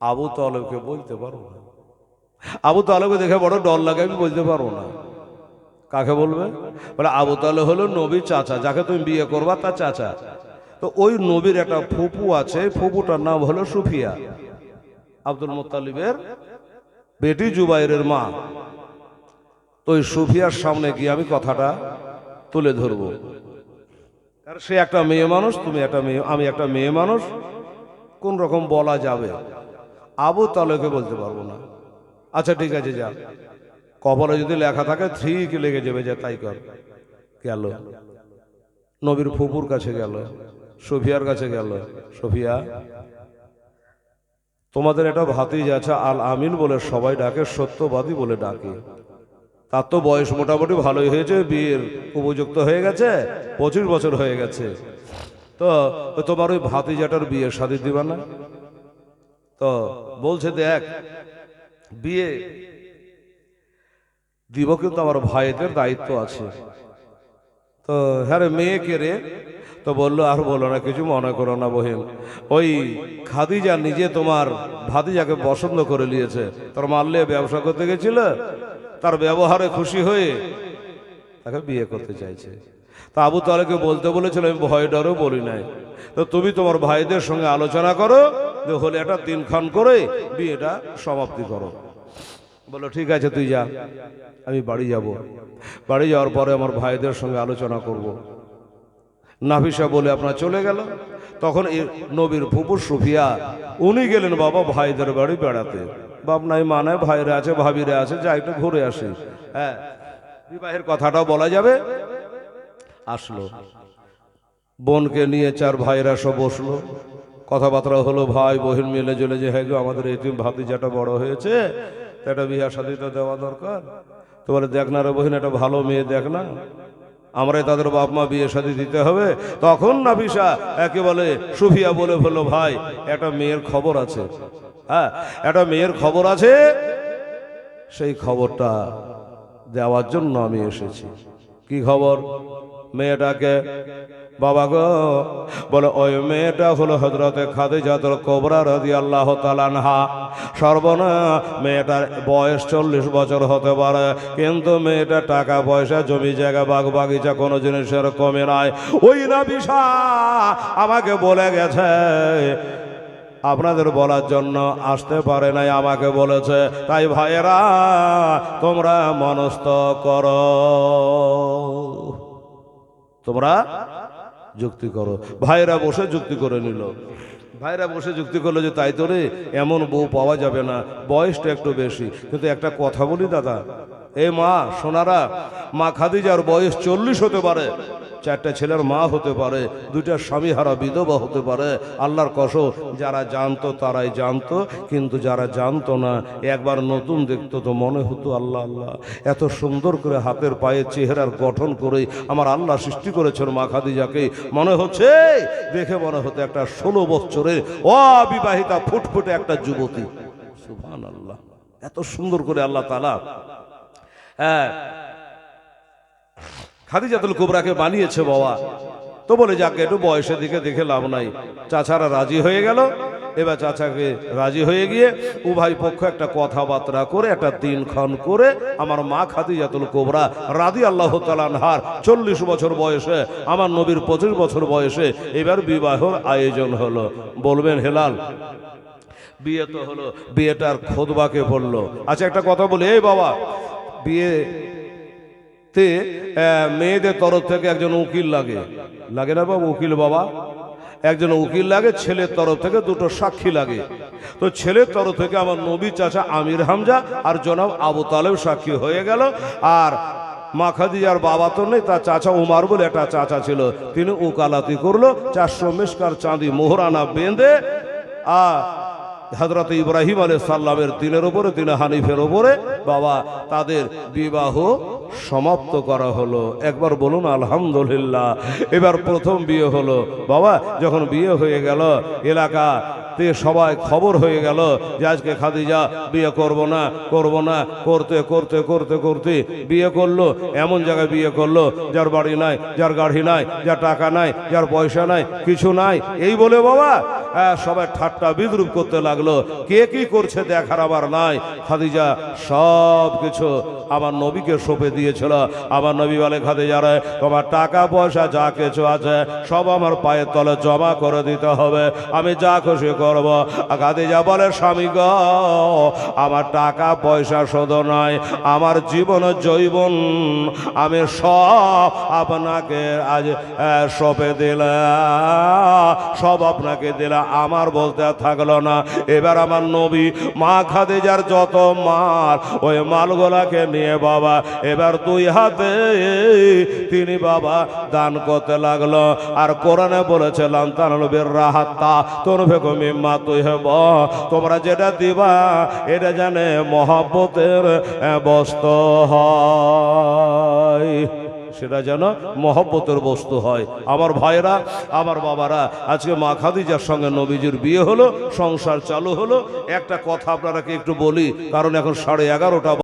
আবু তালেবকে বলতে পারবো না। আবু তালেবকে দেখে বড় ডর লাগে, আমি বলতে পারবো না। কাকে বলবে? বলে আবু তালেব হলো নবীর চাচা, যাকে তুমি বিয়ে করবা তার চাচা। তো ওই নবীর একটা ফুপু আছে, ফুপুটার নাম হলো সুফিয়া, আব্দুল মুত্তালিবের বেটি জুবাইরের মা। তো ওই সুফিয়ার সামনে গিয়ে আমি কথাটা তুলে ধরবো, কারণ সে একটা মেয়ে মানুষ, তুমি একটা মেয়ে, আমি একটা মেয়ে মানুষ, কোন রকম বলা যাবে। আবু তালেবকে বলতে পারবো না। আচ্ছা ঠিক আছে, যা, কপালে যদি লেখা থাকে ঠিক লেগে যাবে, যা তাই কর। গেল, নবীর ফুপুর কাছে গেল, সুফিয়ার কাছে গেল। সুফিয়া, তোমাদের এটা ভাতিজা আছে আল আমিন বলে সবাই ডাকে, সত্যবাদী বলে ডাকে, তার তো বয়স মোটামুটি ভালোই হয়েছে, বিয়ের উপযুক্ত হয়ে গেছে, 25 বছর হয়ে গেছে। তো তোমার ওই ভাতিজাটার বিয়ে শাদী দিবা না? তো বলছে দেখ, বিয়ে দিব, কিন্তু আমার ভাইদের দায়িত্ব আছে। তো হ্যাঁ রে, মেয়ে কে রে? তো বললো আর বলো না, কিছু মনে করো না বহিন, ওই খাদিজা নিজে তোমার ভাতিজাকে পছন্দ করে নিয়েছে, তোর মারলে ব্যবসা করতে গেছিল, তার ব্যবহারে খুশি হয়ে তাকে বিয়ে করতে চাইছে। তা আবু তালেবকে বলতে বলেছিল, আমি ভয় ডরও বলি নাই। তো তুমি তোমার ভাইদের সঙ্গে আলোচনা করো, হলে একটা দিনক্ষণ করে বিয়েটা সমাপ্তি করো। বললো ঠিক আছে, তুই যা, আমি বাড়ি যাব। বাড়ি যাওয়ার পরে আমার ভাইদের সঙ্গে আলোচনা করব। নাফিসা বলে আপনার চলে গেল। তখন এই নবীর ফুপু সুফিয়া উনি গেলেন বাবা ভাইদের বাড়ি বেড়াতে। বাপ নাই মানে, ভাইরা আছে, ভাবিরা আছে, যা একটু ঘুরে আসি। হ্যাঁ, বিবাহের কথাটাও বলা যাবে। আসলো, বোনকে নিয়ে 4 ভাইরা সব বসলো, কথাবার্তা হলো, ভাই বহিন মিলে জলে, যে হ্যাঁ গো আমাদের এতিম ভাতিজাটা বড় হয়েছে, একটা বিয়া শাদীটা দেওয়া দরকার। তো বলে দেখ না রে বহিন, একটা ভালো মেয়ে দেখ না, আমরাই তাদের বাপ মা বিয়ে শাদী দিতে হবে। তখন নাফিসা একে বলে, সুফিয়া বলে বললো, ভাই একটা মেয়ের খবর আছে। হ্যাঁ, একটা মেয়ের খবর আছে, সেই খবরটা দেওয়ার জন্য আমি এসেছি। কি খবর? মেয়েটাকে বাবা গো, বলে ওই মেয়েটা হলো হযরতে খাদিজাতুল কুবরা রাদিয়াল্লাহু তাআলা আনহা। সর্বনা মেয়েটার বয়স 40 বছর হতে পারে, কিন্তু মেয়েটা টাকা পয়সা, জমি জায়গা, বাগ বাগিচা কোনো জিনিসের কমে নাই। ওই নাফিসা আমাকে বলে গেছে, আপনাদের বলার জন্য আসতে পারে নাই, আমাকে বলেছে। তাই ভাইয়েরা তোমরা মনস্থ করো, তোমরা যুক্তি করো। ভাইয়েরা বসে যুক্তি করে নিল। ভাইরা বসে যুক্তি করলো যে তাই তো রে, এমন বউ পাওয়া যাবে না, বয়সটা একটু বেশি। কিন্তু একটা কথা বলি দাদা, এ মা সোনারা, মা খাদিজার বয়স 40 হতে পারে, 4টা ছেলের মা হতে পারে, 2টা স্বামী হারা বিধবা হতে পারে। আল্লাহর কসম, যারা জানতো তারাই জানতো, কিন্তু যারা জানতো না একবার নতুন দেখতো তো মনে হতো আল্লাহ আল্লাহ, এত সুন্দর করে হাতের পায়ের চেহারার গঠন করে আমার আল্লাহ সৃষ্টি করেছেন মা খাদিজাকে। মনে হচ্ছে, দেখে মনে হতো একটা 16 বছরের অবিবাহিতা ফুটফুটে একটা যুবতী। সুবহানাল্লাহ, এত সুন্দর করে আল্লাহ তাআলা খাদিজাতুল কুবরাকে বানিয়েছে বাবা। তো বলে যাকে একটু বয়সের দিকে দেখে লাভ নাই। চাচারা রাজি হয়ে গেল। এবার চাচাকে রাজি হয়ে গিয়ে উভয় পক্ষ একটা কথাবার্তা করে একটা দিনক্ষণ করে আমার মা খাদিজাতুল কুবরা রাদিয়াল্লাহু তাআলা আনহার 40 বছর বয়সে, আমার নবীর 25 বছর বয়সে এবার বিবাহের আয়োজন হলো। বলবেন হেলাল, বিয়ে তো হলো, বিয়েটার খুতবাকে বললো। আচ্ছা একটা কথা বলি, এই বাবা, বিয়ে মেয়েদের তরফ থেকে একজন উকিল লাগে, লাগে না বাবা? উকিল বাবা, একজন উকিল লাগে। ছেলের তরফ থেকে 2টো সাক্ষী লাগে। তো ছেলের তরফ থেকে আমার নবী চাচা আমির হামজা আর জনাব আবু তালেব সাক্ষী হয়ে গেল। আর মা খাদিজার বাবা তো নেই, তার চাচা উমার বলে একটা চাচা ছিল, তিনি উকালাতি করলো। 400 মেশকার চাঁদি মোহরানা বেঁধে হযরত ইব্রাহিম আলাইহিস সালামের দিনের উপরে, দিন হানিফের উপরে বাবা তাদের বিবাহ সমাপ্ত করা হলো। একবার বলুন আলহামদুলিল্লাহ। এবার প্রথম বিয়ে হলো বাবা। যখন বিয়ে হয়ে গেল, এলাকাতে সবাই খবর হয়ে গেল যে আজকে খাদিজা বিয়ে করব না করব না, করতে করতে করতে করতে বিয়ে করলো। এমন জায়গায় বিয়ে করলো যার বাড়ি নাই, যার গাড়ি নাই, যার টাকা নাই, যার পয়সা নাই, কিছু নাই। এই বলে বাবা সবাই ঠাট্টা বিদ্রুপ করতে লাগলো। কে কি করছে দেখার আবার নাই। খাদিজা সব কিছু আমার নবীকে সঁপে দিয়েছিল। আমার নবী বলে, খাদিজা রে, তোমার টাকা পয়সা যা কিছু আছে সব আমার পায়ের তলে জমা করে দিতে হবে, আমি যা খুশি করব। খাদিজা বলে, স্বামী গো, আমার টাকা পয়সা শুধু নয়, আমার জীবন জৈবন আমি সব আপনাকে আজ সঁপে দিলাম, সব আপনাকে দিলাম, আমার বলতে থাকলো না। এবার আমার নবী মা খাদিজার যত মাল, ওই মালগুলাকে নিয়ে বাবা এবার 2 হাতে তিনি বাবা দান করতে লাগলো। আর কোরআনে বলেছে, লান তানালু বিররা হাত্তা তুনফিকু মিম্মা তুহিব্বু, তোমরা যেটা দিবা এটা জানে মহব্বতের বস্তু হয়, সেটা যেন মহব্বতের বস্তু হয়। আমার ভাইরা, আমার বাবারা, আজকে মা খাদিজার সঙ্গে নবীজির বিয়ে হলো, সংসার চালু হলো। একটা কথা আপনারাকে একটু বলি, কারণ এখন 11:30